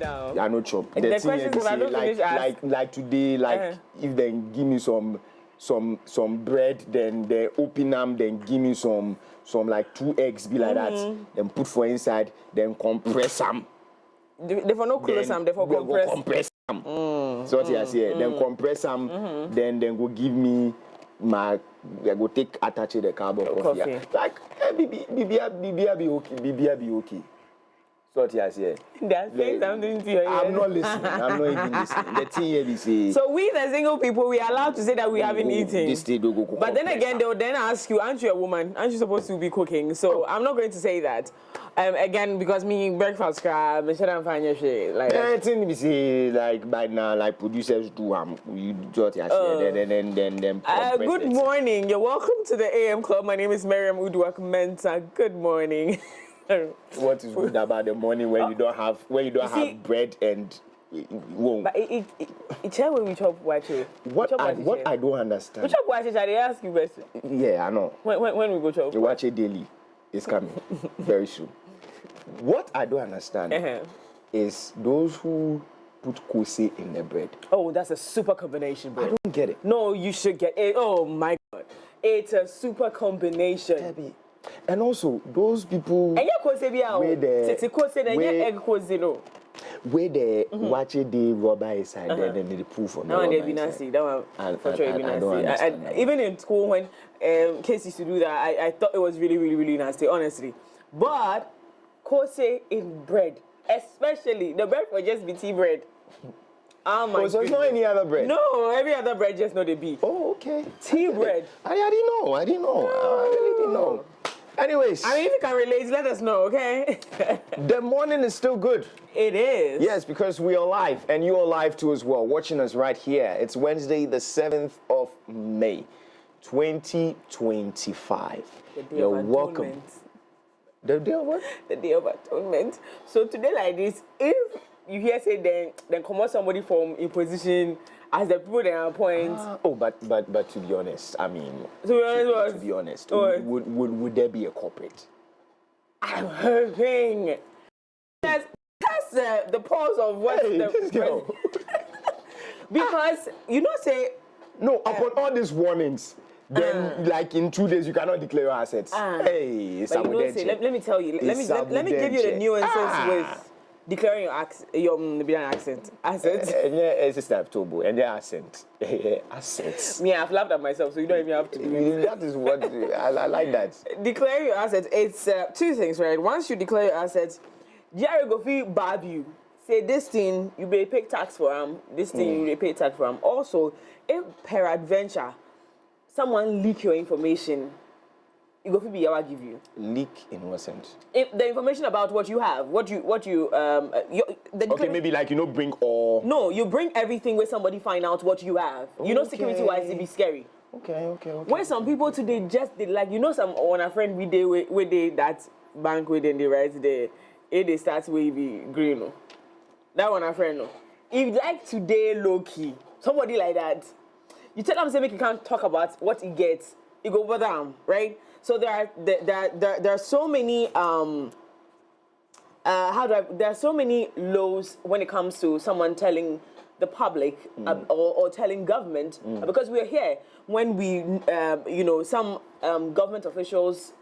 I know chop. The questions if I don't finish like today, if they give me some bread, then they open them, then give me some like 2 eggs, be like that, then put for inside, then compress them. They for no close them, they for compress them. So what you say? Then compress them, then go give me my. I go take attach the carb coffee. Like BB be okay. So what you say? That's something to your I'm not listening. I'm not even listening. The thing here is say. So we the single people, we are allowed to say that we haven't eaten. This day go. But then again, they'll then ask you, aren't you a woman? Aren't you supposed to be cooking? So I'm not going to say that. Again, because me breakfast crab, me should find your shit. Like anything we say like by now, like producers do you just then. Good morning. You're welcome to the AM Club. My name is Miriam Uduak Mensah. Good morning. What is good about the morning when you don't have bread and but it's where we chop wache. What I don't understand. We chop wache, I ask you best. Yeah, I know. When we go chop the wache daily is coming very soon. What I don't understand is those who put kose in the bread. Oh, that's a super combination, bro. I don't get it. No, you should get it. Oh my God, it's a super combination. Debbie. And also those people where the watch the rubber inside there, then they pull from the rubber inside. That one for sure be nasty. Even in school when kids used to do that, I thought it was really, really, really nasty, honestly. But kose in bread, especially the bread for just be tea bread. Oh my God. So it's not any other bread? No, every other bread just not the beef. Oh, okay. Tea bread. I didn't know. I really didn't know. Anyways. I mean, if you can relate, let us know, okay? The morning is still good. It is. Yes, because we are live, and you are live too as well, watching us right here. It's Wednesday, the 7th of May, 2025. You're welcome. The day of what? The Day of Atonement. So today like this, if you hear say then come out somebody from a position as the people they appoint. But to be honest, I mean, to be honest, would there be a culprit? I'm hoping. That's the pause of what because you know say no upon all these warnings. Then, like in 2 days, you cannot declare your assets. Hey, but you know, say, let me tell you. Let me give you the nuances with declaring your assets. Yeah, sister Tobo, and their assets. Yeah, I've laughed at myself, so you don't even have to do it. That is what I like that. Declare your assets. It's 2 things, right? Once you declare your assets, Jerry go feel bad you. Say this thing you may pay tax for this thing you may pay tax for Also, if peradventure someone leak your information, it go be I give you. Leak in what sense? If the information about what you have, okay, maybe like bring all. No, you bring everything where somebody find out what you have. Security wise, it be scary. Okay. Where some people today some on a friend we did that bank where then they write they start with be green. No. That one a friend no. If like today low key, somebody like that. You tell them say make you can't talk about what he gets. You go over them, right? So there are so many there are so many laws when it comes to someone telling the public or telling government because we are here when we some government officials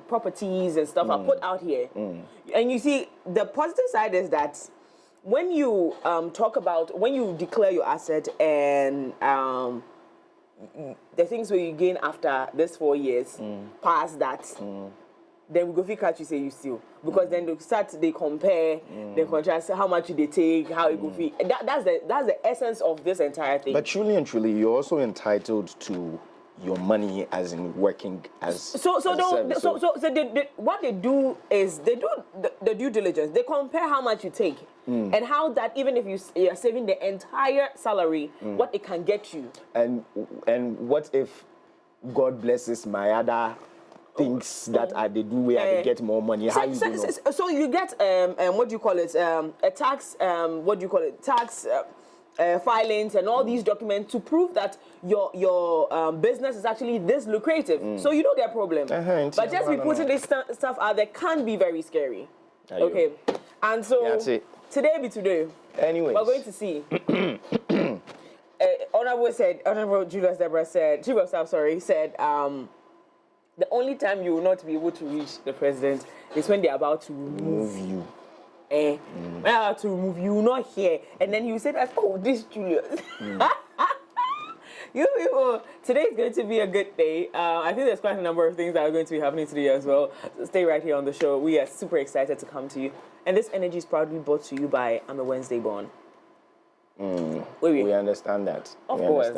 properties and stuff are put out here, and you see the positive side is that when you when you declare your asset and the things where you gain after this 4 years, past that, then we go figure catch you say you steal. Because then they compare, they contrast how much they take, how it go feel. That's the essence of this entire thing. But truly and truly, you're also entitled to your money as in working as what they do is they do the due diligence. They compare how much you take and how that even if you're saving the entire salary, what it can get you. And what if God blesses my other things that they do where they get more money? How you know? So you get what do you call it? A tax tax filings and all these documents to prove that your business is actually this lucrative. So you know their problem. But just be putting this stuff out there can be very scary. Okay. And so that's it. Today be today. Anyways, we're going to see. Honorable Julius Deborah said, Chief of Staff, said, the only time you will not be able to reach the president is when they're about to remove you. When they're about to remove you, will not hear. And then you say that, oh, this Julius. You people, today is going to be a good day. I think there's quite a number of things that are going to be happening today as well. So stay right here on the show. We are super excited to come to you. And this energy is proudly brought to you by I'm a Wednesday Born. We understand that. Of course.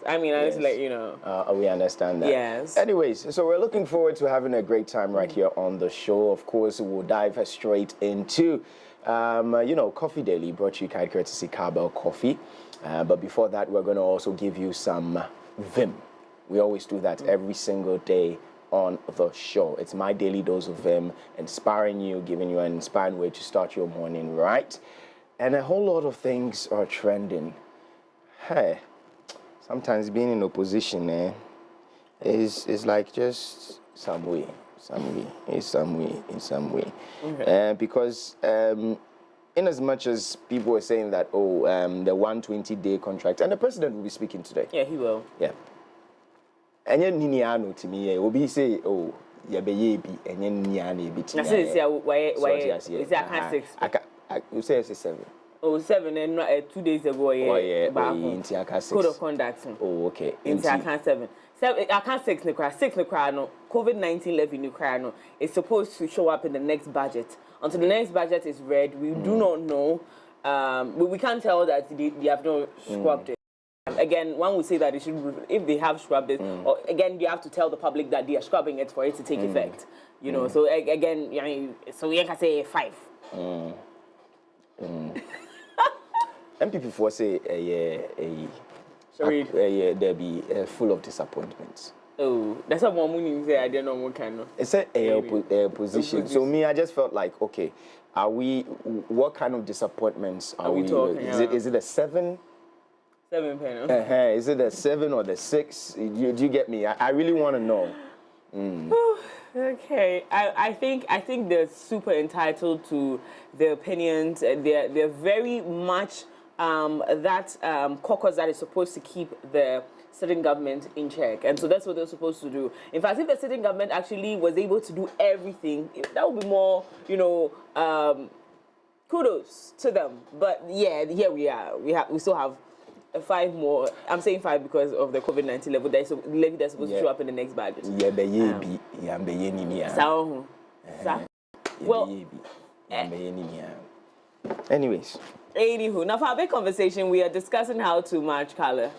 I mean, I just let you know. We understand that. Yes. Anyways, so we're looking forward to having a great time right here on the show. Of course, we'll dive straight into, Coffee Daily, brought to you kind courtesy Carbell Coffee. But before that, we're going to also give you some Vim. We always do that every single day on the show. It's my daily dose of Vim, inspiring you, giving you an inspiring way to start your morning, right? And a whole lot of things are trending. Hey, sometimes being in opposition is like just some way. Okay. Because in as much as people were saying that, the 120-day contract, and the president will be speaking today. Yeah, he will. Yeah. And then Niniano to me, will be say, Yabeyebi, and then Niani bit. I said, is that 6? You say it's 7. Oh, 7 and 2 days ago, Code of conduct. Oh, okay. Into account 7. I can't 6 no COVID-19 levy no is supposed to show up in the next budget. Until the next budget is read, we do not know. We can't tell that they have not scrubbed it. Again, one would say that they should, if they have scrubbed it, or again, you have to tell the public that they are scrubbing it for it to take effect. So again, so we can say 5. And people say they'll be full of disappointments. Oh, that's what Moon say. I don't know what kind of. It's a position. So me, I just felt like, okay, what kind of disappointments are we talking? Is it a 7? 7 panel. Is it the 7 or the 6? Do you get me? I really want to know. Okay, I think they're super entitled to their opinions. They're very much that caucus that is supposed to keep the sitting government in check, and so that's what they're supposed to do. In fact, if the sitting government actually was able to do everything, that would be more, kudos to them. But yeah, here we are. We still have 5 more. I'm saying 5 because of the COVID-19 levy that's supposed to show up in the next budget. Anyways. Anywho, now for our big conversation, we are discussing how to match colors,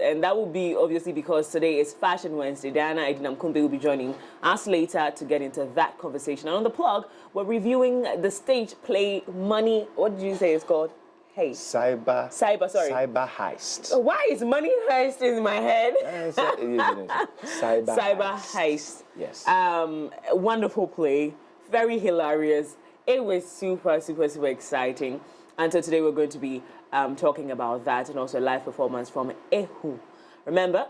and that will be obviously because today is Fashion Wednesday. Diana Edinam Kumbey will be joining us later to get into that conversation. And on the plug, we're reviewing the stage play Money. What did you say it's called? Hey. Cyber Heist. Why is Money Heist in my head? Cyber Heist. Yes. Wonderful play. Very hilarious. It was super, super, super exciting. And so today we're going to be talking about that and also a live performance from Ehu. Remember,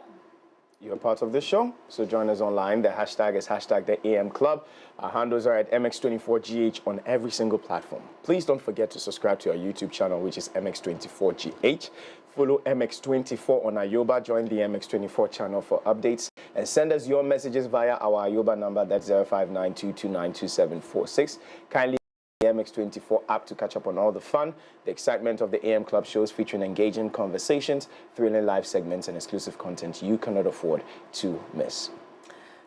you're part of this show, so join us online. The hashtag is the AM Club. Our handles are at MX24GH on every single platform. Please don't forget to subscribe to our YouTube channel, which is MX24GH. Follow MX24 on Ayoba. Join the MX24 channel for updates. And send us your messages via our Ayoba number, that's 0592292746. Kindly the MX24 app to catch up on all the fun, the excitement of the AM Club shows featuring engaging conversations, thrilling live segments, and exclusive content you cannot afford to miss.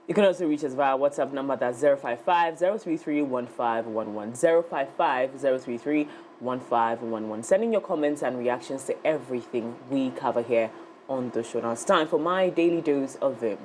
You can also reach us via WhatsApp number that's 055-033-1511, 055-033-1511. Sending your comments and reactions to everything we cover here on the show. Now it's time for my daily dose of Vim.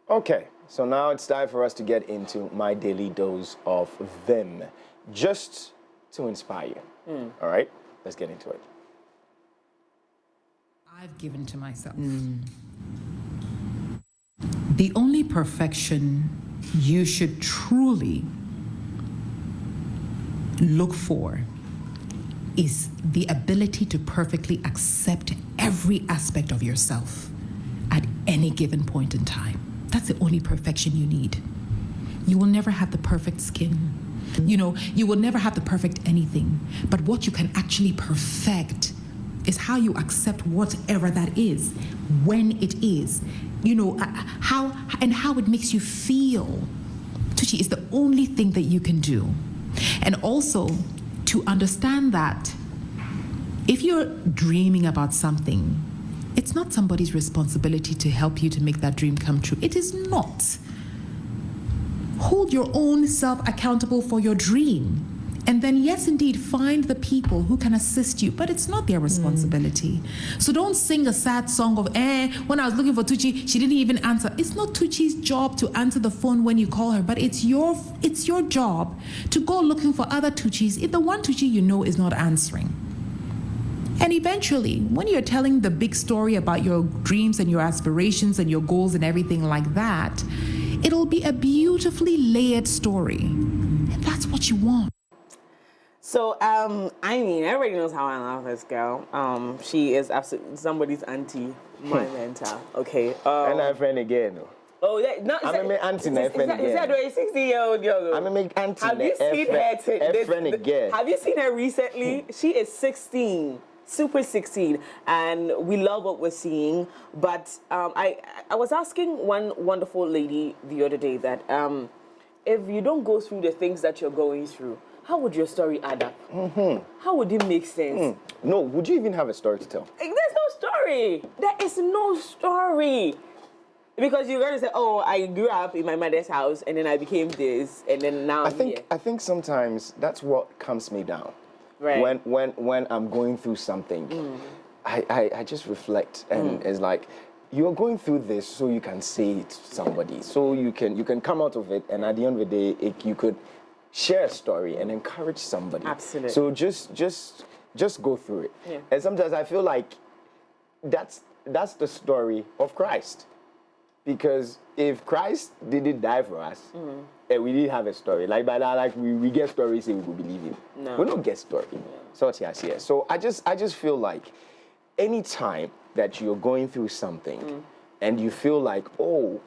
Okay, so now it's time for us to get into my daily dose of Vim, just to inspire you. All right, let's get into it. I've given to myself. The only perfection you should truly look for is the ability to perfectly accept every aspect of yourself at any given point in time. That's the only perfection you need. You will never have the perfect skin. You will never have the perfect anything. But what you can actually perfect is how you accept whatever that is, when it is, how it makes you feel. Tucci is the only thing that you can do. And also to understand that if you're dreaming about something, it's not somebody's responsibility to help you to make that dream come true. It is not. Hold your own self accountable for your dream. And then, yes, indeed, find the people who can assist you, but it's not their responsibility. So don't sing a sad song of, when I was looking for Tucci, she didn't even answer. It's not Tucci's job to answer the phone when you call her, but it's your job to go looking for other Tuccis if the one Tucci you know is not answering. And eventually, when you're telling the big story about your dreams and your aspirations and your goals and everything like that, it'll be a beautifully layered story. And that's what you want. So, everybody knows how I love this girl. She is absolutely somebody's auntie, my mentor. Okay. And I'm friend again. Oh, yeah. No, I'm my auntie, my friend again. Is that a 60-year-old girl? I'm my auntie, have you seen her? Friend again. Have you seen her recently? She is 16. Super 16, and we love what we're seeing. But I was asking one wonderful lady the other day that if you don't go through the things that you're going through, how would your story add up? How would it make sense? No, would you even have a story to tell? There's no story. There is no story. Because you're going to say, oh, I grew up in my mother's house, and then I became this, and then now I think sometimes that's what calms me down. Right. When I'm going through something, I just reflect, and it's like, you're going through this so you can say it to somebody, so you can come out of it, and at the end of the day, you could share a story and encourage somebody. Absolutely. So just go through it. Yeah. And sometimes I feel like that's the story of Christ. Because if Christ didn't die for us, and we didn't have a story, like by that, like we get stories and we will believe him. No. We don't get story. So So I just feel like any time that you're going through something and you feel like, oh,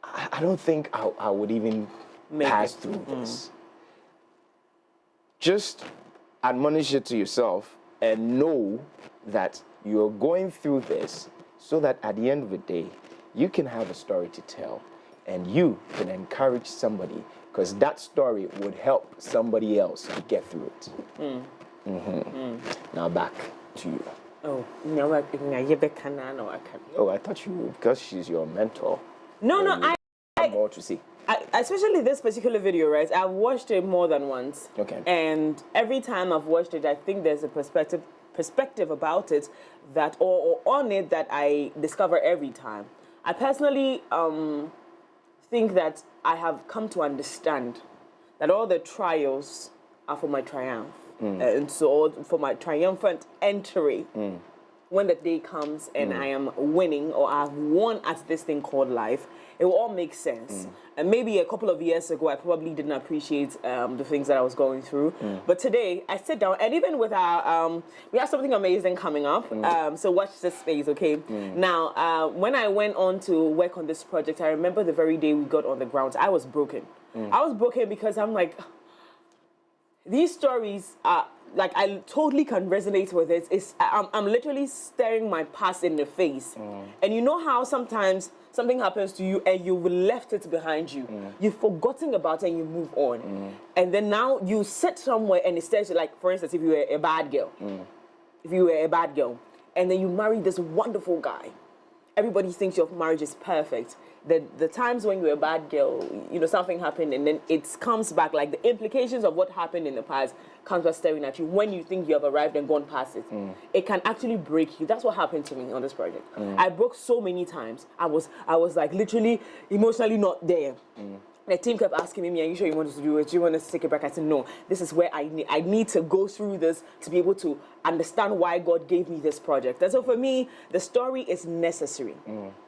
I don't think I would even pass through this. Just admonish it to yourself and know that you're going through this so that at the end of the day, you can have a story to tell and you can encourage somebody, because that story would help somebody else to get through it. Now back to you. Oh, no, I thought you would, because she's your mentor. No, I have more to see. Especially this particular video, right? I've watched it more than once. Okay. And every time I've watched it, I think there's a perspective about it that, or on it, that I discover every time. I personally think that I have come to understand that all the trials are for my triumph. And so for my triumphant entry, when the day comes and I am winning, or I've won at this thing called life, it will all make sense. And maybe a couple of years ago, I probably didn't appreciate the things that I was going through. But today, I sit down, and even with our, we have something amazing coming up. So watch this space, okay? Now, when I went on to work on this project, I remember the very day we got on the ground, I was broken. I was broken because I'm like, these stories are, like, I totally can resonate with it. I'm literally staring my past in the face. And you know how sometimes something happens to you and you've left it behind you. You've forgotten about it and you move on. And then now you sit somewhere and it stares you, like, for instance, if you were a bad girl. If you were a bad girl and then you marry this wonderful guy, everybody thinks your marriage is perfect. The times when you're a bad girl, you know, something happened and then it comes back, like the implications of what happened in the past comes back staring at you when you think you have arrived and gone past it. It can actually break you. That's what happened to me on this project. I broke so many times. I was like literally emotionally not there. The team kept asking me, are you sure you want us to do it? Do you want us to take it back? I said, no, this is where I need to go through this to be able to understand why God gave me this project. And so for me, the story is necessary.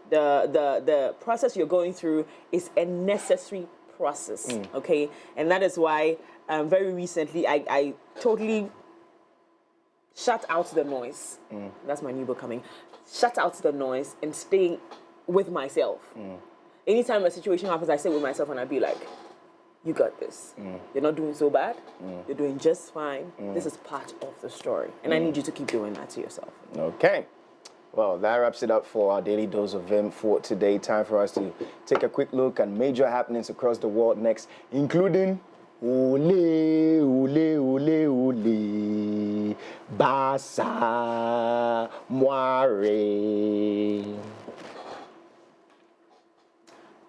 The process you're going through is a necessary process, okay? And that is why very recently, I totally shut out the noise. That's my new book coming. Shut out the noise and staying with myself. Anytime a situation happens, I sit with myself and I be like, you got this. You're not doing so bad. You're doing just fine. This is part of the story. And I need you to keep doing that to yourself. Okay. Well, that wraps it up for our daily dose of Vim for today. Time for us to take a quick look at major happenings across the world next, including Ole, ole, ole, ole, Basa, Moire.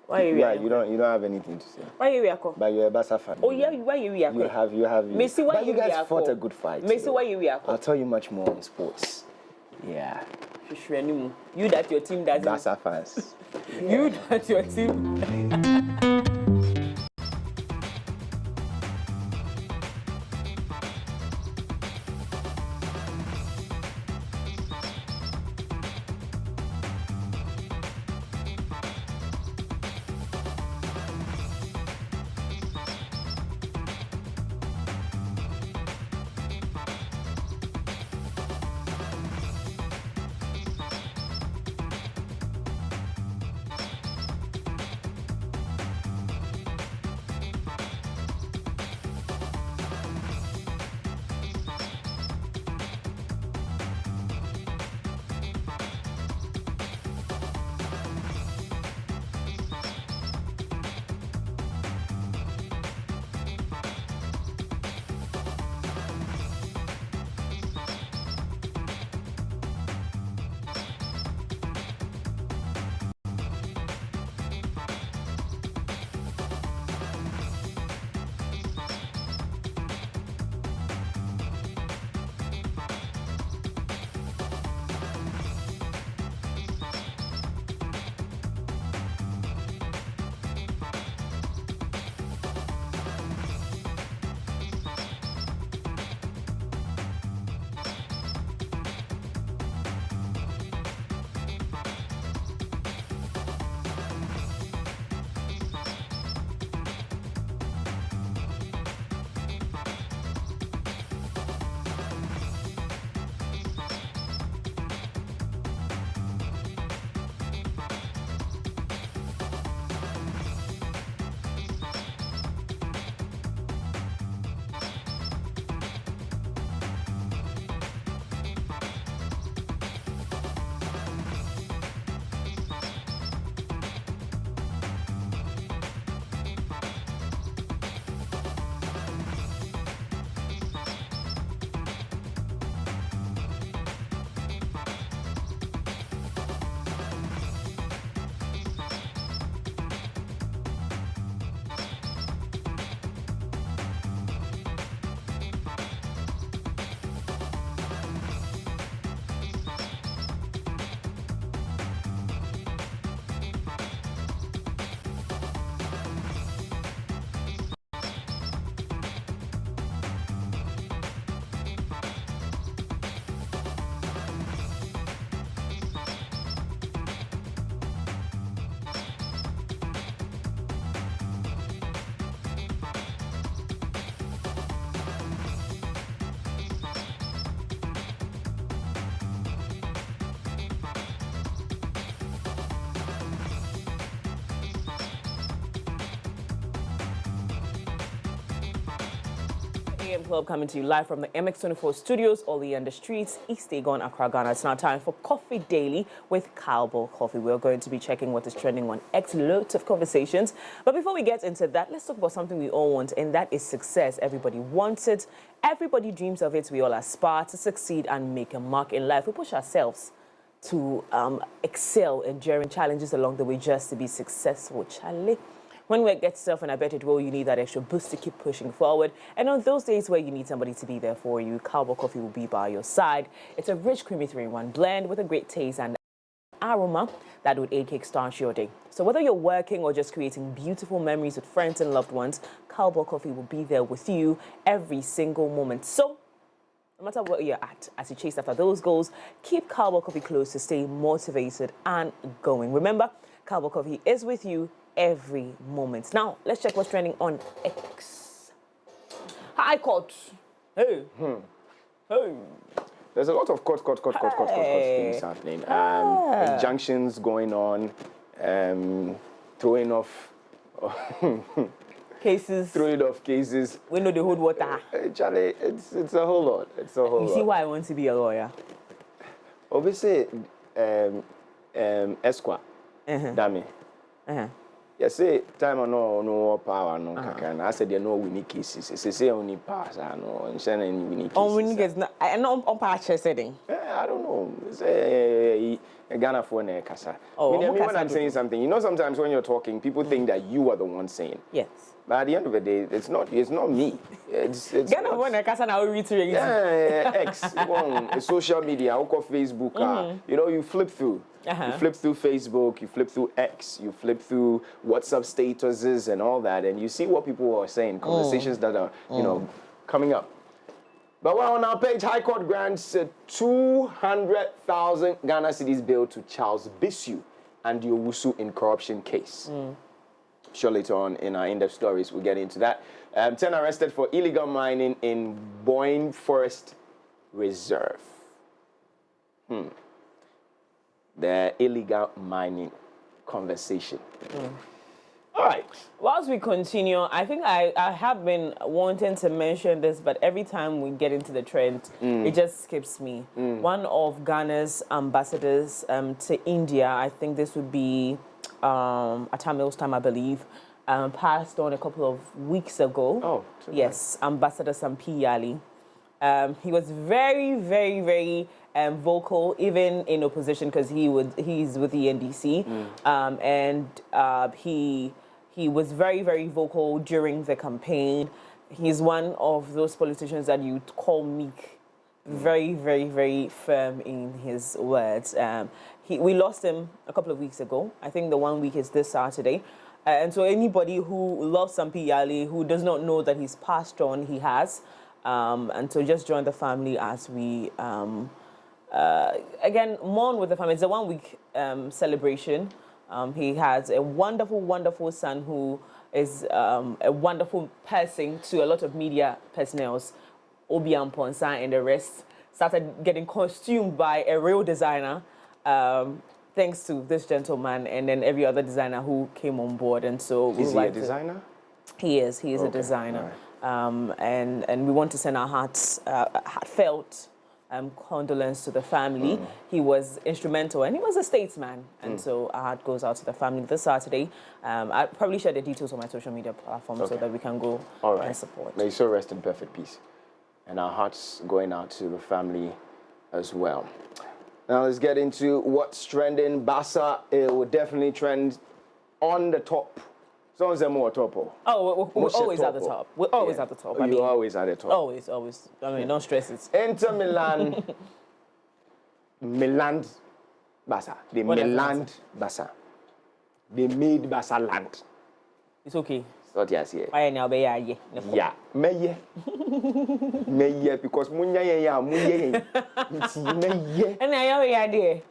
Why you you don't have anything to say. Why you react? But you're a Basa fan. Oh yeah, why you react? You have. Messi, why but you guys fought a good fight. Messi, why you react? I'll tell you much more in sports. Yeah. You that your team doesn't. Basa fans. You that your team. AM Club coming to you live from the MX24 studios, Oli on the streets, East Legon, Accra, Ghana. It's now time for Coffee Daily with Cowboy Coffee. We're going to be checking what is trending on X, loads of conversations. But before we get into that, let's talk about something we all want, and that is success. Everybody wants it. Everybody dreams of it. We all aspire to succeed and make a mark in life. We push ourselves to excel, enduring challenges along the way just to be successful. Charlie. When work gets tough and I bet it will, you need that extra boost to keep pushing forward. And on those days where you need somebody to be there for you, Cowboy Coffee will be by your side. It's a rich, creamy 3-in-1 blend with a great taste and aroma that would aid kickstart your day. So whether you're working or just creating beautiful memories with friends and loved ones, Cowboy Coffee will be there with you every single moment. So no matter where you're at, as you chase after those goals, keep Cowboy Coffee close to stay motivated and going. Remember, Cowboy Coffee is with you every moment. Now, let's check what's trending on X. High Court. Hey. Hey. There's a lot of court things happening. Injunctions going on, throwing off cases. We know the hold water. Charlie, it's a whole lot. It's a whole lot. You see why I want to be a lawyer? Obviously, Esquire, Dami. Yes, say time or no power, no cacan. I said, no winning cases. It's say only pass, I know, and send any winning cases. On winning cases, I know on patch setting. I don't know. Say a Ghana for a casa. When I'm saying something, you know, sometimes when you're talking, people think that you are the one saying. Yes. But at the end of the day, it's not me. It's Ghana for a casa now reiterate. X, social media, Facebook. You know, you flip through. You flip through Facebook, you flip through X, you flip through WhatsApp statuses and all that, and you see what people are saying, conversations that are, you know, coming up. But we're on our page, High Court grants 200,000 Ghana cedis bail to Charles Bisu and the Owusu in corruption case. Sure, later on in our in-depth stories, we'll get into that. 10 arrested for illegal mining in Boyne Forest Reserve. The illegal mining conversation. All right. Whilst we continue, I think I have been wanting to mention this, but every time we get into the trend, it just skips me. One of Ghana's ambassadors to India, I think this would be a Tamil's time, I believe, passed on a couple of weeks ago. Oh, yes, Ambassador Sampi Yali. He was very, very, very vocal, even in opposition, because he's with the NDC, and he was very, very vocal during the campaign. He's one of those politicians that you call meek, very, very, very firm in his words. We lost him a couple of weeks ago. I think the 1 week is this Saturday. And so anybody who loves Sampi Yali, who does not know that he's passed on, he has. And so just join the family as we, again, mourn with the family. It's a 1 week celebration. He has a wonderful, wonderful son who is a wonderful person to a lot of media personnel. Obian Ponsa and the rest started getting costumed by a real designer, thanks to this gentleman and then every other designer who came on board. And so is he a designer? He is a designer. Right. And we want to send our heartfelt condolence to the family. He was instrumental and he was a statesman. And so our heart goes out to the family this Saturday. I'll probably share the details on my social media platform so that we can go and support. May you so rest in perfect peace. And our hearts going out to the family as well. Now let's get into what's trending. Basa will definitely trend on the top. Someone say more top. We're always at the top. We're always at the top. You're always at the top. Always. I mean, don't stress it. Enter Milan. Milan Basa. They Milan Basa. They made Basa land. It's okay. What yes, yeah. Yeah. Meye, because munya And I am there.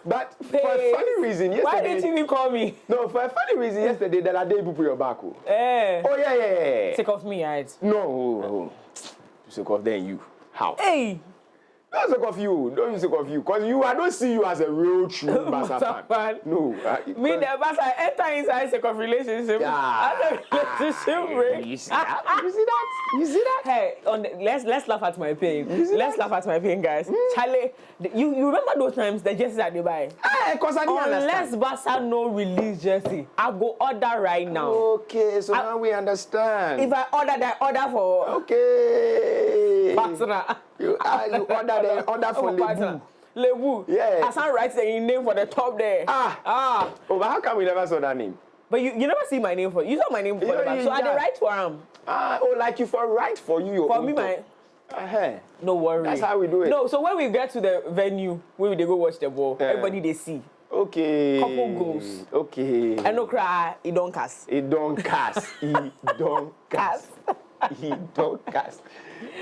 But for a funny reason, yesterday. Why didn't you even call me? No, for a funny reason, yesterday, that I did put your back. Oh yeah. Sick of me, right? No. Sick of then you. How? Hey. Don't sick of you. Don't sick of you. Because I don't see you as a real true Basa fan. No. Me, the Basa enter inside sick of relationship. You see that? Hey, let's laugh at my pain. Let's laugh at my pain, guys. Charlie, you remember those times the jerseys that they buy? Because I didn't understand. Unless Basa no release jersey, I'll go order right now. Okay, so now we understand. If I order for. Okay. Basa. You order for Lebu. Lebu. Yeah. I can't write the name for the top there. Oh, but how come we never saw that name? But you never see my name for it. You saw my name for the back. So I did write for him. Like you for write for you. For me, no worry. That's how we do it. No, so when we get to the venue, when they go watch the ball, everybody they see. Okay. Couple goals. Okay. And no cry, it don't cast. It don't cast.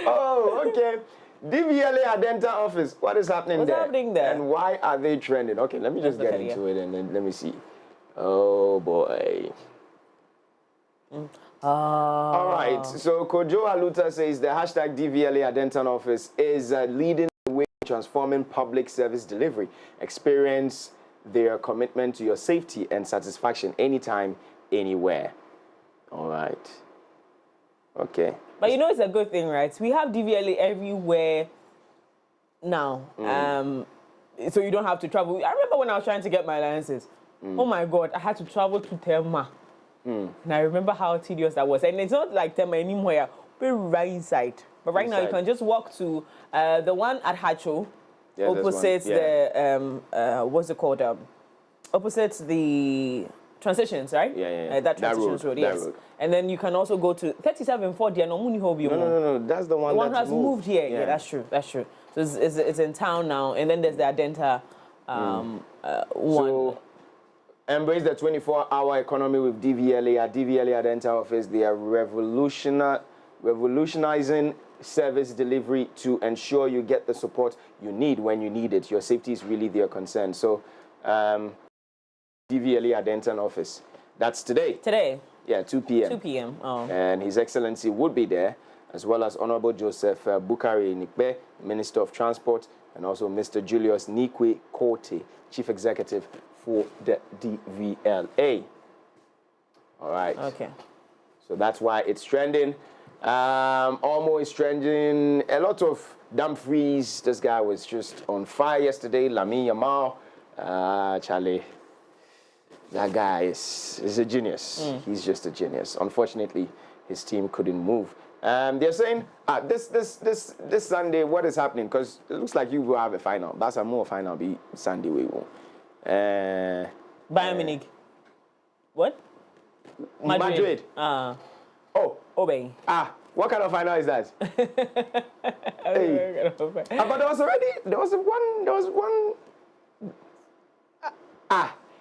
Oh, okay. DVLA Adenta office. What is happening What's there? happening there? And why are they trending? Okay, let me just get into it and then let me see. Oh boy. All right. So Kojo Aluta says the hashtag DVLA Adentan office is leading the way in transforming public service delivery. Experience their commitment to your safety and satisfaction anytime, anywhere. All right. Okay. But you know it's a good thing, right? We have DVLA everywhere now. So you don't have to travel. I remember when I was trying to get my licenses. Oh my God, I had to travel to Tema. And I remember how tedious that was. And it's not like Tema anymore. We're right inside. But right now you can just walk to the one at Hacho, opposite the what's it called? Opposite the Transitions, right? That Transitions road, yes. Road. And then you can also go to 3740 No, that's the one. The one has moved here. Yeah, that's true. So it's in town now. And then there's the Adenta one. So, embrace the 24-hour economy with DVLA at DVLA Adenta office. They are revolutionizing service delivery to ensure you get the support you need when you need it. Your safety is really their concern. So, DVLA Adenta office. That's today. Today? Yeah, 2 p.m. 2 p.m. Oh. And His Excellency would be there, as well as Honorable Joseph Bukari Nikbe, Minister of Transport, and also Mr. Julius Nikwe Kote, Chief Executive for the DVLA. All right. Okay. So that's why it's trending. Almost trending. A lot of Dumfries. This guy was just on fire yesterday. Lamine Yamal. Charlie. That guy is a genius. He's just a genius. Unfortunately, his team couldn't move. They're saying this Sunday, what is happening? Because it looks like you will have a final. That's a more final be Sunday we will. Bayern Munich. What? Madrid. Obey. What kind of final is that? Hey. But there was one.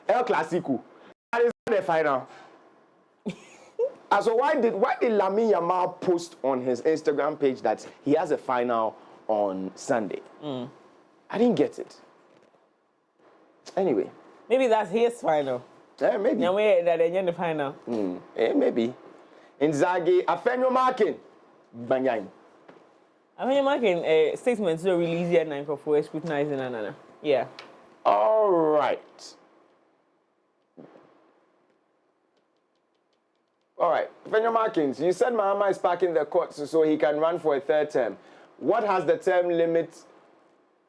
El Clasico. That is not the final. So why did Lamine Yamal post on his Instagram page that he has a final on Sunday? I didn't get it. Anyway. Maybe that's his final. Yeah, maybe. That they the final. Maybe. Inzaghi, Afenyo Markin. Banyan. Afenyo Markin, statements are released here 9 for scrutinizing another. Yeah. All right. All right, Afenyo Markins, you said Mahama is packing the court so he can run for a third term. What has the term limit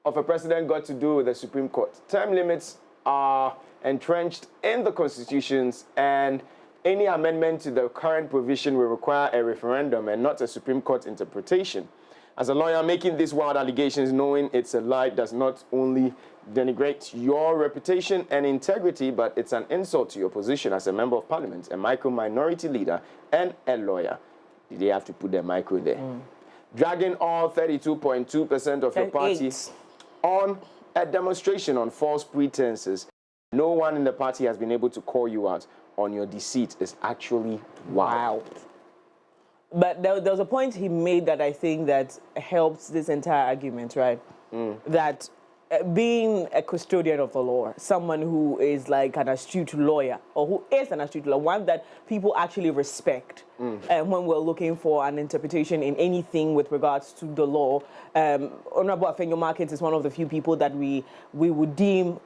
of a president got to do with the Supreme Court? Term limits are entrenched in the constitutions, and any amendment to the current provision will require a referendum and not a Supreme Court interpretation. As a lawyer, making these wild allegations knowing it's a lie does not only denigrate your reputation and integrity, but it's an insult to your position as a member of parliament, a micro-minority leader, and a lawyer. Did they have to put their micro there? Dragging all 32.2% of your party on a demonstration on false pretenses. No one in the party has been able to call you out on your deceit. Is actually wild. But there was a point he made that I think that helps this entire argument, right? That being a custodian of the law, someone who is like an astute lawyer, or who is an astute lawyer, one that people actually respect when we're looking for an interpretation in anything with regards to the law. Honorable Afenyo Markins is one of the few people that we would deem,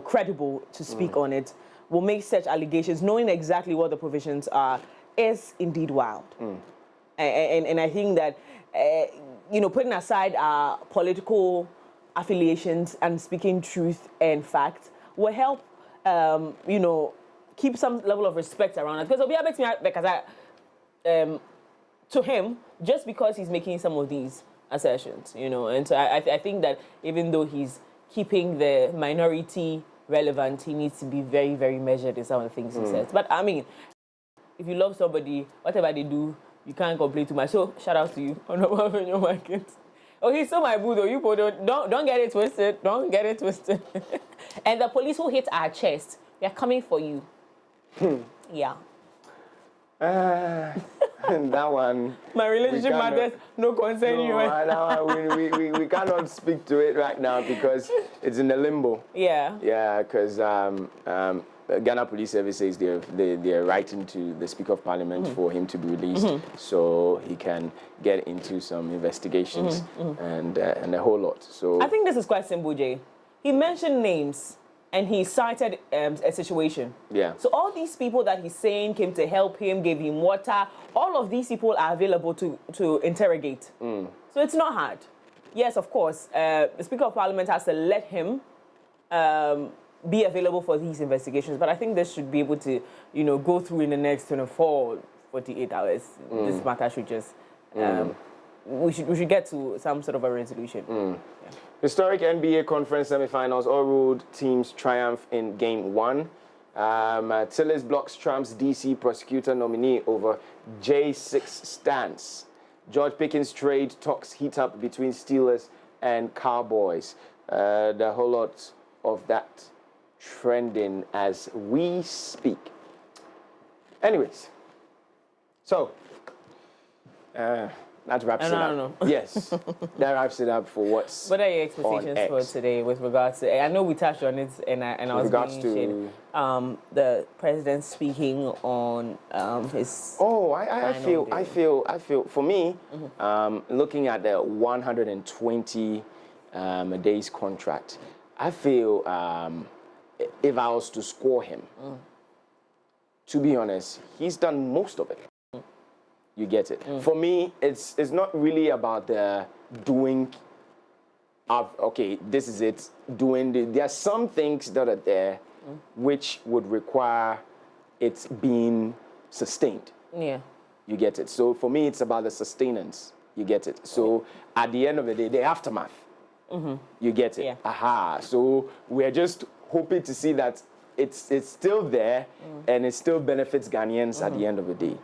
credible to speak on it. Will make such allegations, knowing exactly what the provisions are, is indeed wild. And I think that, putting aside our political affiliations and speaking truth and facts will help, keep some level of respect around it. Because Obia makes me, because to him, just because he's making some of these assertions, and so I think that even though he's keeping the minority relevant, he needs to be very, very measured in some of the things he says. But I mean, if you love somebody, whatever they do, you can't complain too much. So shout out to you on your market. Oh, he's still my boo though. You don't get it twisted. Don't get it twisted. And the police who hit our chest, we are coming for you. Yeah. that one. My relationship matters, no concern you. That one, we cannot speak to it right now because it's in the limbo. Yeah. Yeah, because Ghana Police Service says they're writing to the Speaker of Parliament for him to be released so he can get into some investigations and a whole lot. So I think this is quite simple, Jay. He mentioned names and he cited a situation. Yeah. So all these people that he's saying came to help him, gave him water, all of these people are available to interrogate. So it's not hard. Yes, of course, the Speaker of Parliament has to let him be available for these investigations, but I think this should be able to, go through in the next 24, 48 hours. This matter should just, we should get to some sort of a resolution. Yeah. Historic NBA Conference semifinals, all road teams triumph in Game 1. Tillis blocks Trump's DC prosecutor nominee over J6 stance. George Pickens trade talks heat up between Steelers and Cowboys. The whole lot of that trending as we speak. Anyways, so that wraps it up. Yes, that wraps it up for what's. What are your expectations for today with regards to? I know we touched on it, and I was going to the president speaking on his. Oh, I feel. For me, looking at the 120 days contract, I feel if I was to score him, to be honest, he's done most of it. You get it. For me, it's not really about the doing of, okay, this is it, there are some things that are there which would require it being sustained. Yeah. You get it. So for me, it's about the sustenance. You get it. So at the end of the day, the aftermath. You get it. Yeah. Aha. So we're just hoping to see that it's still there and it still benefits Ghanaians at the end of the day.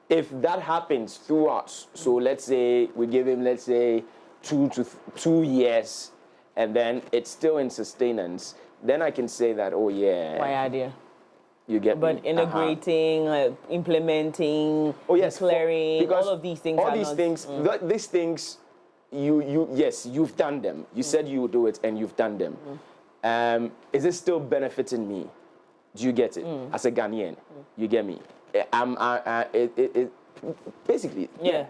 If that happens through us, so let's say we give him, 2 years, and then it's still in sustenance, then I can say that, oh yeah. My idea. You get but me? Integrating, implementing, declaring, all of these things. All these things, these things, yes, you've done them. You said you would do it, and you've done them. Is it still benefiting me? Do you get it? As a Ghanaian, you get me? Basically, yeah.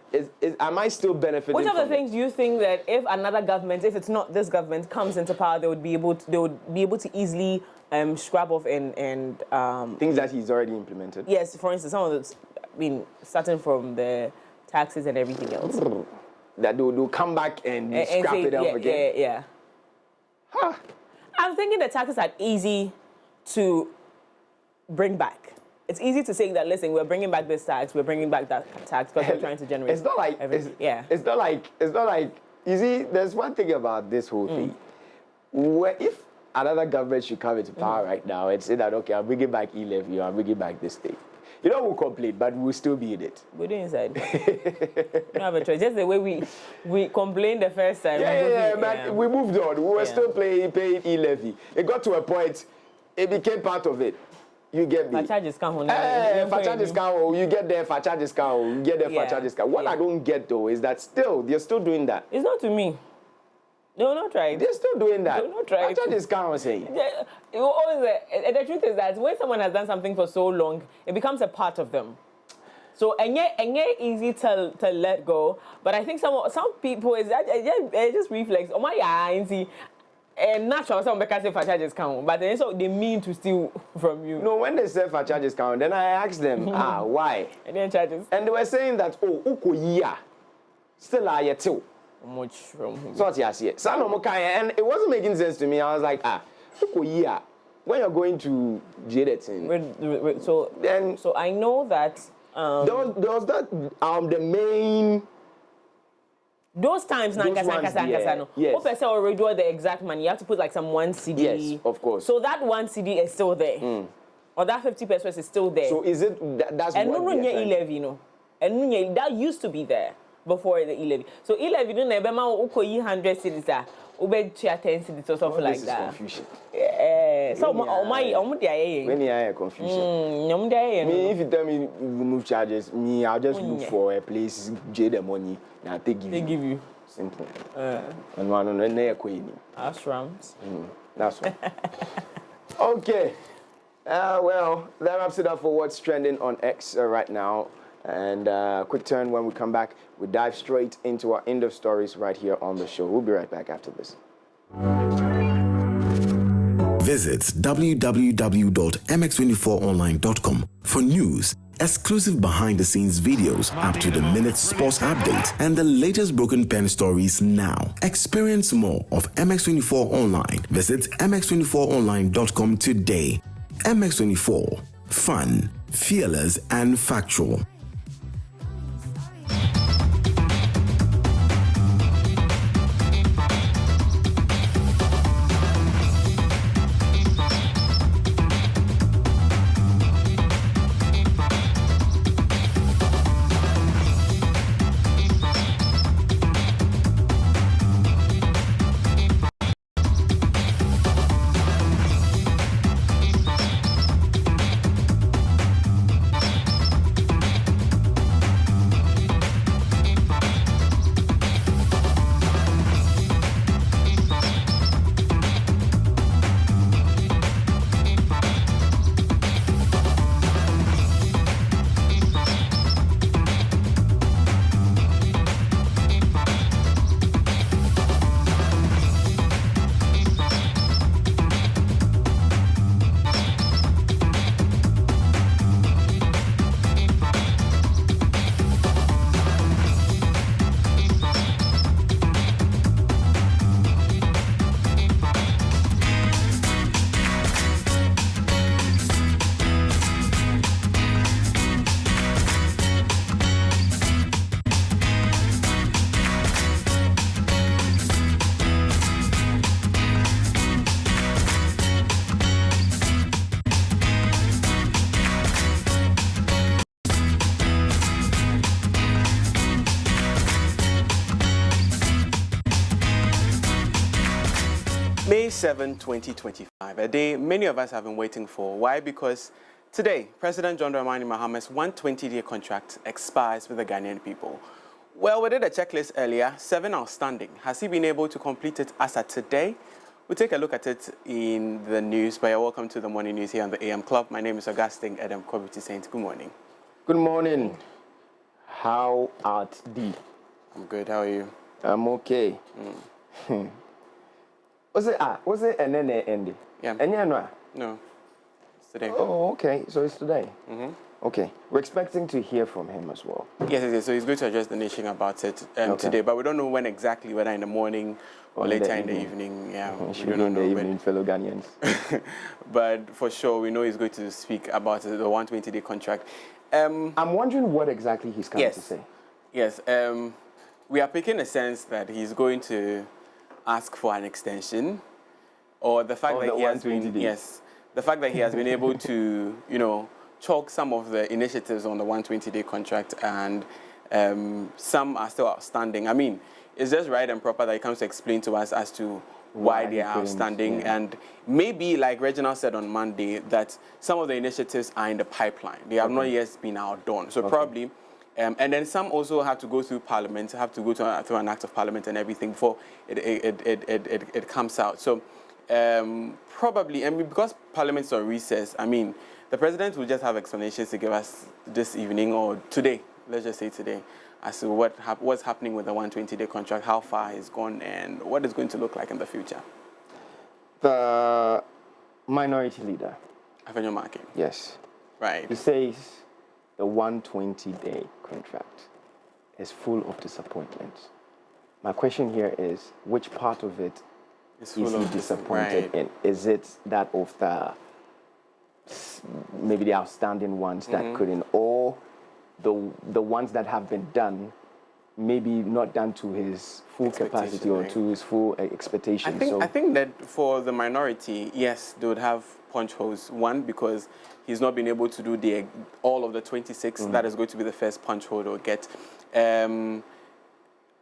Am I still benefiting? Which of the things it? do you think that if another government, if it's not this government, comes into power, they would be able to easily scrap off and things that he's already implemented? Yes, for instance, some of those, starting from the taxes and everything else. That they'll come back and scrap it up again. Yeah. Huh. I'm thinking the taxes are easy to bring back. It's easy to say that, listen, we're bringing back this tax, we're bringing back that tax because we're trying to generate. It's not like it's not like you see. There's one thing about this whole thing. Where if another government should come into power right now and say that, okay, I'm bringing back e-levy, or I'm bringing back this thing, we'll complain, but we'll still be in it. We're doing inside. We don't have a choice. Just the way we complained the first time. But we moved on. We were still paying e-levy. It got to a point. It became part of it. You get me? Facha discount. Facha discount. You get there, facha discount. You get there, facha discount. What I don't get though is that they're still doing that. It's not to me. They will not try it. They're still doing that. They will not try facha discount, I'm saying. The truth is that when someone has done something for so long, it becomes a part of them. So and yet easy to let go. But I think some people is that just reflex. Oh my God, and natural, some because say facha discount, but then so they mean to steal from you. No, when they say facha discount, then I asked them, why? And then charges. And they were saying that, uko still are yet too. Much from him. So what you see? And it wasn't making sense to me. I was like, uko when you're going to Jadetin. So I know that there was that the main. Those times, yes. If already do the exact money, you have to put like some 1 CD. Yes, of course. So that 1 CD is still there, or that 50 pesos is still there. So is it that's and what? And e-levy, and that used to be there before the e-levy. So e-levy don't never 100 cedis, ube 10 cedis or something like that. This is confusion. So my day. When you are confusion. Me, if you tell me remove charges, me, I'll just look for a place, pay the money, and I'll take you. They give you. Simple. And one on the queen. That's right. That's right. Okay. Well, that wraps it up for what's trending on X right now. And quick turn when we come back. We dive straight into our end of stories right here on the show. We'll be right back after this. Visit www.mx24online.com for news, exclusive behind-the-scenes videos, up-to-the-minute sports updates, and the latest broken pen stories now. Experience more of MX24 Online. Visit mx24online.com today. MX24. Fun, fearless, and factual. May 7, 2025, a day many of us have been waiting for. Why? Because today, President John Dramani Maham's 120-day contract expires with the Ghanaian people. Well, we did a checklist earlier, 7 outstanding. Has he been able to complete it as of today? We'll take a look at it in the news. But you're welcome to the morning news here on the AM Club. My name is Diana Edinam Kumbey. Good morning. Good morning. How art thee? I'm good. How are you? I'm okay. Was it and then ended? Yeah. And No. It's today. Oh, okay. So it's today. Okay. We're expecting to hear from him as well. Yes. So he's going to address the nation about it today, but we don't know when exactly, whether in the morning or later in the evening. Yeah, we don't know. Evening, fellow Ghanaians. But for sure, we know he's going to speak about the 120-day contract. I'm wondering what exactly he's coming to say. Yes. We are picking a sense that he's going to ask for an extension, or the fact that he has been the fact that he has been able to, chalk some of the initiatives on the 120-day contract, and some are still outstanding. I mean, it's just right and proper that he comes to explain to us as to why they are outstanding, and maybe, like Reginald said on Monday, that some of the initiatives are in the pipeline. They have not yet been outdone. So probably, and then some also have to go through Parliament, have to go through an Act of Parliament and everything before it comes out. So probably, and because Parliament's on recess, I mean, the President will just have explanations to give us this evening or today, let's just say today, as to what's happening with the 120-day contract, how far it's gone, and what it's going to look like in the future. The minority leader. Avenue Marking. Yes. Right. He says the 120-day contract is full of disappointments. My question here is, which part of it is he disappointed in? Is it that of maybe the outstanding ones that couldn't, or the ones that have been done, maybe not done to his full capacity or to his full expectation? I think that for the minority, yes, they would have punch holes. One, because he's not been able to do all of the 26. That is going to be the first punch hole they'll get.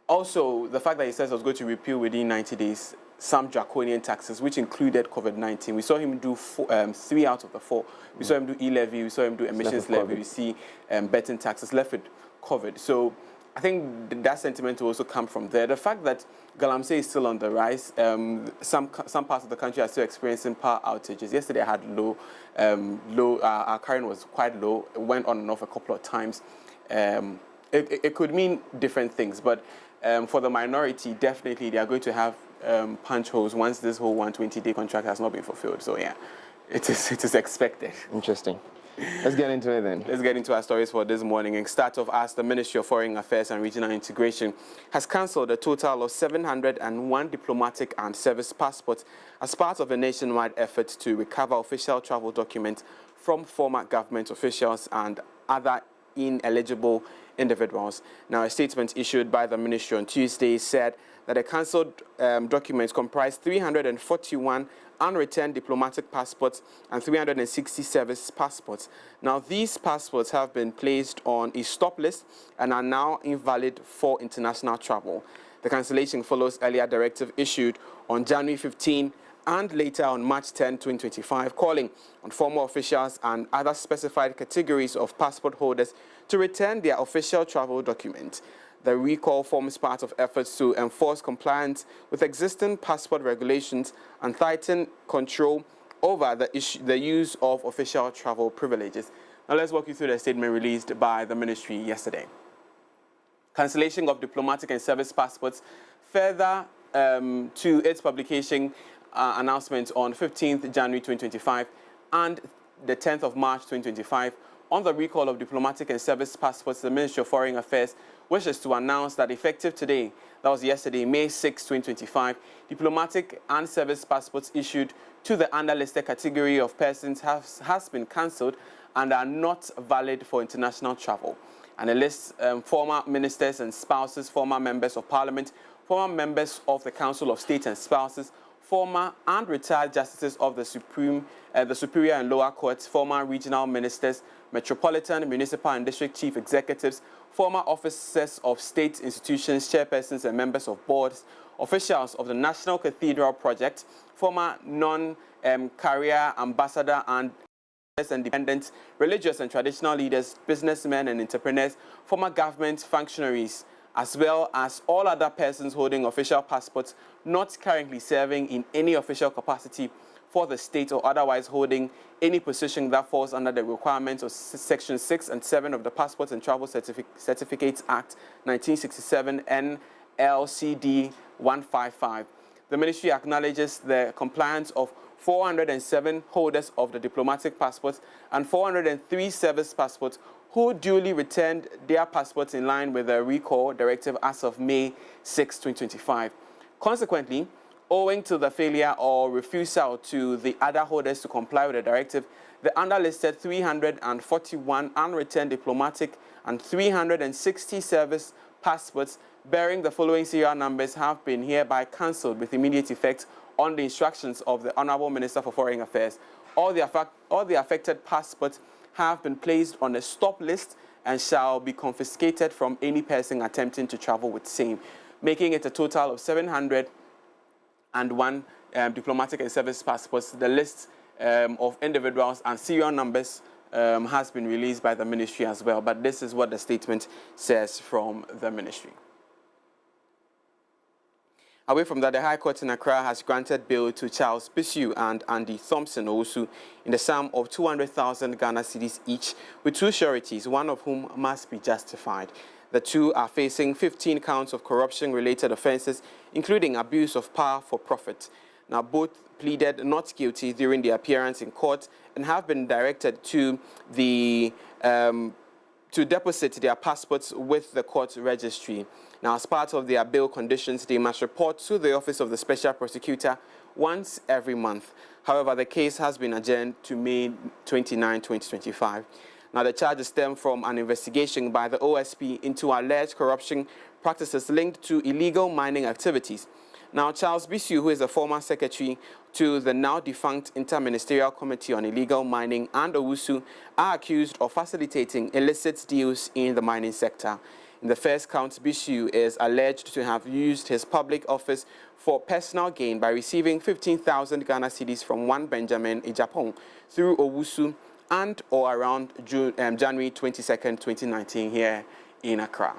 Also, the fact that he says he was going to repeal within 90 days, some draconian taxes, which included COVID-19. We saw him do 3 out of the 4. We saw him do e-levy, we saw him do emissions levy, we see betting taxes left with COVID. So I think that sentiment will also come from there. The fact that Galamsey is still on the rise, some parts of the country are still experiencing power outages. Yesterday I had our current was quite low. It went on and off a couple of times. It could mean different things, but for the minority, definitely they are going to have punch holes once this whole 120-day contract has not been fulfilled. So yeah, it is expected. Interesting. Let's get into it then. Let's get into our stories for this morning and start off as the Ministry of Foreign Affairs and Regional Integration has cancelled a total of 701 diplomatic and service passports as part of a nationwide effort to recover official travel documents from former government officials and other ineligible individuals. Now, a statement issued by the ministry on Tuesday said that the cancelled documents comprise 341 unreturned diplomatic passports and 360 service passports. Now, these passports have been placed on a stop list and are now invalid for international travel. The cancellation follows earlier directive issued on January 15 and later on March 10, 2025, calling on former officials and other specified categories of passport holders to return their official travel documents. The recall forms part of efforts to enforce compliance with existing passport regulations and tighten control over the use of official travel privileges. Now let's walk you through the statement released by the ministry yesterday. Cancellation of diplomatic and service passports further to its publication announcement on 15th January 2025 and the 10th of March 2025 on the recall of diplomatic and service passports. The Ministry of Foreign Affairs wishes to announce that effective today, that was yesterday, May 6, 2025, diplomatic and service passports issued to the underlisted category of persons has been cancelled and are not valid for international travel. And it lists former ministers and spouses, former members of parliament, former members of the Council of State and spouses, former and retired justices of the Superior and Lower Courts, former regional ministers, metropolitan, municipal and district chief executives, former officers of state institutions, chairpersons and members of boards, officials of the National Cathedral Project, former non-career ambassador and independents, religious and traditional leaders, businessmen and entrepreneurs, former government functionaries, as well as all other persons holding official passports not currently serving in any official capacity for the state or otherwise holding any position that falls under the requirements of Section 6 and 7 of the Passports and Travel Certificates Act 1967 NLCD 155. The ministry acknowledges the compliance of 407 holders of the diplomatic passports and 403 service passports who duly returned their passports in line with the recall directive as of May 6, 2025. Consequently, owing to the failure or refusal to the other holders to comply with the directive, the underlisted 341 unreturned diplomatic and 360 service passports bearing the following serial numbers have been hereby cancelled with immediate effect on the instructions of the Honourable Minister for Foreign Affairs. All the affected passports have been placed on a stop list and shall be confiscated from any person attempting to travel with same, making it a total of 701 diplomatic and service passports. The list of individuals and serial numbers has been released by the ministry as well, but this is what the statement says from the ministry. Away from that, the High Court in Accra has granted bail to Charles Bisu and Andy Thompson Owusu in the sum of 200,000 Ghana cedis each, with two sureties, one of whom must be justified. The two are facing 15 counts of corruption-related offences, including abuse of power for profit. Now, both pleaded not guilty during their appearance in court and have been directed to deposit their passports with the court registry. Now, as part of their bail conditions, they must report to the Office of the Special Prosecutor once every month. However, the case has been adjourned to May 29, 2025. Now, the charges stem from an investigation by the OSP into alleged corruption practices linked to illegal mining activities. Now, Charles Bisu, who is a former secretary to the now-defunct Inter-Ministerial Committee on Illegal Mining, and Owusu are accused of facilitating illicit deals in the mining sector. In the first count, Bishu is alleged to have used his public office for personal gain by receiving 15,000 Ghana cedis from one Benjamin Ejapong through Owusu and or around January 22nd, 2019 here in Accra.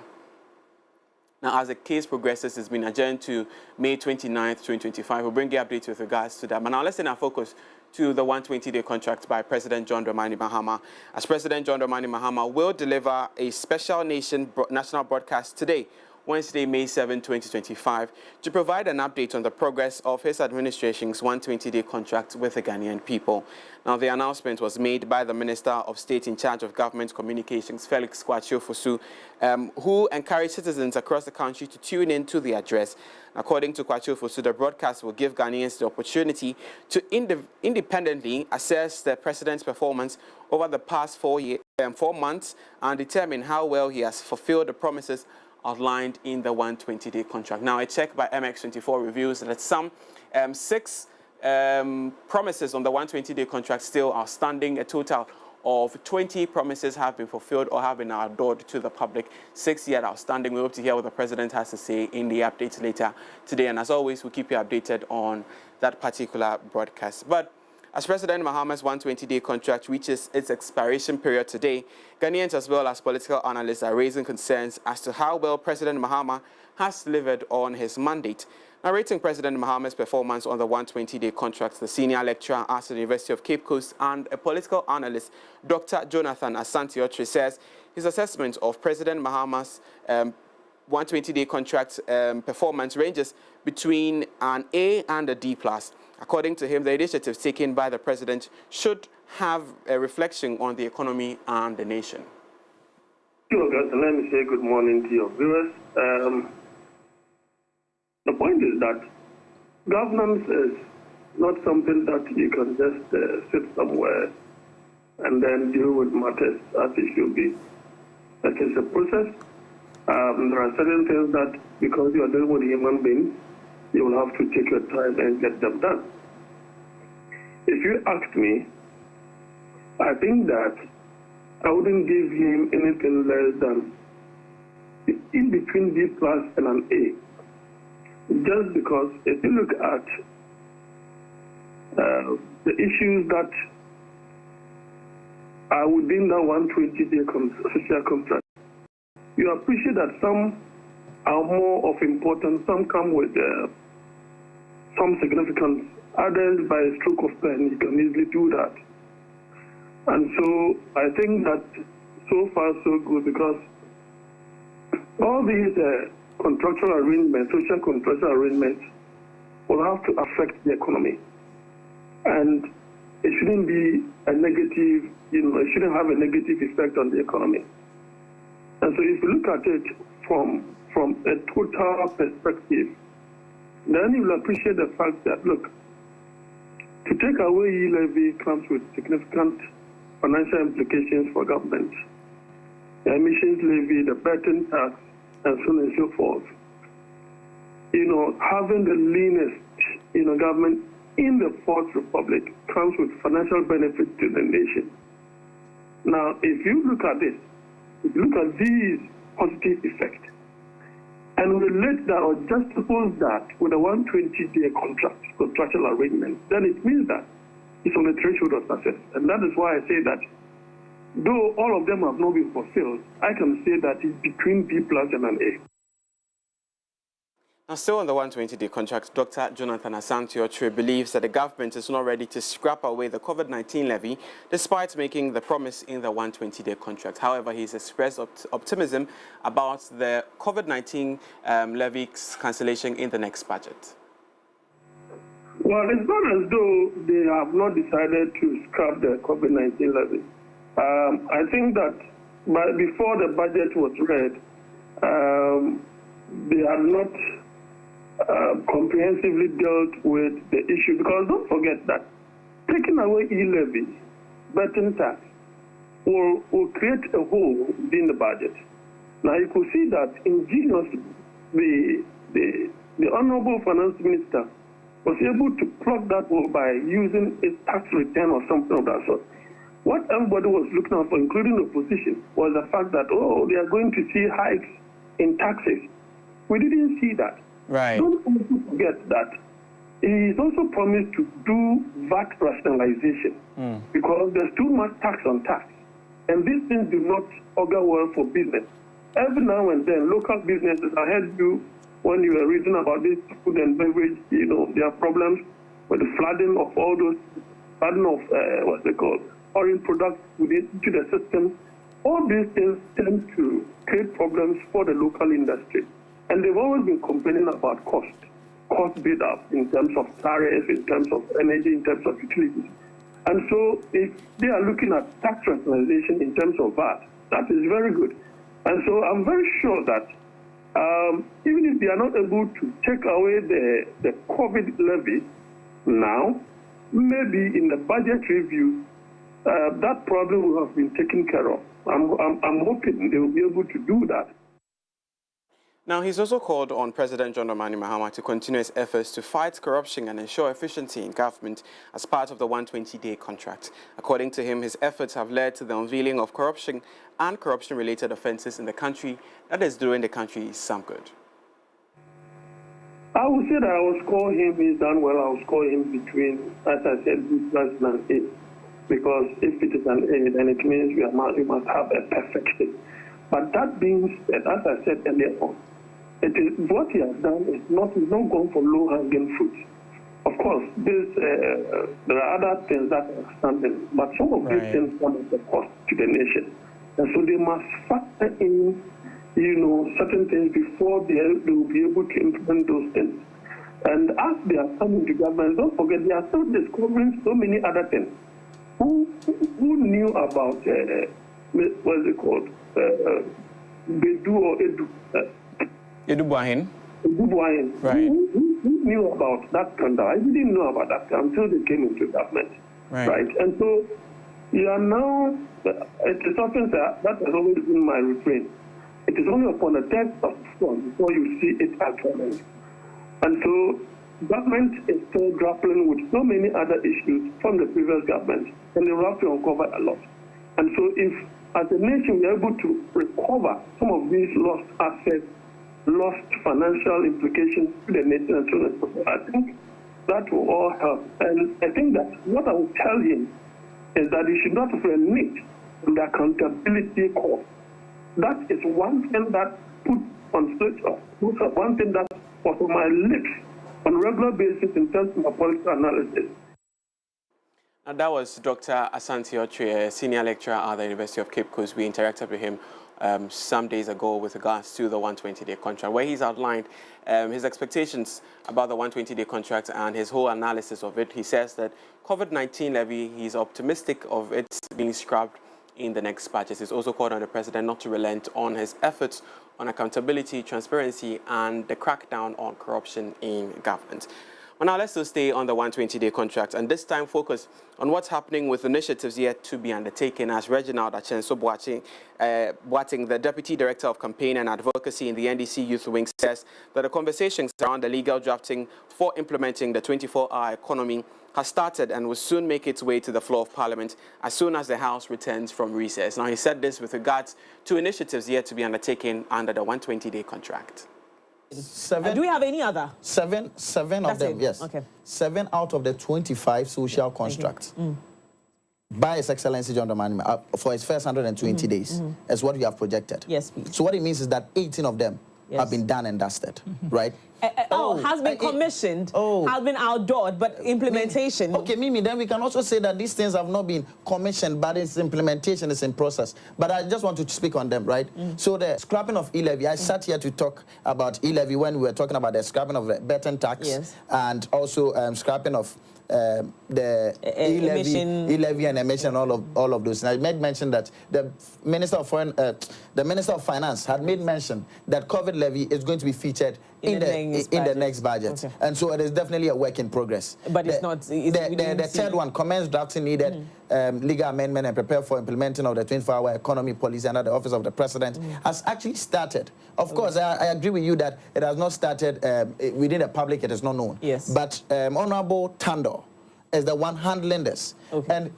Now, as the case progresses, it's been adjourned to May 29th, 2025. We'll bring you updates with regards to that. But now let's turn our focus to the 120-day contract by President John Dramani Mahama. As President John Dramani Mahama will deliver a special national broadcast today, Wednesday, May 7, 2025, to provide an update on the progress of his administration's 120-day contract with the Ghanaian people. Now, the announcement was made by the Minister of State in charge of Government Communications, Felix Kwachio-Fosu, who encouraged citizens across the country to tune in to the address. According to Kwachio-Fosu, the broadcast will give Ghanaians the opportunity to independently assess the President's performance over the past 4 months and determine how well he has fulfilled the promises outlined in the 120-day contract. Now, a check by MX24 reveals that some 6 promises on the 120-day contract still are outstanding. A total of 20 promises have been fulfilled or have been adored to the public. 6 yet outstanding. We hope to hear what the President has to say in the updates later today. And as always, we'll keep you updated on that particular broadcast. But as President Mahama's 120-day contract reaches its expiration period today, Ghanaians as well as political analysts are raising concerns as to how well President Mahama has delivered on his mandate. Narrating President Mahama's performance on the 120-day contract, the senior lecturer at the University of Cape Coast and a political analyst, Dr. Jonathan Asante-Otre, says his assessment of President Mahama's 120-day contract performance ranges between an A and a D+. According to him, the initiatives taken by the President should have a reflection on the economy and the nation. Let me say good morning to your viewers. The point is that governance is not something that you can just sit somewhere and then deal with matters as it should be. That is a process. There are certain things that, because you are dealing with human beings, you will have to take your time and get them done. If you ask me, I think that I wouldn't give him anything less than in between B+ and an A. Just because if you look at the issues that are within the 120-day social contract, you appreciate that some are more of importance, some come with some significance, others by a stroke of pen, you can easily do that. And so I think that so far so good, because all these contractual arrangements, social contractual arrangements, will have to affect the economy. And it shouldn't be a negative, it shouldn't have a negative effect on the economy. And so if you look at it from a total perspective, then you will appreciate the fact that, look, to take away e-levy comes with significant financial implications for government. The emissions levy, the betting tax, and so on and so forth. Having the leanest, government in the Fourth Republic comes with financial benefits to the nation. Now, if you look at this, if you look at these positive effects, and relate that or juxtapose that with a 120-day contractual arrangement, then it means that it's on the threshold of success. And that is why I say that though all of them have not been fulfilled, I can say that it's between B+ and an A. Now, still on the 120-day contract, Dr. Jonathan Asante-Otre believes that the government is not ready to scrap away the COVID-19 levy, despite making the promise in the 120-day contract. However, he's expressed optimism about the COVID-19 levy's cancellation in the next budget. Well, it's not as though they have not decided to scrap the COVID-19 levy. I think that before the budget was read, they had not comprehensively dealt with the issue, because don't forget that taking away e-levy, betting tax, will create a hole in the budget. Now you could see that ingeniously the Honorable Finance Minister was able to plug that hole by using a tax return or something of that sort. What everybody was looking out for, including the opposition, was the fact that, they are going to see hikes in taxes. We didn't see that. Right. Don't also forget that he is also promised to do VAT rationalization because there's too much tax on tax. And these things do not augur well for business. Every now and then, local businesses, I heard you when you were reading about this food and beverage, there are problems with the flooding of all those, what's it called, foreign products into the system. All these things tend to create problems for the local industry. And they've always been complaining about cost build-up in terms of tariffs, in terms of energy, in terms of utilities. And so if they are looking at tax rationalization in terms of VAT, that is very good. And so I'm very sure that even if they are not able to take away the COVID levy now, maybe in the budget review, that problem will have been taken care of. I'm hoping they will be able to do that. Now, he's also called on President John Dramani Mahama to continue his efforts to fight corruption and ensure efficiency in government as part of the 120-day contract. According to him, his efforts have led to the unveiling of corruption and corruption-related offences in the country that is doing the country some good. I would say that I will score him, he's done well, I will score him between, as I said, B+ and A. Because if it is an A, then it means we must have a perfection. But that being said, as I said earlier on, what he has done is not gone for low-hanging fruits. Of course, there are other things that are standing, but some of these things come at the cost to the nation. And so they must factor in, certain things before they will be able to implement those things. And as they are coming to government, don't forget, they are still discovering so many other things. Who knew about, what's it called, Bedu or Edu? Edu Buahin. Right. Who knew about that scandal? I didn't know about that until they came into government. Right. And so you are now, it is often that has always been my refrain. It is only upon the test of storm before you see it actually. And so government is still grappling with so many other issues from the previous government, and they will have to uncover a lot. And so if, as a nation, we are able to recover some of these lost assets, lost financial implications to the nation and so on, I think that will all help. And I think that what I will tell him is that he should not renege on the accountability call. That is one thing that put on switch off. One thing that was on my lips on a regular basis in terms of my political analysis. And that was Dr. Asante Otre, a senior lecturer at the University of Cape Coast. We interacted with him some days ago with regards to the 120-day contract, where he's outlined his expectations about the 120-day contract and his whole analysis of it. He says that COVID-19 levy, he's optimistic of it being scrapped in the next budget. He's also called on the president not to relent on his efforts on accountability, transparency, and the crackdown on corruption in government. Well, now let's still stay on the 120-day contract, and this time focus on what's happening with initiatives yet to be undertaken, as Reginald Boating, the Deputy Director of Campaign and Advocacy in the NDC Youth Wing, says that the conversations around the legal drafting for implementing the 24-hour economy has started and will soon make its way to the floor of Parliament as soon as the House returns from recess. Now, he said this with regards to initiatives yet to be undertaken under the 120-day contract. Do we have any other? Seven of them, yes. Okay. 7 out of the 25 social constructs. By His Excellency John Dramani for his first 120 days, is what we have projected. Yes, please. So what it means is that 18 of them have been done and dusted, right? Has been commissioned, has been outdoored, but implementation. Okay, Mimi, then we can also say that these things have not been commissioned, but its implementation is in process. But I just want to speak on them, right? So the scrapping of e-levy, I sat here to talk about e-levy when we were talking about the scrapping of the Beton tax and also scrapping of the e-levy and emission, all of those. And I made mention that the Minister of Finance had made mention that COVID levy is going to be featured in the next budget. Okay. And so it is definitely a work in progress. But it's not. The third one, commence drafting needed legal amendment and prepare for implementing of the 24-hour economy policy under the Office of the President has actually started. Of course, I agree with you that it has not started within the public, it is not known. Yes. But Honorable Tando is the one handling this. Okay. And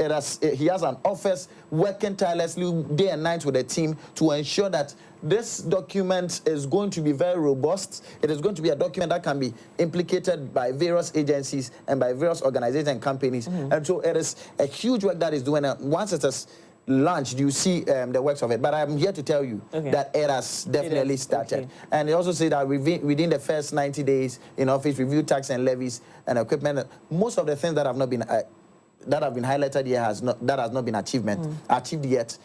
he has an office working tirelessly day and night with the team to ensure that this document is going to be very robust. It is going to be a document that can be implicated by various agencies and by various organizations and companies. And so it is a huge work that is doing. Once it is launched, you see the works of it. But I'm here to tell you that it has definitely started. Okay. And they also say that within the first 90 days in office, review tax and levies and equipment. Most of the things that have not been that have been highlighted here has not been achieved yet.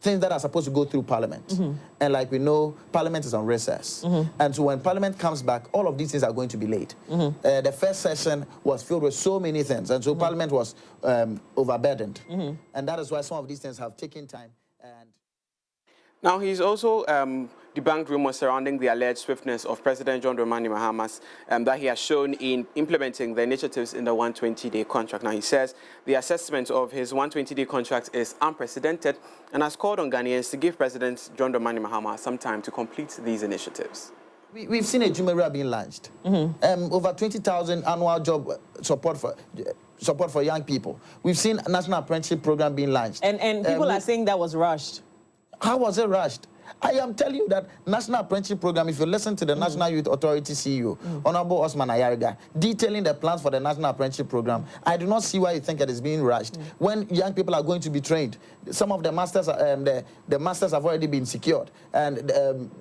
Things that are supposed to go through Parliament. And like we know, Parliament is on recess. And so when Parliament comes back, all of these things are going to be laid. The first session was filled with so many things, and so Parliament was overburdened. And that is why some of these things have taken time. And now, he's also debunked rumors surrounding the alleged swiftness of President John Dramani Mahama's that he has shown in implementing the initiatives in the 120-day contract. Now, he says the assessment of his 120-day contract is unprecedented and has called on Ghanaians to give President John Dramani Mahama some time to complete these initiatives. We've seen a Gyimah being launched. Over 20,000 annual job support for young people. We've seen a national apprenticeship program being launched. And people are saying that was rushed. How was it rushed? I am telling you that National Apprenticeship Program, if you listen to the National Youth Authority CEO, Honorable Osman Ayariga, detailing the plans for the National Apprenticeship Program, I do not see why you think it is being rushed. When young people are going to be trained, some of the masters, the masters have already been secured, and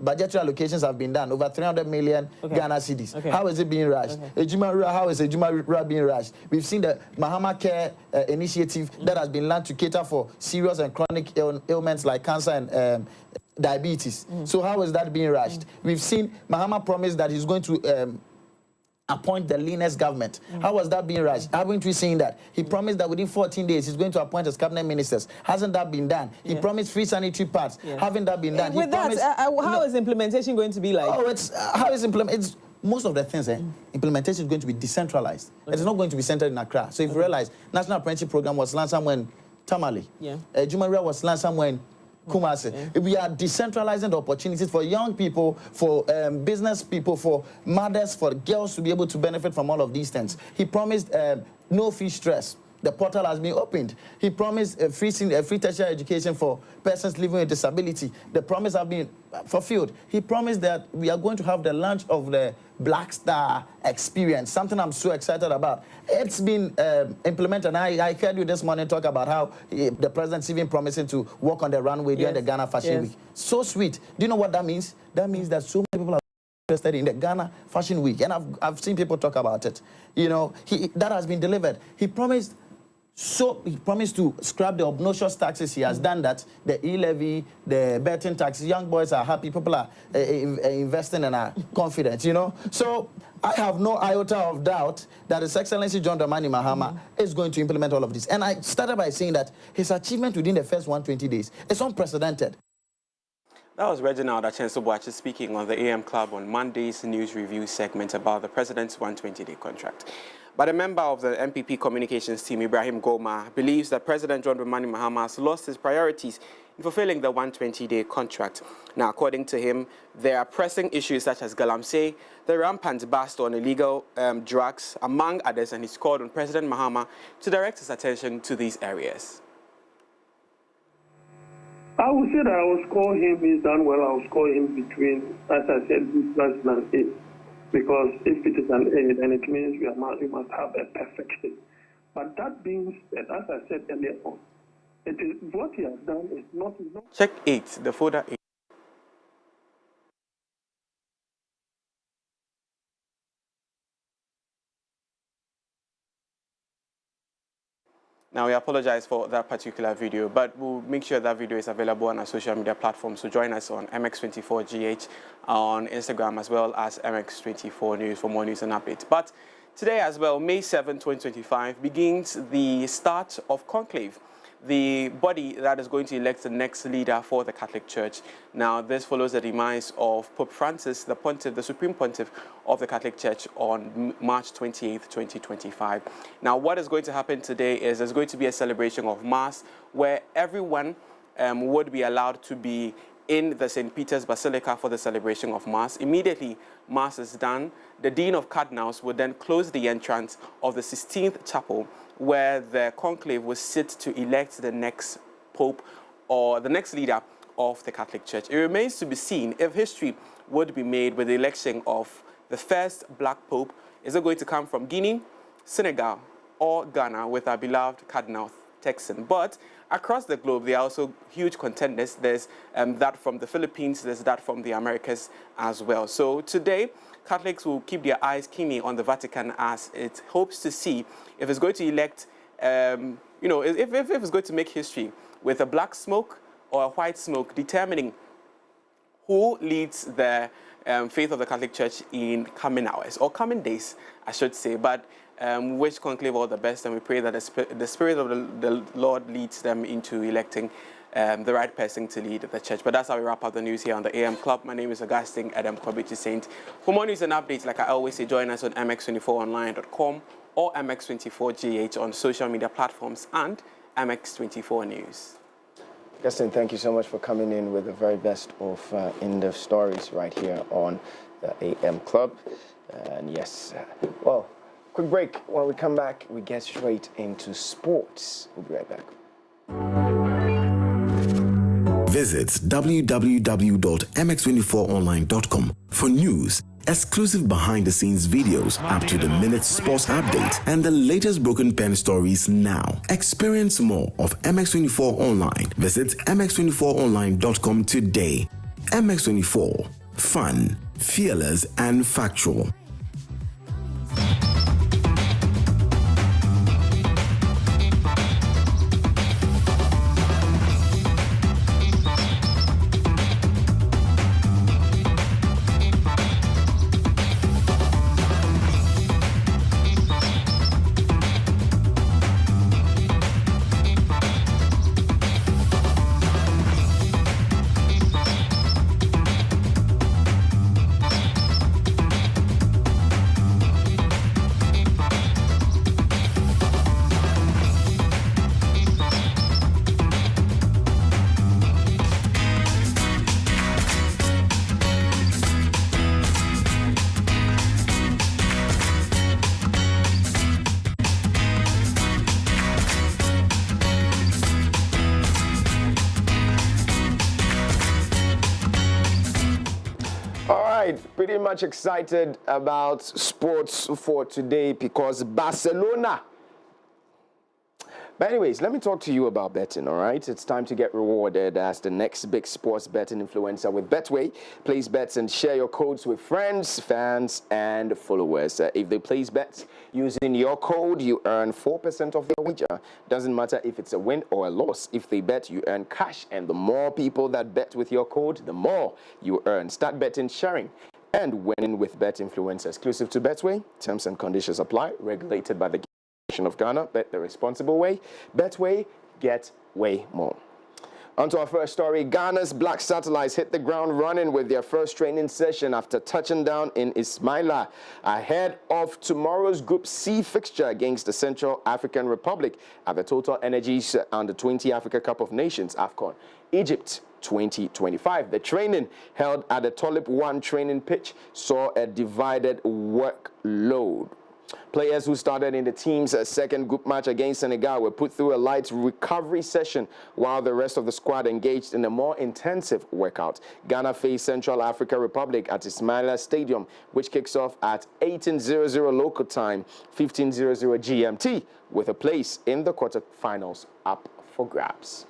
budgetary allocations have been done, over 300 million Ghana cedis. How is it being rushed? How is Gyimah being rushed? We've seen the Mahama Care initiative that has been launched to cater for serious and chronic ailments like cancer and diabetes. So how is that being rushed? We've seen Mahama promise that he's going to appoint the leanest government. How was that being rushed? Haven't we seen that? He promised that within 14 days he's going to appoint his cabinet ministers. Hasn't that been done? He promised free sanitary pads. Haven't that been done? With how is implementation going to be like? Oh, how is implementation? Most of the things, implementation is going to be decentralized. It's not going to be centered in Accra. So if you realize, National Apprenticeship Program was launched somewhere in Tamale. Gyimah was launched somewhere in Kumasi. We are decentralizing the opportunities for young people, for business people, for mothers, for girls to be able to benefit from all of these things. He promised no fee stress. The portal has been opened. He promised free tertiary education for persons living with disability. The promise has been fulfilled. He promised that we are going to have the launch of the Black Star experience, something I'm so excited about. It's been implemented. I heard you this morning talk about how the president's even promising to walk on the runway during the Ghana Fashion Week. So sweet. Do you know what that means? That means that so many people are interested in the Ghana Fashion Week, and I've seen people talk about it. You know, that has been delivered. He promised to scrap the obnoxious taxes. He has done that. The e-levy, the betting tax. Young boys are happy. People are investing and are confident, you know. So I have no iota of doubt that His Excellency John Dramani Mahama is going to implement all of this. And I started by saying that his achievement within the first 120 days is unprecedented. That was Reginald Achenso-Boakye speaking on the AM Club on Monday's news review segment about the president's 120-day contract. But a member of the MPP communications team, Ibrahim Goma, believes that President John Dramani Mahama has lost his priorities in fulfilling the 120-day contract. Now, according to him, there are pressing issues such as Galamsey, the rampant bust on illegal drugs, among others, and he's called on President Mahama to direct his attention to these areas. I would say that I will score him. He's done well. I will score him between, as I said, B+ and A. Because if it is an A, then it means we must have a perfection. But that being said, as I said earlier on, it is what he has done is not. Check 8, the folder 8. Now, we apologize for that particular video, but we'll make sure that video is available on our social media platforms. So join us on MX24GH on Instagram as well as MX24 News for more news and updates. But today as well, May 7, 2025, begins the start of Conclave, the body that is going to elect the next leader for the Catholic Church. Now, this follows the demise of Pope Francis, the Pontiff, the Supreme Pontiff of the Catholic Church on March 28, 2025. Now, what is going to happen today is there's going to be a celebration of Mass where everyone would be allowed to be in the St. Peter's Basilica for the celebration of Mass. Immediately Mass is done, the Dean of Cardinals would then close the entrance of the 16th chapel, where the conclave will sit to elect the next pope or the next leader of the Catholic Church. It remains to be seen if history would be made with the election of the first black pope. Is it going to come from Guinea, Senegal, or Ghana with our beloved Cardinal Texan? But across the globe, there are also huge contenders. There's that from the Philippines, there's that from the Americas as well. So today, Catholics will keep their eyes keenly on the Vatican as it hopes to see if it's going to elect, if it's going to make history with a black smoke or a white smoke, determining who leads the faith of the Catholic Church in coming hours, or coming days, I should say. But which conclave all the best, and we pray that the Spirit of the Lord leads them into electing the right person to lead the church. But that's how we wrap up the news here on the AM Club. My name is Augustine Edinam Kumbey. For more news and updates, like I always say, join us on mx24online.com or mx24gh on social media platforms and mx24 News. Justin, thank you so much for coming in with the very best of in-depth stories right here on the AM Club. And yes, well, quick break. When we come back, we get straight into sports. We'll be right back. Visit www.mx24online.com for news, exclusive behind-the-scenes videos, up-to-the-minute sports updates, and the latest broken pen stories now. Experience more of MX24 Online. Visit mx24online.com today. MX24. Fun, fearless, and factual. Pretty much excited about sports for today because Barcelona. But anyways, let me talk to you about betting, all right? It's time to get rewarded as the next big sports betting influencer with Betway. Place bets and share your codes with friends, fans, and followers. If they place bets using your code, you earn 4% of their wager. Doesn't matter if it's a win or a loss. If they bet, you earn cash. And the more people that bet with your code, the more you earn. Start betting, sharing, and winning with Bet Influencer. Exclusive to Betway. Terms and conditions apply. Regulated by the of Ghana. Bet the responsible way. Betway, get way more. On to our first story. Ghana's Black Satellites hit the ground running with their first training session after touching down in Ismaila ahead of tomorrow's Group C fixture against the Central African Republic at the Total Energies Under-20 Africa Cup of Nations, AFCON, Egypt 2025. The training held at the Tulip 1 training pitch saw a divided workload. Players who started in the team's second group match against Senegal were put through a light recovery session while the rest of the squad engaged in a more intensive workout. Ghana faced Central Africa Republic at Ismaila Stadium, which kicks off at 18:00 local time, 15:00 GMT, with a place in the quarterfinals up for grabs.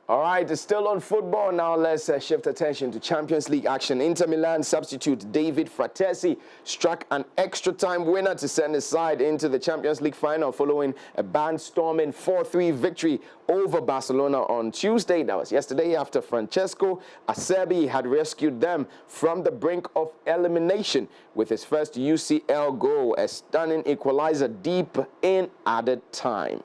All right, still on football now. Let's shift attention to Champions League action. Inter Milan substitute David Fratesi struck an extra time winner to send his side into the Champions League final following a barnstorming 4-3 victory over Barcelona on Tuesday. That was yesterday after Francesco Acerbi had rescued them from the brink of elimination with his first UCL goal, a stunning equalizer deep in added time.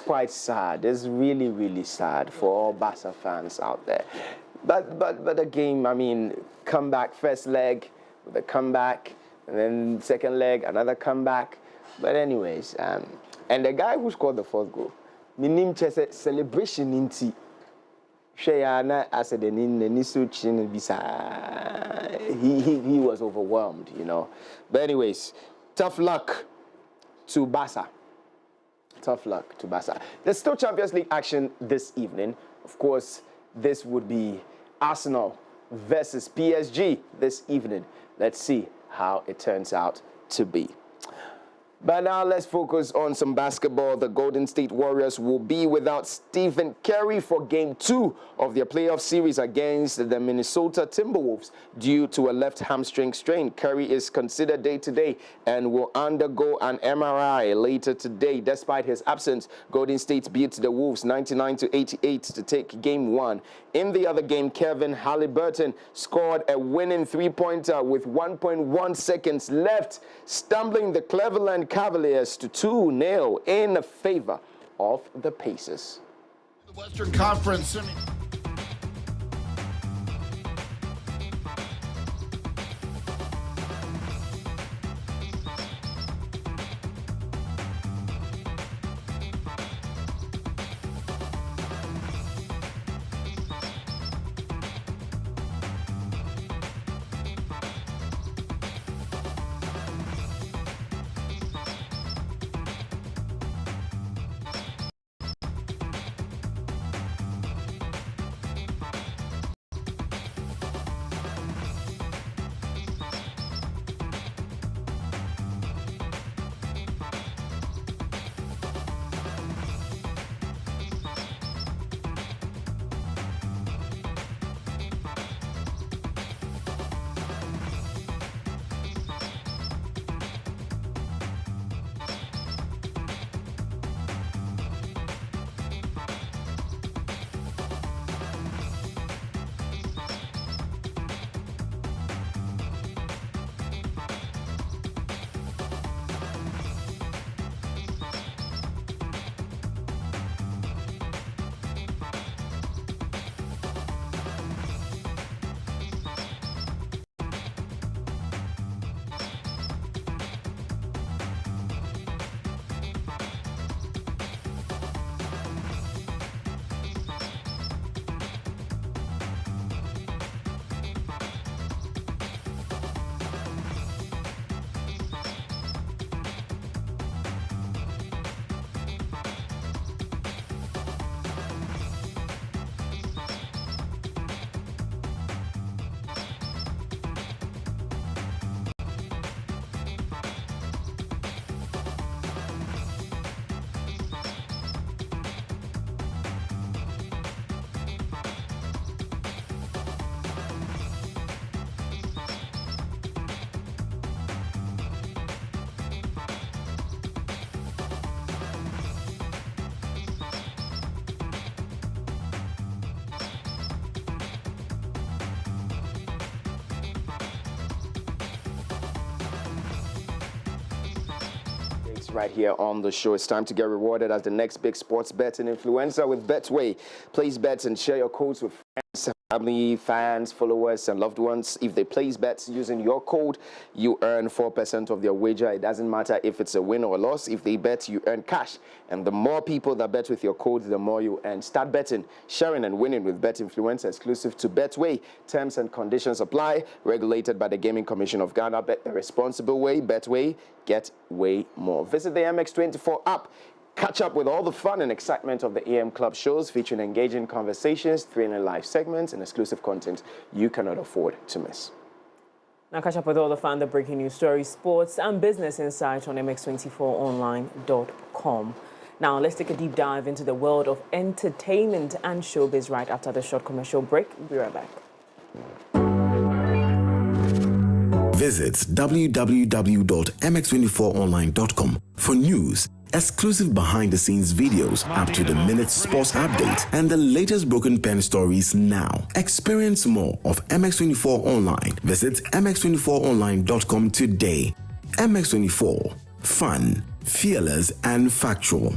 quite sad. It's really, really sad for all Barca fans out there. But the game, I mean, comeback, first leg, with a comeback, and then second leg, another comeback. But anyways, and the guy who scored the fourth goal, minim chese celebration inti. Sheyana as a he was overwhelmed, you know. But anyways, tough luck to Barca. Tough luck to Barca. There's still Champions League action this evening. Of course, this would be Arsenal versus PSG this evening. Let's see how it turns out to be. But now let's focus on some basketball. The Golden State Warriors will be without Stephen Curry for Game 2 of their playoff series against the Minnesota Timberwolves due to a left hamstring strain. Curry is considered day-to-day and will undergo an MRI later today. Despite his absence, Golden State beat the Wolves 99-88 to take Game 1. In the other game, Kevin Halliburton scored a winning three-pointer with 1.1 seconds left, stumbling the Cleveland Cavaliers to 2-0 in favor of the Pacers. The Western Conference. Right here on the show. It's time to get rewarded as the next big sports betting influencer with Betway. Place bets and share your codes with friends, family, fans, followers, and loved ones. If they place bets using your code, you earn 4% of their wager. It doesn't matter if it's a win or a loss. If they bet, you earn cash. And the more people that bet with your code, the more you earn. Start betting, sharing, and winning with Bet Influencer exclusive to Betway. Terms and conditions apply. Regulated by the Gaming Commission of Ghana. Bet the responsible way. Betway. Get way more. Visit the MX24 app. Catch up with all the fun and excitement of the AM Club shows featuring engaging conversations, thrilling live segments, and exclusive content you cannot afford to miss. Now catch up with all the fun, the breaking news stories, sports, and business insight on mx24online.com. Now let's take a deep dive into the world of entertainment and showbiz right after the short commercial break. We'll be right back. Visit www.mx24online.com for news, exclusive behind-the-scenes videos, up-to-the-minute sports updates, and the latest broken pen stories now. Experience more of MX24 Online. Visit mx24online.com today. MX24, fun, fearless, and factual.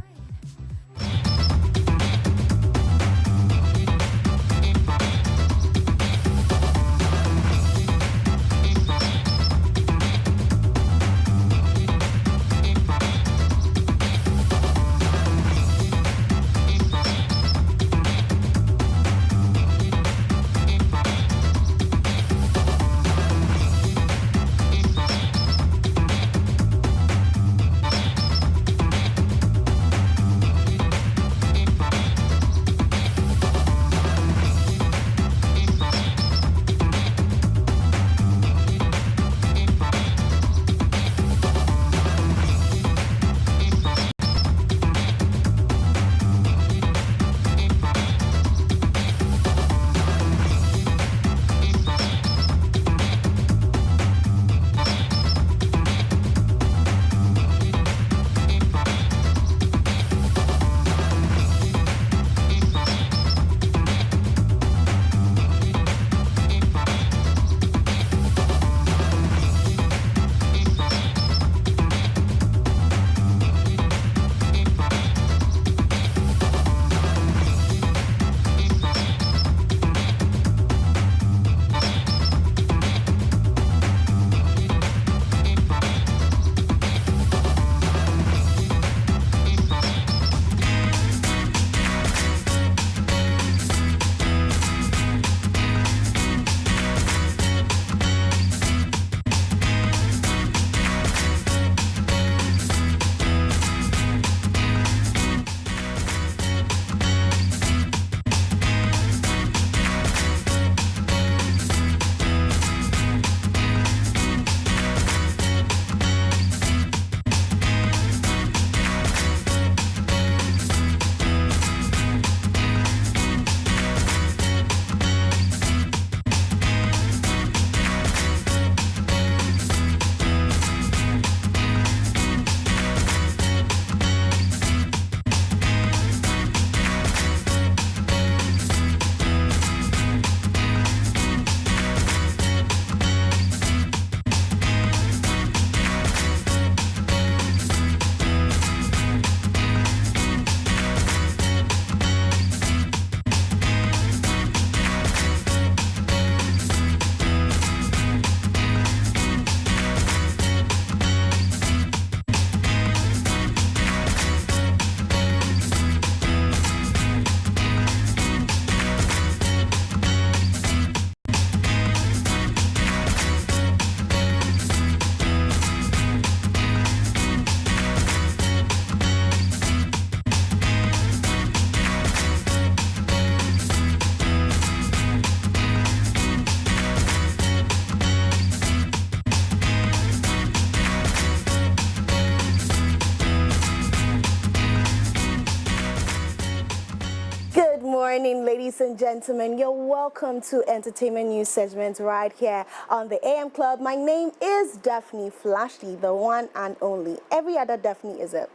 morning, ladies and gentlemen. You're welcome to Entertainment News segment right here on the AM Club. My name is Daphne Flashley, the one and only. Every other Daphne is a...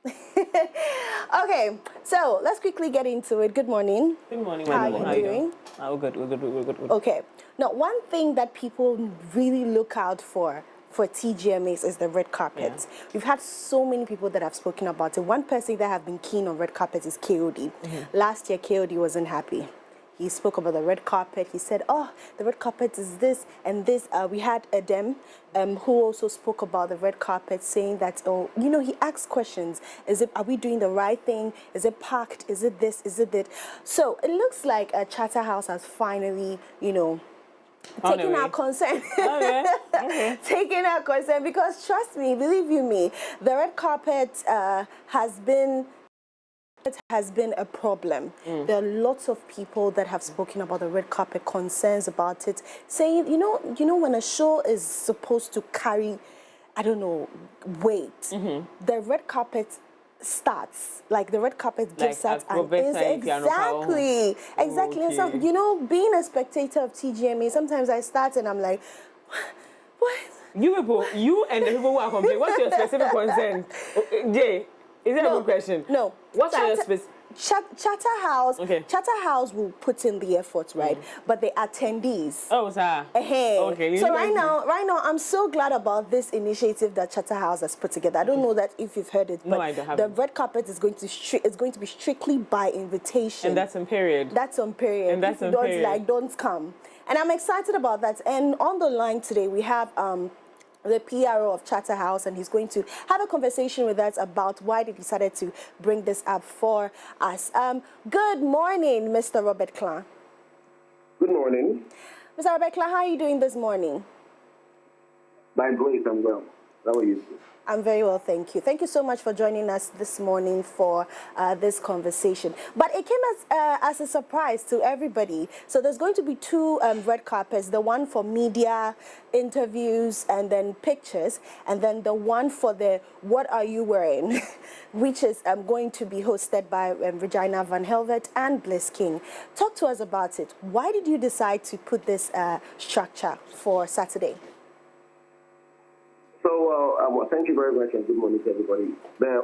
Okay, so let's quickly get into it. Good morning. Good morning. How are you doing? Oh, good. Okay. Now, one thing that people really look out for TGMAs is the red carpet. Yeah. We've had so many people that have spoken about it. One person that have been keen on red carpet is KOD. Last year, KOD wasn't happy. He spoke about the red carpet. He said, oh, the red carpet is this and this. We had Edem who also spoke about the red carpet, saying that, oh, you know, he asked questions. Are we doing the right thing? Is it packed? Is it this? Is it that? So it looks like Charterhouse has finally, you know, taking our concern. Taking our concern, because trust me, believe you me, the red carpet has been a problem. There are lots of people that have spoken about the red carpet, concerns about it, saying, you know when a show is supposed to carry, I don't know, weight, the red carpet starts, like the red carpet gives us and is exactly. And so, you know, being a spectator of TGMA, sometimes I start and I'm like, what? You and the people who are complaining, what's your specific concern? Jay, is that a good question? No. What are your specific? Charterhouse. Okay. Charterhouse will put in the effort, right? But the attendees. Oh, sir. Okay. So right now, I'm so glad about this initiative that Charterhouse has put together. I don't know that if you've heard it, but the red carpet is going to be strictly by invitation. And that's on period. That's on period. And that's if on period. Don't come. And I'm excited about that. And on the line today, we have the PRO of Charterhouse, and he's going to have a conversation with us about why they decided to bring this up for us. Good morning, Mr. Robert Klein. Good morning. Mr. Robert Klein, how are you doing this morning? By grace, I'm well. How are you? I'm very well, thank you. Thank you so much for joining us this morning for this conversation. But it came as a surprise to everybody. So there's going to be two red carpets, the one for media interviews and then pictures, and then the one for the What Are You Wearing, which is going to be hosted by Regina Van Helvert and Bliss King. Talk to us about it. Why did you decide to put this structure for Saturday? So, well, thank you very much and good morning to everybody.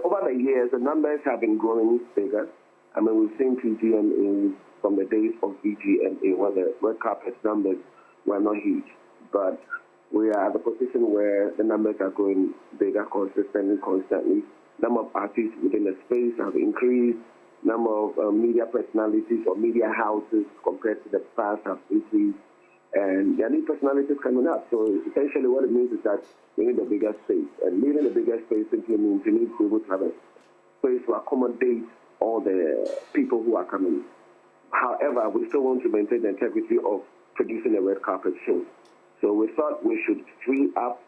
Over the years, the numbers have been growing bigger. I mean, we've seen TGMA from the days of VGMA when the red carpet numbers were not huge. But we are at the position where the numbers are growing bigger consistently, constantly. Number of artists within the space have increased. Number of media personalities or media houses compared to the past have increased. And there are new personalities coming up. So essentially what it means is that we need a bigger space. And needing a bigger space simply means you need to be able to have a space to accommodate all the people who are coming. However, we still want to maintain the integrity of producing a red carpet show. So we thought we should free up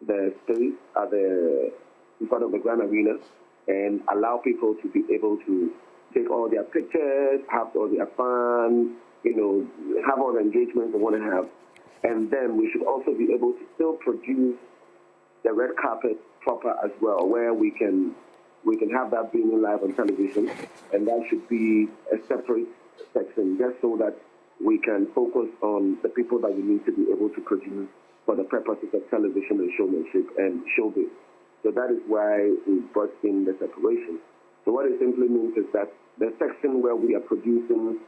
the space at in front of the Grand Arena and allow people to be able to take all their pictures, have all their fun, have all the engagement they want to have. And then we should also be able to still produce the red carpet proper as well, where we can have that being live on television, and that should be a separate section, just so that we can focus on the people that we need to be able to produce for the purposes of television and showmanship and showbiz. So that is why we brought in the separation. So what it simply means is that the section where we are producing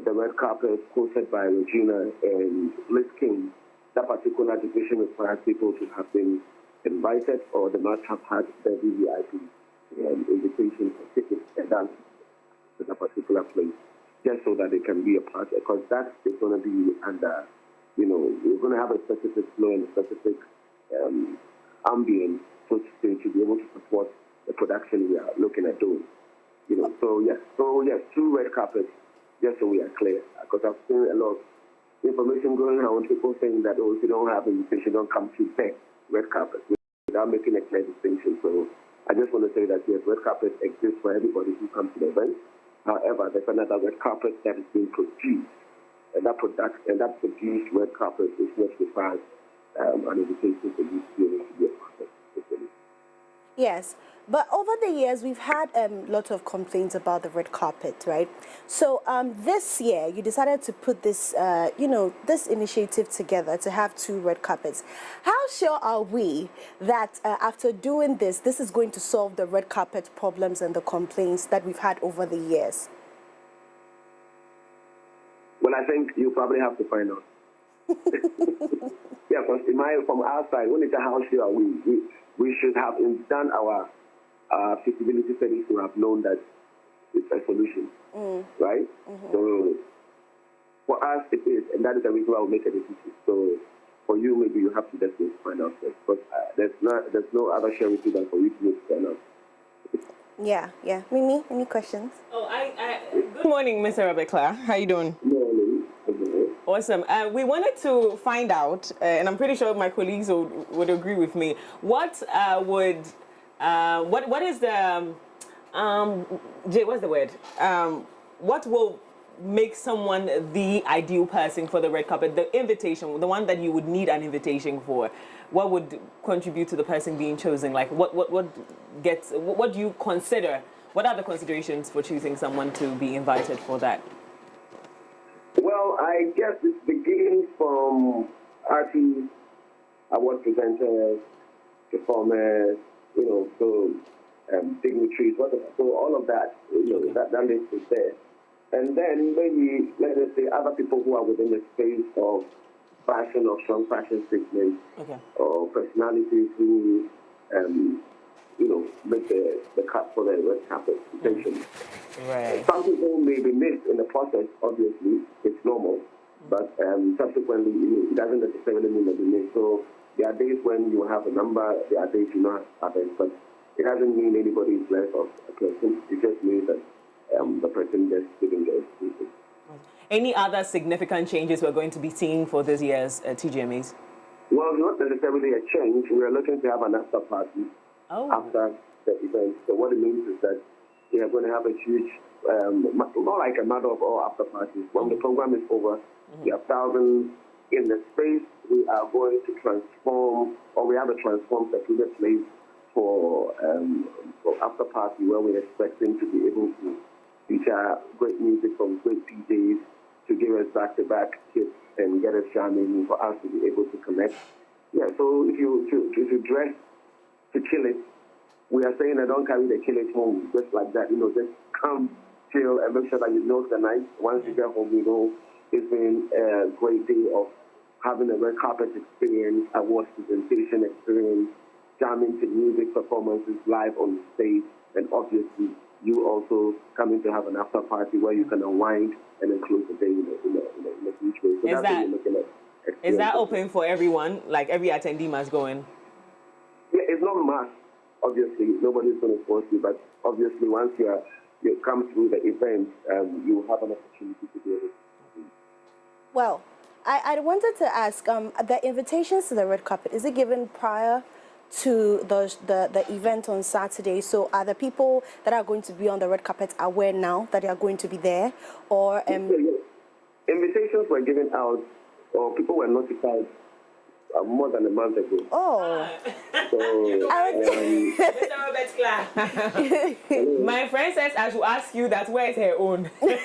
the red carpet hosted by Regina and Bliss King, that particular division requires people to have been invited or they must have had the VVIP invitation for tickets and done to that particular place, just so that they can be a part, because that is going to be under, we're going to have a specific flow and a specific ambience, so to say, to be able to support the production we are looking at doing. So yes, two red carpets, just so we are clear, because I've seen a lot of information going around, people saying that, if you don't have invitation, don't come to the red carpet, without making a clear distinction. So I just want to say that, yes, red carpet exists for everybody who comes to the event. However, there's another red carpet that is being produced, and that produced red carpet is what requires an invitation for you to be able to be a part of it. Yes. But over the years, we've had a lot of complaints about the red carpet, right? So this year, you decided to put this, this initiative together to have two red carpets. How sure are we that after doing this is going to solve the red carpet problems and the complaints that we've had over the years? Well, I think you probably have to find out. Yeah, because from our side, when it's a how sure are we should have done our feasibility studies to have known that it's a solution, right? Mm-hmm. So for us, it is, and that is the reason why we make a decision. So for you, maybe you have to just find out first, because there's no other surety than for you to find out. Yeah. Mimi, any questions? Good morning, Mr. Robert Klein. How you doing? Good morning. Awesome. We wanted to find out, and I'm pretty sure my colleagues would agree with me. What is the Jay? What's the word? What will make someone the ideal person for the red carpet? The invitation, the one that you would need an invitation for. What would contribute to the person being chosen? Like what do you consider? What are the considerations for choosing someone to be invited for that? Well, I guess it begins from artists, award presenters, performers, so dignitaries, whatever. So all of that, that list is there. And then maybe, let us say, other people who are within the space of fashion or strong fashion statements, or personalities who, make the cut for the red carpet, essentially. Right. Some people may be missed in the process, obviously, it's normal, but subsequently, it doesn't necessarily mean that they missed. So there are days when you have a number, there are days you not have it, but it doesn't mean anybody is less of a person. It just means that the person just didn't get it. Any other significant changes we're going to be seeing for this year's TGMAs? Well, not necessarily a change. We are looking to have an after party after the event. So what it means is that we are going to have a huge, not like a matter of all after parties. When the program is over, we have thousands in the space. We are going to transform, or we have a transform secluded place for after party where we're expecting to be able to feature great music from great DJs to give us back-to-back hits and get us jamming for us to be able to connect. Yeah, so if you dress to kill it, we are saying that don't carry the kill it home just like that. Just come, chill, and make sure that you know the night. Once you get home, it's been a great day of having a red carpet experience, awards presentation experience, jamming to music performances live on stage, and obviously you also coming to have an after party where you can unwind and then close the day in a huge way. So that's what you're looking at. Is that open for everyone? Like every attendee must go in? Yeah, it's not mass. Obviously, nobody's going to force you, but obviously once you come through the event, you have an opportunity to be able to. Well, I wanted to ask, the invitations to the red carpet, is it given prior to the event on Saturday? So are the people that are going to be on the red carpet aware now that they are going to be there? Or invitations were given out, or people were notified more than a month ago. Oh. So, my friend says I should ask you that where is her own? There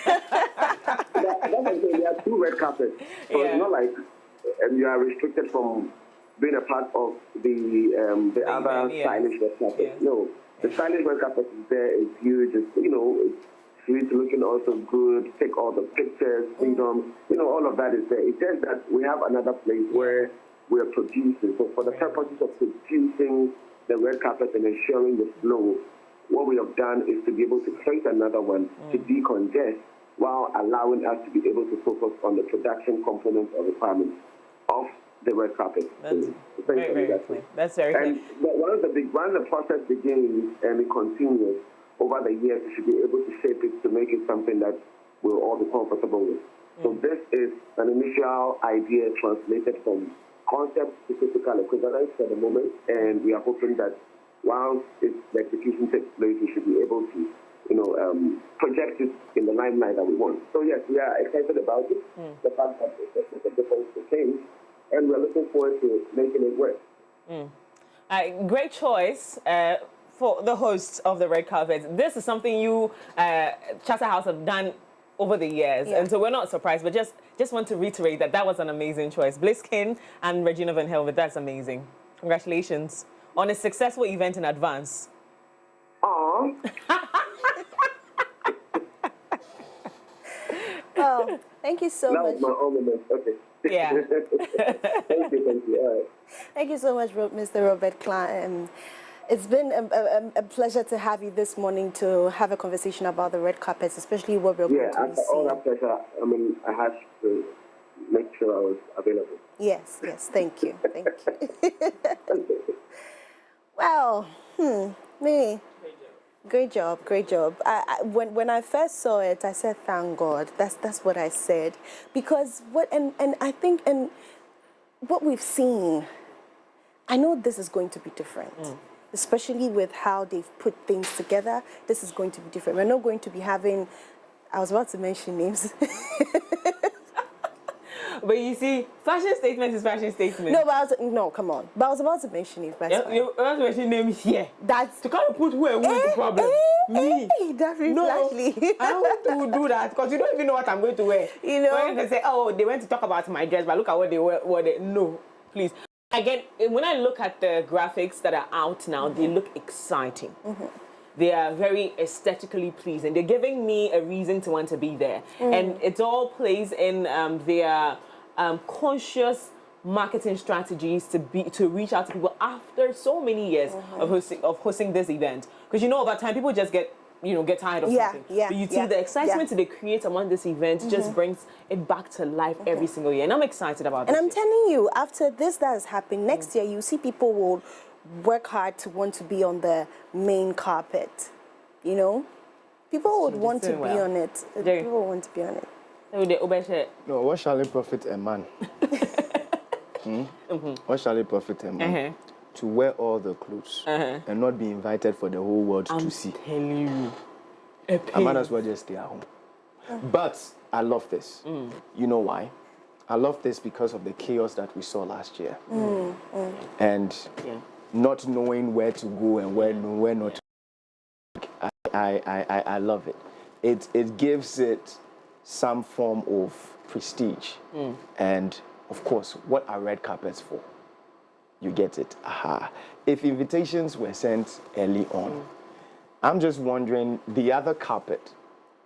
are two red carpets. So it's not like you are restricted from being a part of the other stylish red carpet. Yes. No, the stylish red carpet is there. It's huge. It's sweet looking, also good. Take all the pictures, freedom. All of that is there. It's just that we have another place where we are producing. So for the purposes of producing the red carpet and ensuring the flow, what we have done is to be able to create another one to decongest while allowing us to be able to focus on the production components or requirements of the red carpet. That's very clear. That's very clear. And once the process begins and it continues over the years, we should be able to shape it to make it something that we'll all be comfortable with. So this is an initial idea translated from concept to physical equivalence at the moment, and we are hoping that once the execution takes place, we should be able to, project it in the limelight that we want. So yes, we are excited about it. The fact that it's a difference to change, and we're looking forward to making it work. Great choice for the hosts of the red carpet. This is something you, Chatter House, have done over the years, and so we're not surprised, but just want to reiterate that was an amazing choice. Bliskin and Regina Van Helvete, that's amazing. Congratulations on a successful event in advance. Aww. Oh, thank you so much. That was my own moment. Okay. Yeah. Thank you. All right. Thank you so much, Mr. Robert Klein. It's been a pleasure to have you this morning to have a conversation about the red carpets, especially what we're going to be seeing. All that pleasure. I had to make sure I was available. Yes, thank you. Well, me. Great job. When I first saw it, I said, thank God. That's what I said. Because I think what we've seen, I know this is going to be different. Especially with how they've put things together, this is going to be different. We're not going to be having, I was about to mention names. But you see, fashion statement is fashion statement. No, come on. But I was about to mention names. You about to mention names here. That's to kind of put who is the problem. Me. Definitely. I want to do that because you don't even know what I'm going to wear. When they say, oh, they went to talk about my dress, but look at what they wear. No, please. Again, when I look at the graphics that are out now, they look exciting. They are very aesthetically pleasing. They're giving me a reason to want to be there. And it all plays in their conscious marketing strategies to reach out to people after so many years of hosting this event. Because over time people just get tired of something. But you see the excitement they create among this event just brings it back to life every single year. And I'm excited about it. And I'm telling you, after this does happen, next year you see people will work hard to want to be on the main carpet. People would want to be on it. People want to be on it. No, what shall it profit a man? What shall it profit a man? To wear all the clothes and not be invited for the whole world to see. I'm telling you. I might as well just stay at home. But I love this. You know why? I love this because of the chaos that we saw last year. And not knowing where to go and where not to go. I love it. It gives it some form of prestige. And of course, what are red carpets for? You get it. If invitations were sent early on, I'm just wondering the other carpet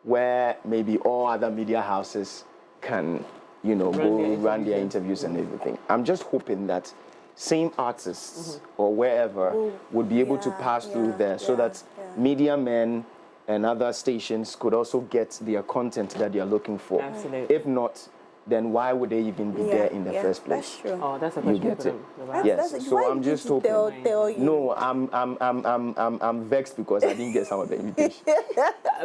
where maybe all other media houses can, go run their interviews and everything. I'm just hoping that same artists or wherever would be able to pass through there so that media men and other stations could also get their content that they are looking for. Absolutely. If not, then why would they even be there in the first place? That's true. Oh, that's a question. You get it. Yes. So I'm just hoping. No, I'm vexed because I didn't get some of the invitation.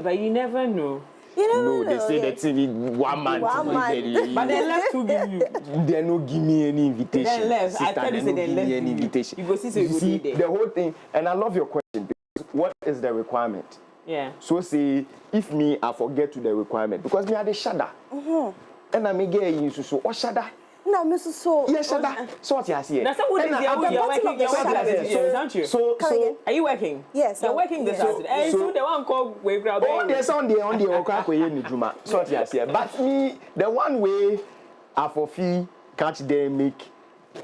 But you never know. No, they say that TV 1 month. But they left to give you. They no give me any invitation. They left. Sister, I tell you, they left any invitation. You go see, so you see there. The whole thing, and I love your question because what is the requirement? Yeah. So say if me I forget to the requirement because me are the shada. And I may get you so or shada. No, Mrs. So. Yes, shada. So what you see? That's what you're working. So are you working? Yes. You're working this Saturday. And so the one called Wave Grab. Oh, there's on the Okra in Juma. So what you see? But me, the one way I for fee catch them make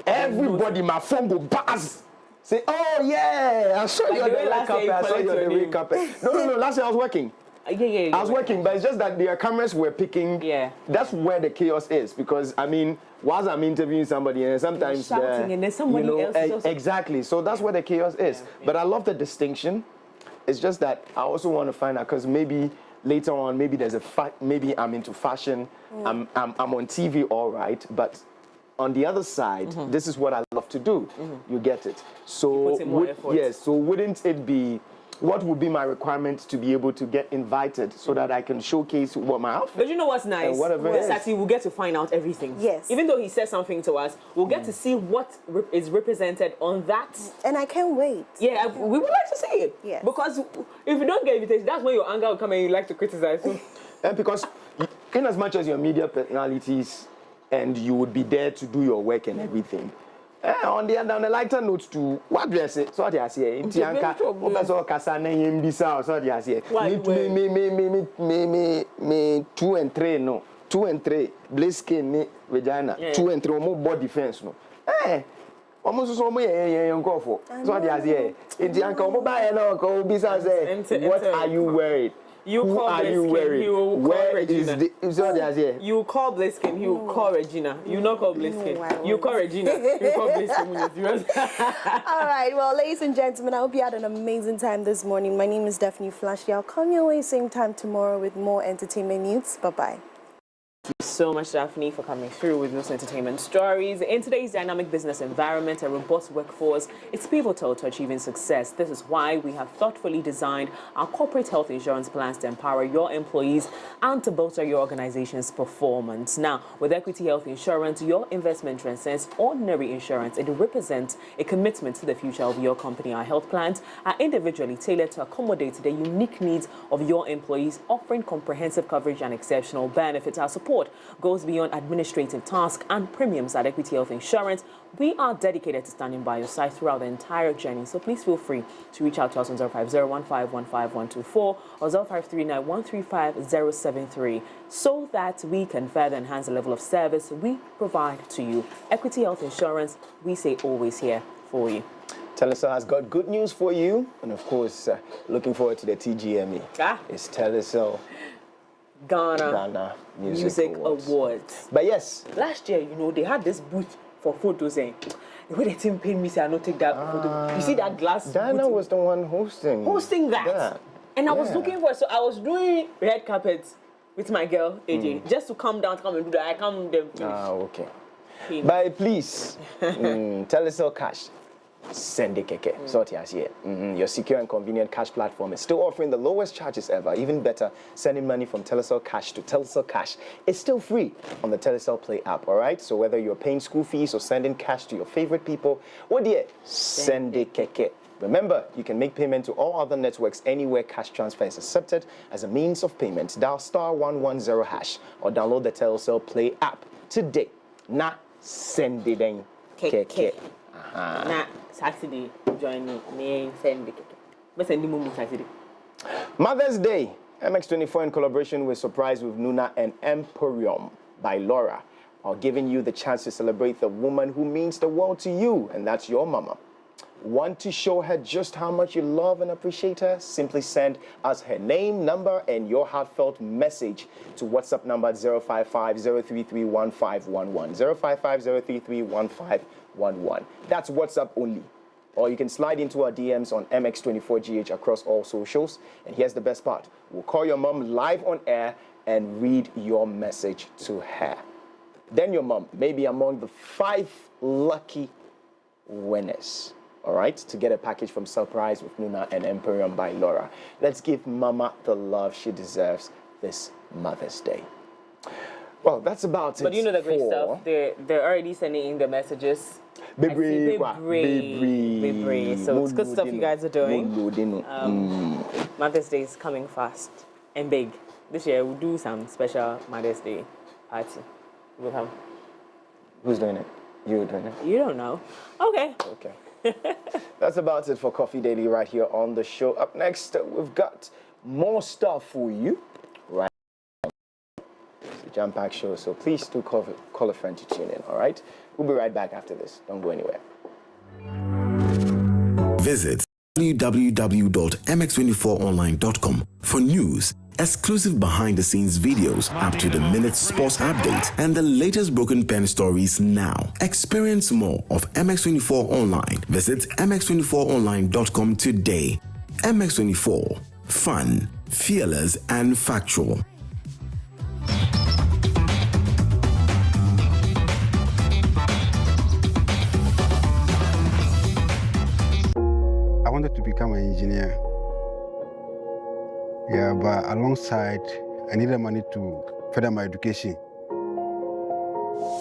everybody my phone go buzz. Say, oh yeah, I saw you on the red carpet. I saw you on the red carpet. No. Last year I was working. I was working, but it's just that their cameras were picking. Yeah. That's where the chaos is because whilst I'm interviewing somebody and sometimes shouting and then somebody else. Exactly. So that's where the chaos is. Yeah. But I love the distinction. It's just that I also want to find out because maybe later on, maybe there's maybe I'm into fashion. I'm on TV, all right, but on the other side, this is what I love to do. You get it. So so wouldn't it be? What would be my requirement to be able to get invited so that I can showcase what my outfit? But you know what's nice? Actually, we'll get to find out everything. Yes. Even though he said something to us, we'll get to see what is represented on that. And I can't wait. Yeah, we would like to see it. Yes. Because if you don't get invitation, that's when your anger will come and you like to criticize. And because in as much as your media personalities and you would be there to do your work and everything, on the lighter note to what do I say? So what I say? Intianka, Professor Kasana Yimbisa, so what I say? Me 2 and 3 no, 2 and 3. Bliskin me vagina 2 and 3 more body defense no. Almost so me go for. So what I say? Intianka, mobile no go bisa say. What are you wearing? Who are you wearing? Where is the? You call Bliskin, he will call Regina. You not call Bliskin. You call Regina. You call Bliskin. All right. Well, ladies and gentlemen, I hope you had an amazing time this morning. My name is Daphne Flashy. I'll come your way same time tomorrow with more entertainment news. Bye-bye. Thank you so much, Daphne, for coming through with those entertainment stories. In today's dynamic business environment, a robust workforce is pivotal to achieving success. This is why we have thoughtfully designed our corporate health insurance plans to empower your employees and to bolster your organization's performance. Now, with Equity Health Insurance, your investment transcends ordinary insurance. It represents a commitment to the future of your company. Our health plans are individually tailored to accommodate the unique needs of your employees, offering comprehensive coverage and exceptional benefits. Our support goes beyond administrative tasks and premiums at Equity Health Insurance. We are dedicated to standing by your side throughout the entire journey, so please feel free to reach out to us on 05015155124 or 0539135073 so that we can further enhance the level of service we provide to you. Equity Health Insurance, we say always here for you. Telecel has got good news for you, and of course, looking forward to the TGME. It's Telecel Ghana Music Awards. But yes, last year, you know, they had this booth for photos, and the way the team paid me, say I not take that photo. You see that glass? Diana was the one hosting that. Yeah. And I was looking for it, so I was doing red carpets with my girl AJ, just to come down, come and do that. I come them. Okay. But please, Telecel Cash. Send it, keke. Sort here. Your secure and convenient cash platform is still offering the lowest charges ever. Even better, sending money from Telecel Cash to Telecel Cash is still free on the Telecel Play app, all right? So whether you're paying school fees or sending cash to your favorite people, what dear, send it, keke. Remember, you can make payment to all other networks anywhere cash transfer is accepted as a means of payment. Dial *110# or download the Telecel Play app today. Na send it in, keke. Nah, Saturday, join me, send it. But send me Saturday. Mother's Day, MX24 in collaboration with Surprise with Nuna and Emporium by Laura are giving you the chance to celebrate the woman who means the world to you, and that's your mama. Want to show her just how much you love and appreciate her? Simply send us her name, number, and your heartfelt message to WhatsApp number 055-033-1511. 055-033-1511. That's WhatsApp only. Or you can slide into our DMs on MX24GH across all socials. And here's the best part. We'll call your mom live on air and read your message to her. Then your mom may be among the 5 lucky winners. All right, to get a package from Surprise with Nuna and Emporium by Laura. Let's give Mama the love she deserves this Mother's Day. Well, that's about it. But you know the great stuff. They're already sending in the messages. Baby. So it's good stuff you guys are doing. Mother's Day is coming fast and big. This year we'll do some special Mother's Day party. We'll have. Who's doing it? You're doing it? You don't know. Okay. That's about it for Coffee Daily right here on the show. Up next, we've got more stuff for you. Right. It's a jam-packed show, so please do call a friend to tune in, all right? We'll be right back after this. Don't go anywhere. Visit www.mx24online.com for news, exclusive behind-the-scenes videos, up-to-the-minute sports updates, and the latest broken pen stories now. Experience more of MX24 Online. Visit mx24online.com today. MX24. Fun, fearless, and factual. I wanted to become an engineer. Yeah, but alongside, I needed money to further my education.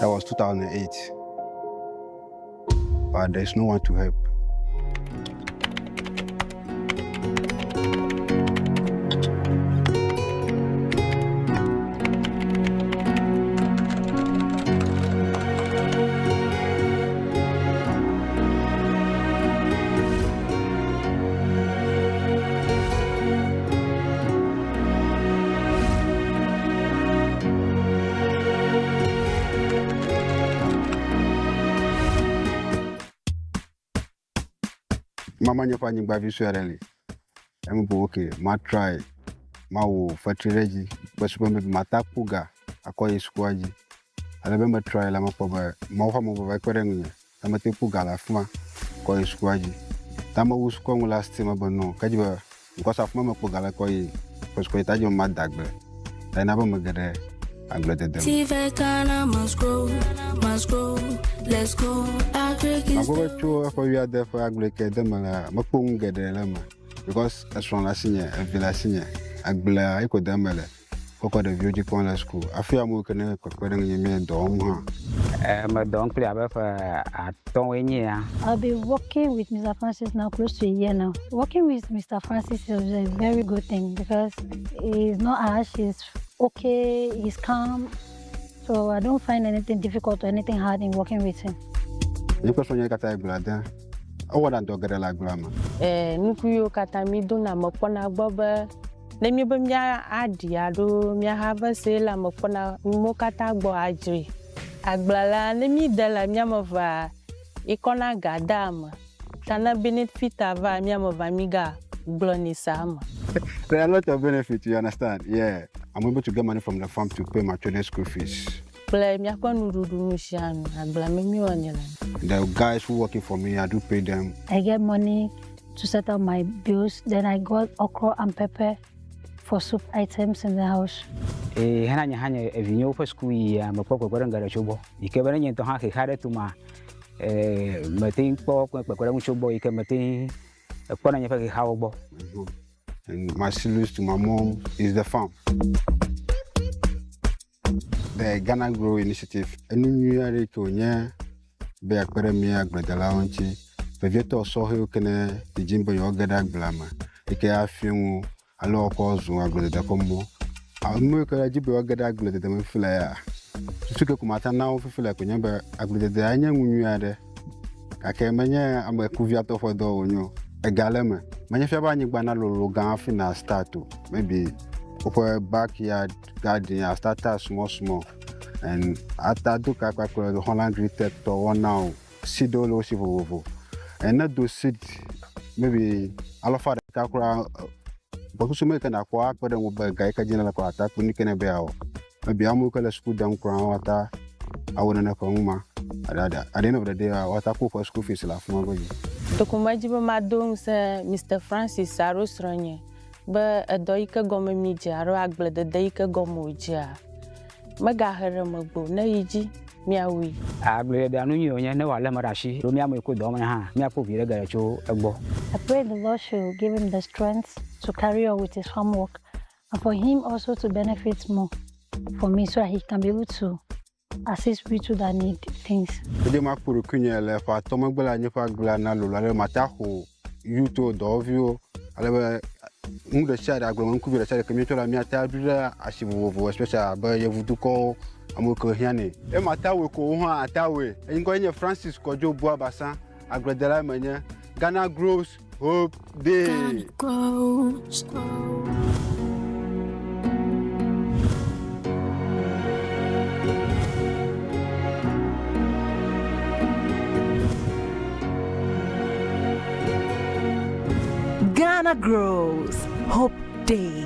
That was 2008. But there's no one to help. Mama nyapa nyingba visually. I'm okay. Ma try. Ma wo fertilizer. But maybe matapuga. Akoye squaji. I remember try la mapoba. Ma ho mo ba kwerenye. Tama tepuga la fuma. Akoye squaji. Tama usko mu last time abono. Kajiba because of mama poga la koye. Because koye taji ma dagbe. I never magere. Tivekana must grow, let's go. I'm going to for you there for agricate them and get the because as from last year, a villa senior, I glad I could demele. Coco the Beauty Corner School. I feel I'm working in a dome. My donkey, I'll be working with Mr. Francis now close to a year now. Working with Mr. Francis is a very good thing because he's not harsh, he's okay, he's calm. So I don't find anything difficult or anything hard in working with him. You person you got a glad. I want to get a like grandma. Nukuyo katamido na mokona boba. Let me bring ya adiado, me have a sail, I'm upon a mokata bo ajri. Agbala, let me dela myamova, Ikona gadam. kana benefit ava mi amavamiga gloni sama. There are a lot of benefits, you understand? Yeah. I'm able to get money from the farm to pay my children's school fees. The guys who working for me, I do pay them. I get money to set up my bills. Then I got okra and pepper for soup items in the house. And my solution to my mom is the farm. The Ghana Grow Initiative. Any new year to nya be akperemia gradalawanchi. Vegeto so he kene the Gyimah yogada blama. Ike afimu alo kozu agrada kombo. Amu ka jibe yogada agrada de mfila ya. Suke kumata na ofifila kunya be agrada de anya nyu ade. Akemanya am kuvia to for do onyo. Egaleme. Manya fiaba nyigba na lolo gan fina start to maybe over backyard garden I started small and after do the Holland detector one now seed all over and not do seed maybe all of the kakura because you make an aqua but then we buy gaika general attack when you can be out maybe I'm going to school down crown water I wouldn't come at the end of the day what I cook for school fees la for my Dokumajiba madung se Mr. Francis Saros Ronye. Ba adoika gome mija ro agble de deika gomo ija. Magahere magbo na yiji miawi. Agble de anu nyonya ne wala marashi. Ro miamu ko do ha. Miapo vire garacho egbo. I pray the Lord should give him the strength to carry on with his farm work and for him also to benefit more for me so that he can be able to assist people that need things. Today ma kuru kunya le fa to magbala nyefa gbala na lo le mata ho yuto dovio ale mu de share aglo mu kubira share kemito la mi ata dura ashivu especially ba yevuduko amoko hiane e mata we ko ho ata we enko nye Francis Kojo bu abasa agrodela manya Ghana grows hope day. Ghana grows. Hope Day.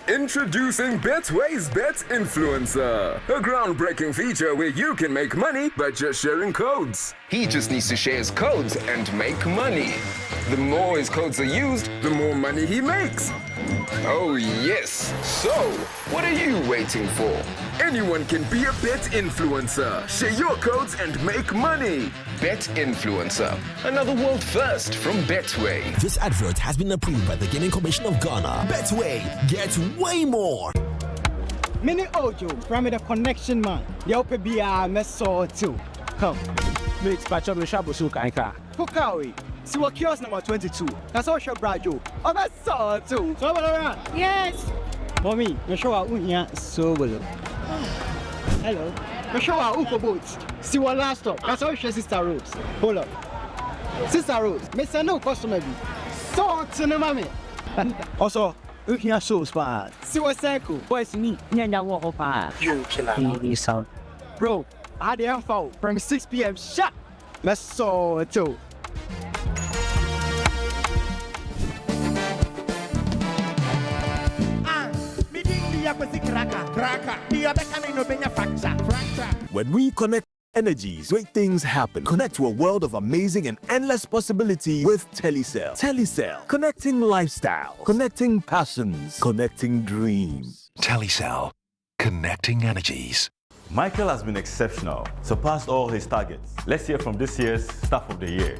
Introducing Betway's Bet Influencer, a groundbreaking feature where you can make money by just sharing codes. He just needs to share his codes and make money. The more his codes are used, the more money he makes. Oh yes, so what are you waiting for? Anyone can be a bet influencer. Share your codes and make money. Bet Influencer, another world first from Betway. This advert has been approved by the Gaming Commission of Ghana. Betway, get way more. Mini Ojo from the connection man. The OPBR Meso too. Come. Mix patch up the shabu suka. Pukawi. See what kiosk number 22. That's all your brajo. Oh, that's so too. So around. Yes. Mommy, you show our unya so well. Hello. You show our uko boats. See what last stop. That's all your sister Rose. Hold up. Sister Rose, Miss no customer be. So to the mommy. Also, unya so spot. See what cycle. Boys me. Nyanya walk pa. You killer. Sound. Bro, I had the info from 6 p.m. Shut. Let's so too. When we connect energies, great things happen. Connect to a world of amazing and endless possibility with Telecel. Telecel, connecting lifestyle, connecting passions, connecting dreams. Telecel, connecting energies. Michael has been exceptional, surpassed all his targets. Let's hear from this year's Staff of the Year.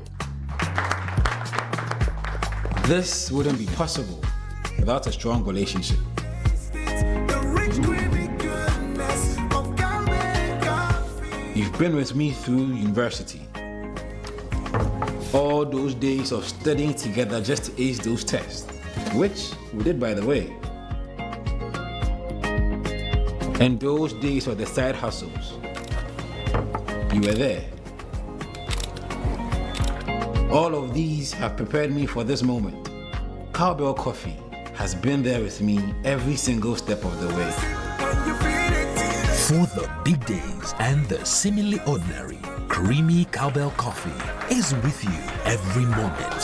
This wouldn't be possible without a strong relationship. You've been with me through university. All those days of studying together just to ace those tests, which we did, by the way. And those days of the side hustles. You were there. All of these have prepared me for this moment. Cowbell Coffee has been there with me every single step of the way. For the big days and the seemingly ordinary, creamy cowbell coffee is with you every moment.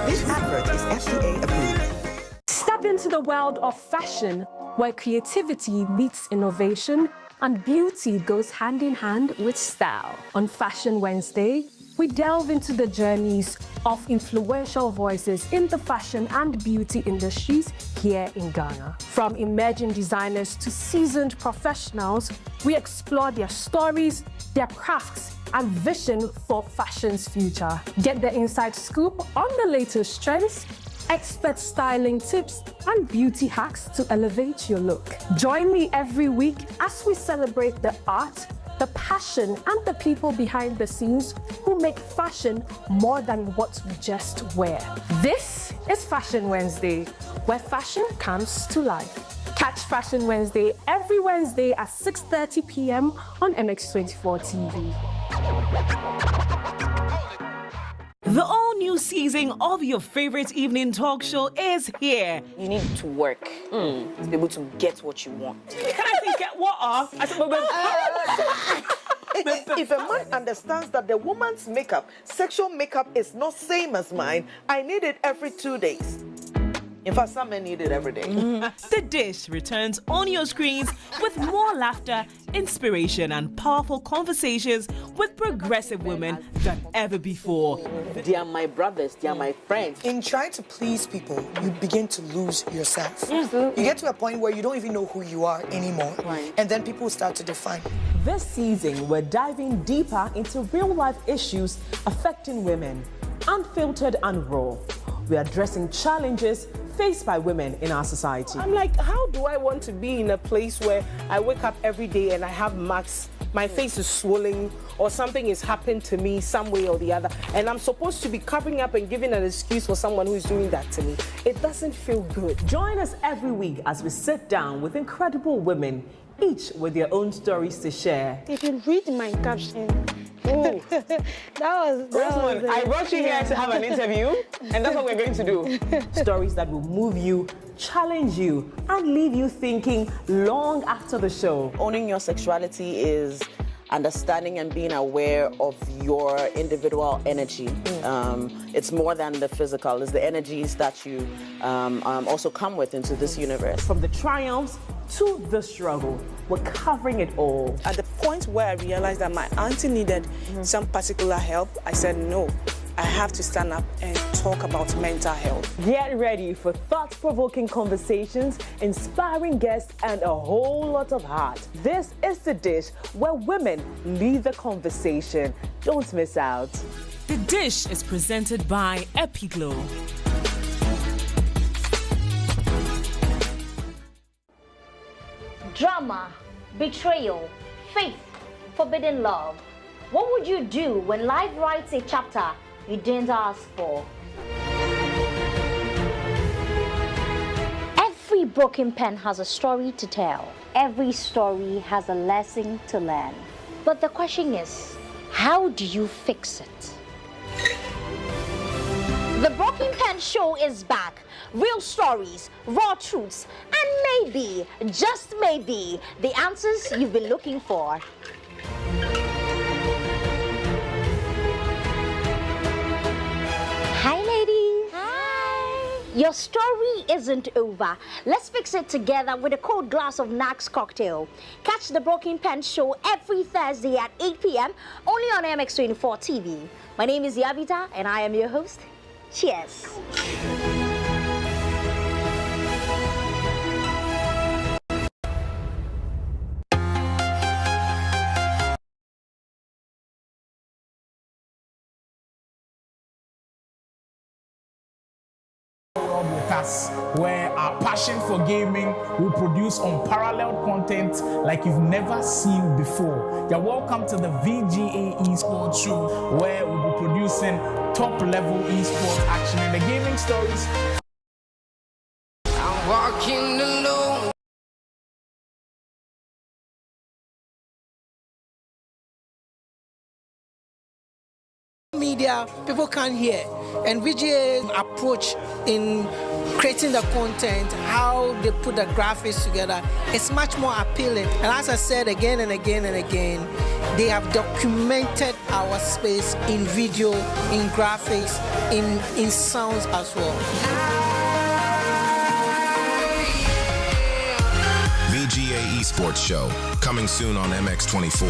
This advert is FDA approved. Step into the world of fashion, where creativity meets innovation and beauty goes hand in hand with style. On Fashion Wednesday, we delve into the journeys of influential voices in the fashion and beauty industries here in Ghana. From emerging designers to seasoned professionals, we explore their stories, their crafts, and vision for fashion's future. Get the inside scoop on the latest trends, expert styling tips, and beauty hacks to elevate your look. Join me every week as we celebrate the art, the passion, and the people behind the scenes who make fashion more than what we just wear. This is Fashion Wednesday, where fashion comes to life. Catch Fashion Wednesday every Wednesday at 6:30 p.m. on MX24 TV. The all-new season of your favorite evening talk show is here. You need to work to be able to get what you want. Can I think get what off? If a man understands that the woman's makeup, sexual makeup, is not same as mine, I need it every 2 days. In fact, some men need it every day. The Dish returns on your screens with more laughter, inspiration, and powerful conversations with progressive women than ever before. They are my brothers, they are my friends. In trying to please people, you begin to lose yourself. You get to a point where you don't even know who you are anymore. And then people start to define. This season, we're diving deeper into real-life issues affecting women, unfiltered and raw. We're addressing challenges faced by women in our society. I'm like, how do I want to be in a place where I wake up every day and I have marks, my face is swollen, or something has happened to me some way or the other, and I'm supposed to be covering up and giving an excuse for someone who is doing that to me? It doesn't feel good. Join us every week as we sit down with incredible women, each with their own stories to share. If you read my caption, that was I brought you here to have an interview, and that's what we're going to do. Stories that will move you, challenge you, and leave you thinking long after the show. Owning your sexuality is understanding and being aware of your individual energy. It's more than the physical, it's the energies that you also come with into this universe. From the triumphs to the struggle, we're covering it all. At the point where I realized that my auntie needed some particular help, I said, no, I have to stand up and talk about mental health. Get ready for thought-provoking conversations, inspiring guests, and a whole lot of heart. This is The Dish, where women lead the conversation. Don't miss out. The Dish is presented by Epiglow. Drama, betrayal, faith, forbidden love. What would you do when life writes a chapter you didn't ask for? Every broken pen has a story to tell. Every story has a lesson to learn. But the question is, how do you fix it? The Broken Pen Show is back. Real stories, raw truths, and maybe, just maybe, the answers you've been looking for. Hi, ladies. Hi. Your story isn't over. Let's fix it together with a cold glass of Nax cocktail. Catch the Broken Pen Show every Thursday at 8 p.m. only on MX24 TV. My name is Davina, and I am your host. Cheers. With us, where our passion for gaming will produce unparalleled content like you've never seen before. You're welcome to the VGA Esports Show, where we'll be producing top-level esports action and the gaming stories. I'm walking alone. Media, people can't hear. And VGA approach in creating the content, how they put the graphics together, it's much more appealing. And as I said again and again and again, they have documented our space in video, in graphics, in sounds as well. VGA Esports Show, coming soon on MX24.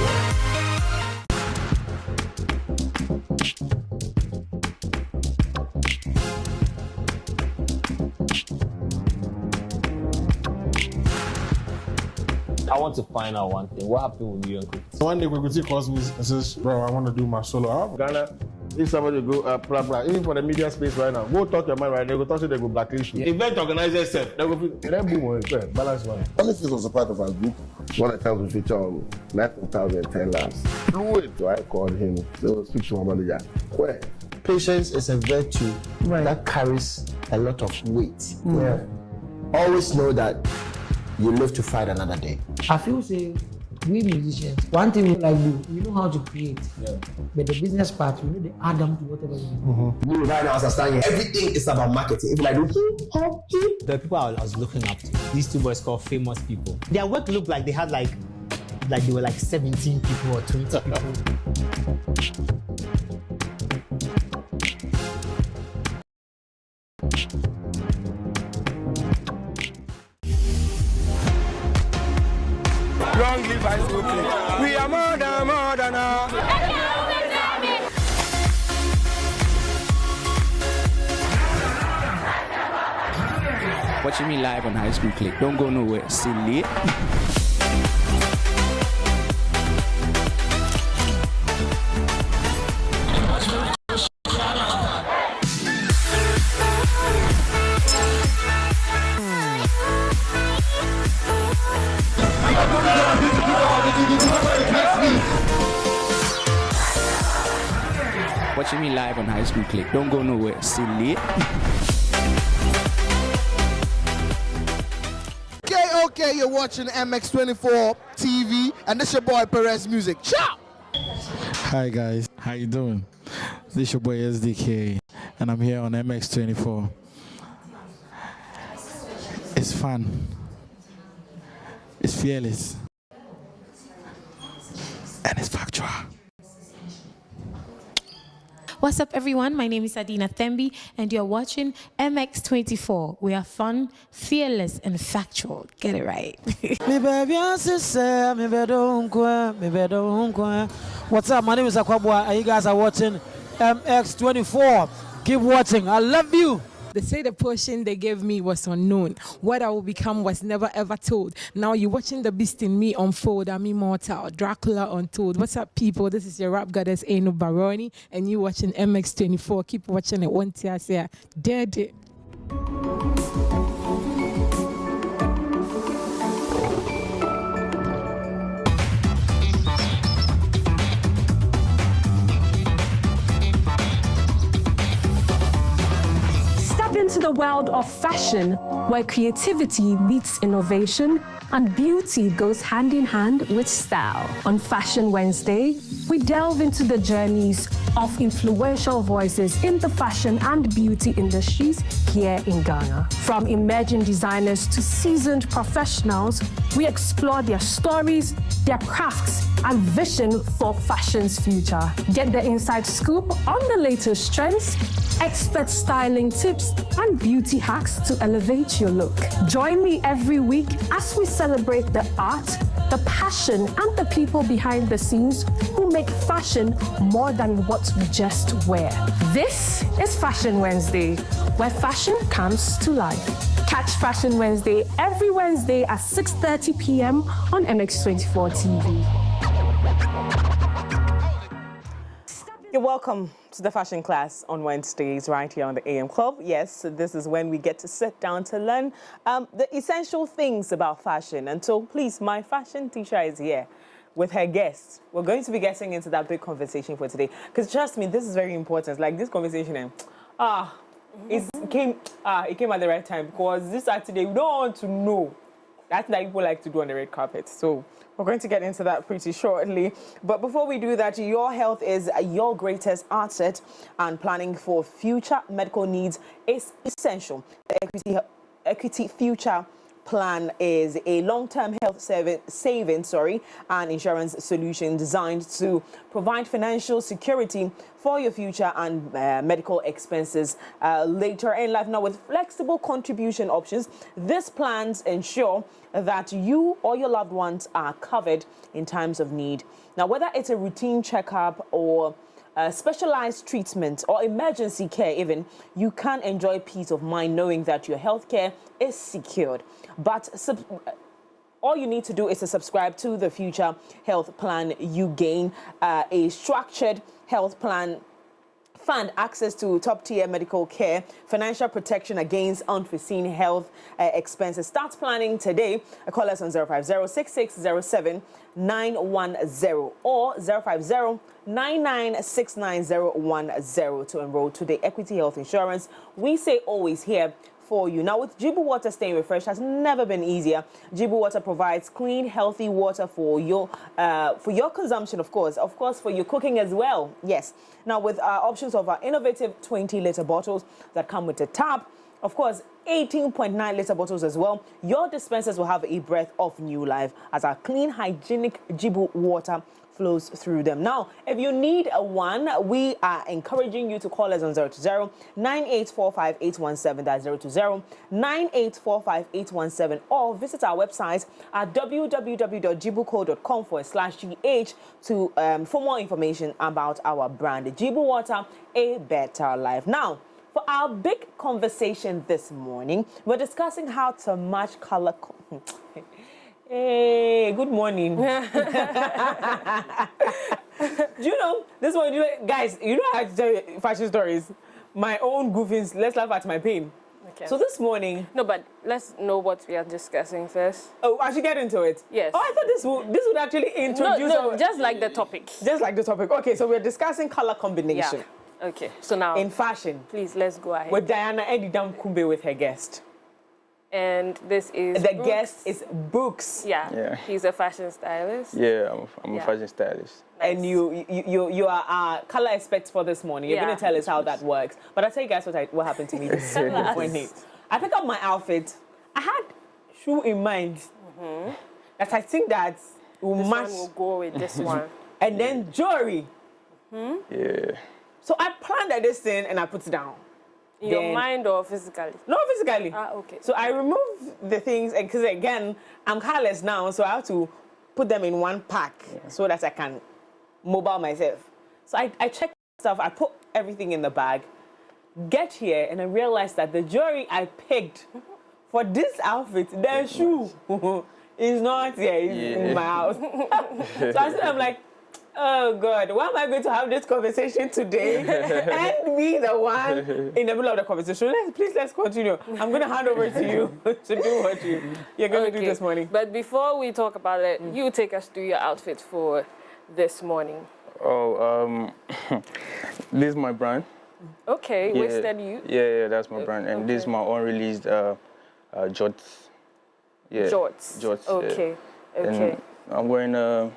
I want to find out one thing. What happened with you and Cookie? One day Cookie calls me and says, bro, I want to do my solo album. Ghana, if somebody go, blah, blah, even for the media space right now, go talk your mind right now, they go talk to you, they go blacklist you. Event organizers said, they go, then boom, balance one. Honestly, it was a part of our group. One of the times we feature on 9,010 labs. Fluid, so I called him. So speak to my manager. Where? Patience is a virtue that carries a lot of weight. Yeah. Always know that you live to fight another day. I feel say we musicians, one thing we like do, we know how to create. Yeah. But the business part, we know the add them to whatever we do. Right now, as I stand here, everything is about marketing. If I do the people I was looking up to, these two boys called famous people. Their work looked like they had like they were like 17 people or 20 people. Long live high school clique. We are more than Watching me live on High School Click. Don't go nowhere. See late. Watching me live on High School Click. Don't go nowhere. See late. Okay, you're watching MX24 TV, and this your boy Perez Music. Ciao! Hi guys, how you doing? This is your boy SDK, and I'm here on MX24. It's fun. It's fearless. And it's factual. What's up, everyone? My name is Diana Edinam Kumbey, and you're watching MX24. We are fun, fearless, and factual. Get it right. What's up? My name is Akwabwa, and you guys are watching MX24. Keep watching. I love you. They say the portion they gave me was unknown. What I will become was never ever told. Now you're watching the beast in me unfold. I'm immortal. Dracula untold. What's up, people? This is your rap goddess, Eno Baroni, and you watching MX24. Keep watching it. One tear say, dead it. Into the world of fashion, where creativity meets innovation and beauty goes hand in hand with style. On Fashion Wednesday, we delve into the journeys of influential voices in the fashion and beauty industries here in Ghana. From emerging designers to seasoned professionals, we explore their stories, their crafts, and vision for fashion's future. Get the inside scoop on the latest trends, expert styling tips, and beauty hacks to elevate your look. Join me every week as we celebrate the art, the passion, and the people behind the scenes who make fashion more than what we just wear. This is Fashion Wednesday, where fashion comes to life. Catch Fashion Wednesday every Wednesday at 6:30 p.m. on MX24 TV. You're welcome to the fashion class on Wednesdays right here on the AM Club. Yes, so this is when we get to sit down to learn the essential things about fashion. And so please, my fashion teacher is here with her guests. We're going to be getting into that big conversation for today. Because trust me, this is very important. Like this conversation, it came at the right time, because this Saturday we don't want to know. That's like people like to do on the red carpet. So We're going to get into that pretty shortly. But before we do that, your health is your greatest asset, and planning for future medical needs is essential. The Equity Future Plan is a long-term health savings and insurance solution designed to provide financial security for your future and medical expenses later in life. Now, with flexible contribution options, these plans ensure that you or your loved ones are covered in times of need. Now, whether it's a routine checkup or specialized treatment or emergency care even, you can enjoy peace of mind knowing that your health care is secured. But all you need to do is to subscribe to the Future Health Plan. You gain a structured health plan, fund access to top-tier medical care, financial protection against unforeseen health expenses. Start planning today. Call us on 050-6607-910 or 050-9969-010 to enroll today. Equity Health Insurance, we say always here for you. Now, with Gyimah water, staying refreshed has never been easier. Gyimah water provides clean, healthy water for your consumption, of course for your cooking as well. Yes. Now, with options of our innovative 20-liter bottles that come with a tap, of course, 18.9-liter bottles as well, your dispensers will have a breath of new life as our clean, hygienic Gyimah water flows through them. Now, if you need one, we are encouraging you to call us on 020-9845817, that's 020-9845817, or visit our website at www.gyimahco.com/gh for more information about our brand, Gyimah Water, a better life. Now, for our big conversation this morning, we're discussing how to match color. Hey, good morning. Do you know, this one, guys, you know how to tell you fashion stories. My own goofings, let's laugh at my pain. Okay. So this morning... No, but let's know what we are discussing first. Oh, I should get into it? Yes. Oh, I thought this would actually introduce... No, just like the topic. Just like the topic. Okay, so we're discussing color combination. Yeah. Okay, so now... In fashion. Please, let's go ahead. With Diana Edinam Kumbey with her guest. And this is the guest is Books. Yeah. He's a fashion stylist. Yeah, I'm a fashion stylist. Nice. And you are our color expert for this morning. You're going to tell us how that works. But I'll tell you guys what happened to me this morning. I picked up my outfit. I had shoe in mind that I think that will this match. One will go with this one. And then jewelry. Yeah. So I planned this thing and I put it down. In your mind or physically? No, physically. Ah, okay. So I removed the things, and because again, I'm careless now, so I have to put them in one pack so that I can mobile myself. So I checked stuff, I put everything in the bag, get here, and I realized that the jewelry I picked for this outfit, the shoe, is not here, it's in my house. So I'm like, oh God, why am I going to have this conversation today and be the one in the middle of the conversation? Let's continue. I'm going to hand over to you to do what you're going to do this morning. But before we talk about it, you take us through your outfit for this morning. Oh, this is my brand. Okay, Wasted Youth. Yeah, that's my brand. And this is my unreleased jorts. Yeah. Jorts. Okay, yeah. And I'm wearing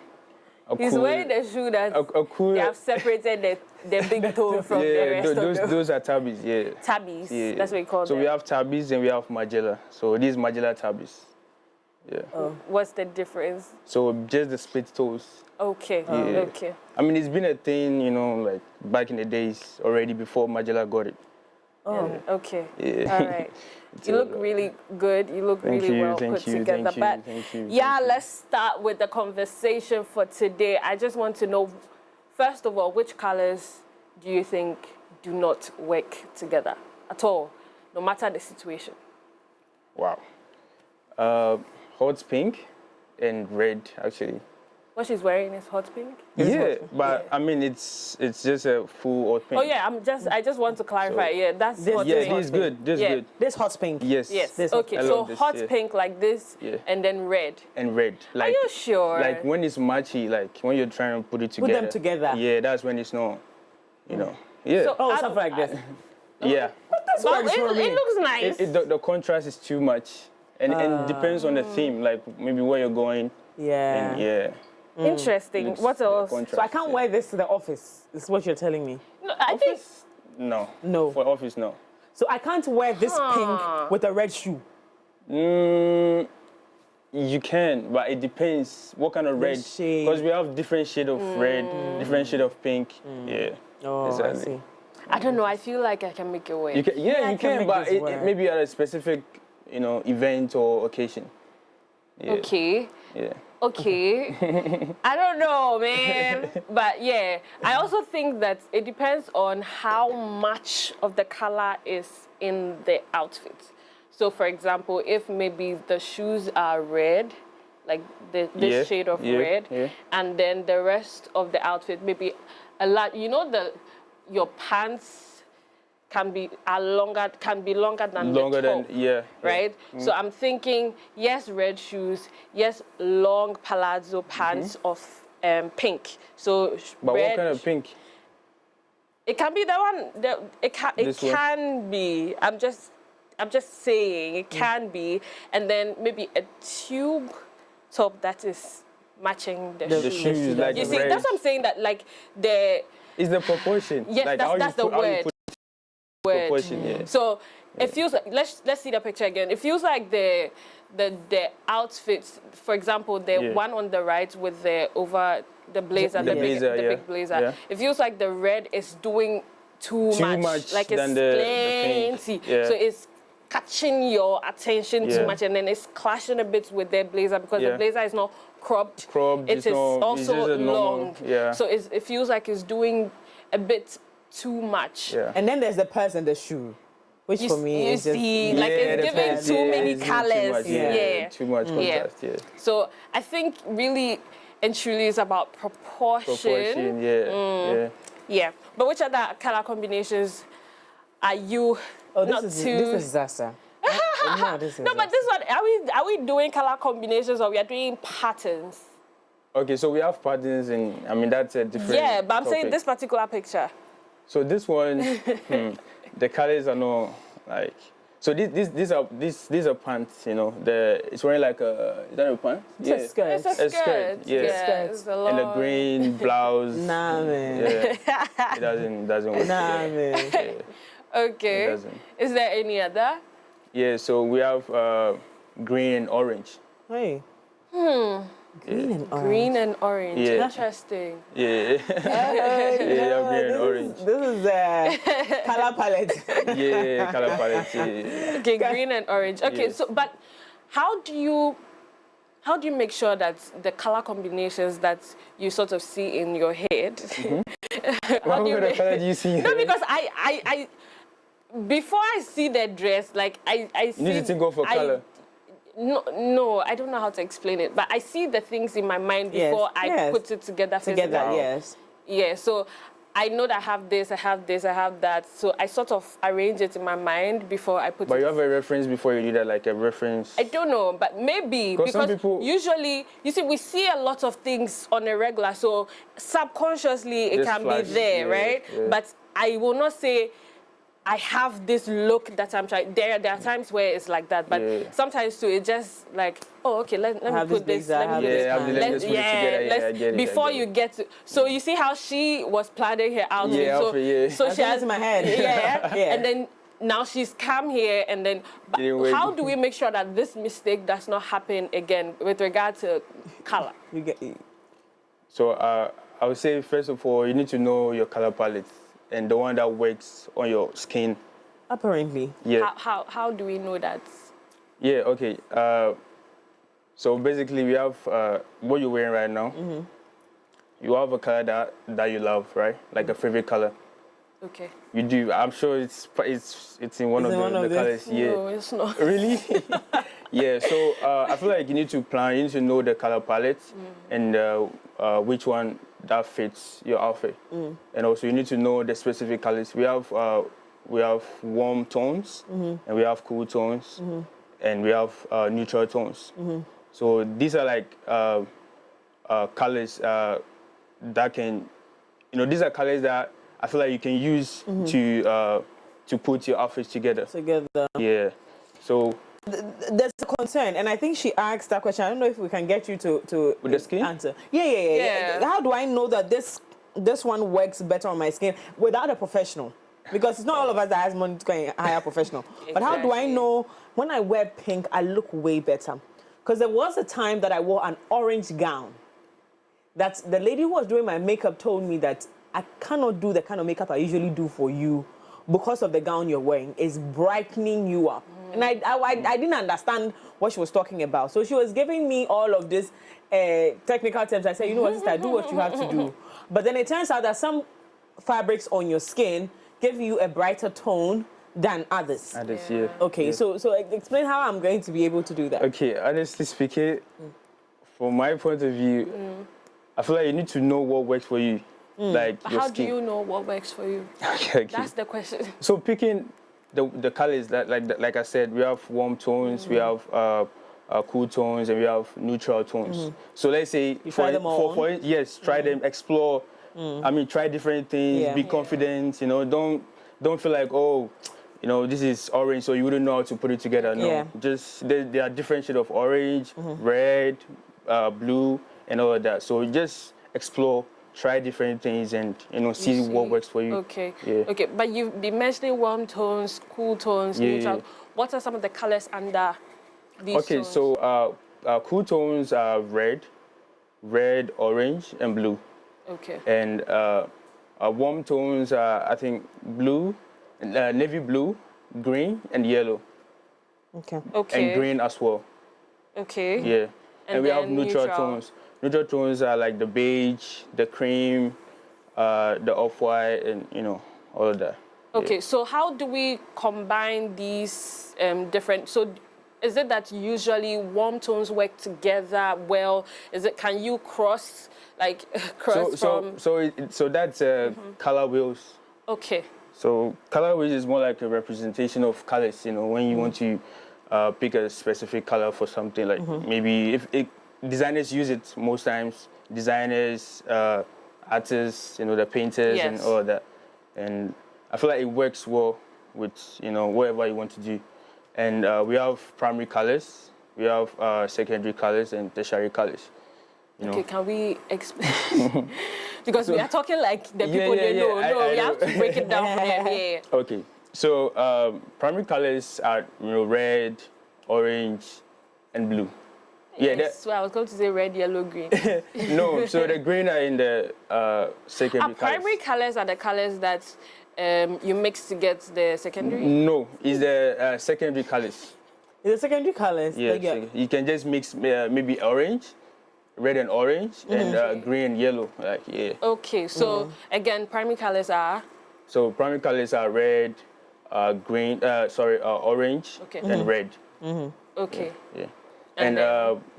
He's wearing the shoe that they have separated the big toe from the rest of them. Those are tabbies, yeah. Tabbies, that's what you call them. So we have tabbies and we have Magella. So these Magella tabbies. Yeah. Oh. What's the difference? So just the split toes. Okay, yeah. Okay. I mean, it's been a thing, like back in the days already before Magella got it. Oh, okay. Yeah. All right. You look really good. You look really well put together. But yeah, let's start with the conversation for today. I just want to know, first of all, which colors do you think do not work together at all, no matter the situation? Wow. Hot pink and red, actually. What she's wearing is hot pink? Yeah, but I mean, it's just a full hot pink. Oh yeah, I just want to clarify. So, that's hot pink. Yeah, this is good. This is good. This hot pink. Yes. Okay, so hot pink like this, and then red. And red. Like, are you sure? Like when it's matchy, like when you're trying to put it together. Put them together. Yeah, that's when it's not, Yeah. So, something like this. Yeah. It looks nice. The contrast is too much. And it depends on the theme, like maybe where you're going. Yeah. And yeah. Interesting. What else? So I can't wear this to the office, is what you're telling me? No, I think... No. No. For office, no. So I can't wear this pink with a red shoe? You can, but it depends what kind of red. Because we have different shade of red, different shade of pink. Yeah. Oh, exactly. I see. I don't know. I feel like I can make it work. You can, you can, but it maybe at a specific, event or occasion. Yeah. Okay. Yeah. Okay. I don't know, man. But yeah, I also think that it depends on how much of the color is in the outfit. So, for example, if maybe the shoes are red, like this shade of red, and then the rest of the outfit maybe a lot. Your pants can be longer than the top, right? So I'm thinking, yes, red shoes, yes, long palazzo pants of pink. So but red, what kind of pink? It can be the one. It can be. I'm just saying it can be, and then maybe a tube top that is matching the shoes. Like you see, red. that's what I'm saying. That like It's the proportion. Yes, like that's the word. Proportion, yeah. So it feels like let's see the picture again. It feels like the outfits, for example, the one on the right with the blazer, the big blazer. Yeah. It feels like the red is doing too much. Like it's plenty. Yeah. So it's catching your attention too much, and then it's clashing a bit with their blazer because the blazer is not cropped. It is also long. Yeah. So it feels like it's doing a bit too much. Yeah. And then there's the purse and the shoe, which for me is just... it's giving too many colors. Too much contrast, So I think really and truly it's about proportion. Yeah. But which other color combinations are you this is disaster. No, but this one, are we doing color combinations or we are doing patterns? Okay, so we have patterns, and I mean that's a different. Yeah, but I'm saying topic. this particular picture. So this one, the colors are not like. So these are pants, it's wearing like is that a pant? It's a skirt. It's a skirt. It's and a green blouse. Nah, man. Yeah. It doesn't work. Nah, man. Yeah. Okay. It doesn't. Is there any other? Yeah, so we have green and orange. Hey. Green and orange. Yeah. Interesting. Yeah. Green and orange. This is color palette. Yeah, color palette. Yeah. Okay, green and orange. Okay, so but how do you make sure that the color combinations that you sort of see in your head? What color do you see? No, because I before I see the dress, like I see. You need to think of a color. No, I don't know how to explain it, but I see the things in my mind before I put it together. Yes. Yeah, so I know that I have this, I have this, I have that. So I sort of arrange it in my mind before I put it. But you have a reference before you do that, like a reference? I don't know, but maybe because some people... usually, you see, we see a lot of things on a regular, so subconsciously it can be there, right? Yeah. But I will not say I have this look that I'm trying. There are times where it's like that, but sometimes too, it's just like, oh, okay, let me put this. Before you get to, so you see how she was planning her outfit. So she has in my head. And then now she's come here, and then. But how do we make sure that this mistake does not happen again with regard to color? So I would say first of all, you need to know your color palette. And the one that works on your skin. Apparently. Yeah. How do we know that? Yeah, okay. So basically we have what you're wearing right now. Mm-hmm. You have a color that you love, right? Like a favorite color. Okay. You do. I'm sure it's in one of the colors. Yeah. No, it's not. Really? Yeah, so I feel like you need to plan, you need to know the color palette and which one that fits your outfit. And also you need to know the specific colors. We have warm tones, and we have cool tones, and we have neutral tones. So these are like colors that can, these are colors that I feel like you can use to put your outfits together. Yeah. So There's a concern, and I think she asked that question. I don't know if we can get you to with the skin answer. Yeah. How do I know that this one works better on my skin without a professional? Because it's not all of us that has money to go and hire a professional. Exactly. But how do I know when I wear pink, I look way better? Because there was a time that I wore an orange gown. That the lady who was doing my makeup told me that I cannot do the kind of makeup I usually do for you because of the gown you're wearing. It's brightening you up. And I didn't understand what she was talking about. So she was giving me all of this technical terms. I said, you know what, sister, do what you have to do. But then it turns out that some fabrics on your skin give you a brighter tone than others. Yeah. Okay, so explain how I'm going to be able to do that. Okay, honestly speaking, from my point of view, I feel like you need to know what works for you. Like but your how skin. do you know what works for you? Okay. That's the question. So picking the colors that like I said, we have warm tones, we have cool tones, and we have neutral tones. So let's say try them all on? Yes, try them, explore. I mean, try different things, be confident. You know, don't feel like, oh, you know, this is orange, so you wouldn't know how to put it together. No, just there are different shades of orange, red, blue, and all of that. So just explore. Try different things and see what works for you. Okay. Okay, but you've been mentioning warm tones, cool tones, neutral. What are some of the colors under these tones? So cool tones are red, orange, and blue. Okay. And warm tones are, I think, blue, navy blue, green, and yellow. Okay. And green as well. Okay. Yeah. And we have neutral tones. Neutral tones are like the beige, the cream, the off-white, and all of that. Okay, so how do we combine these different? So, is it that usually warm tones work together well? Can you cross from? So that's color wheels. Okay. So color wheels is more like a representation of colors. When you want to pick a specific color for something, like maybe if designers use it most times. Designers, artists, the painters, and all of that. And I feel like it works well with whatever you want to do. And we have primary colors, we have secondary colors, and tertiary colors. Okay, can we explain? Because we are talking like the people they know. No, we have to break it down for them. Yeah. Okay, so primary colors are red, orange, and blue. So I was going to say red, yellow, green. No, so the green are in the secondary colors. Primary colors are the colors that you mix to get the secondary? No, it's the secondary colors. It's the secondary colors? Yeah, you can just mix maybe orange, red and orange, and green and yellow. Okay, so again, primary colors are? So primary colors are red, green, orange, and red. Okay. Yeah. And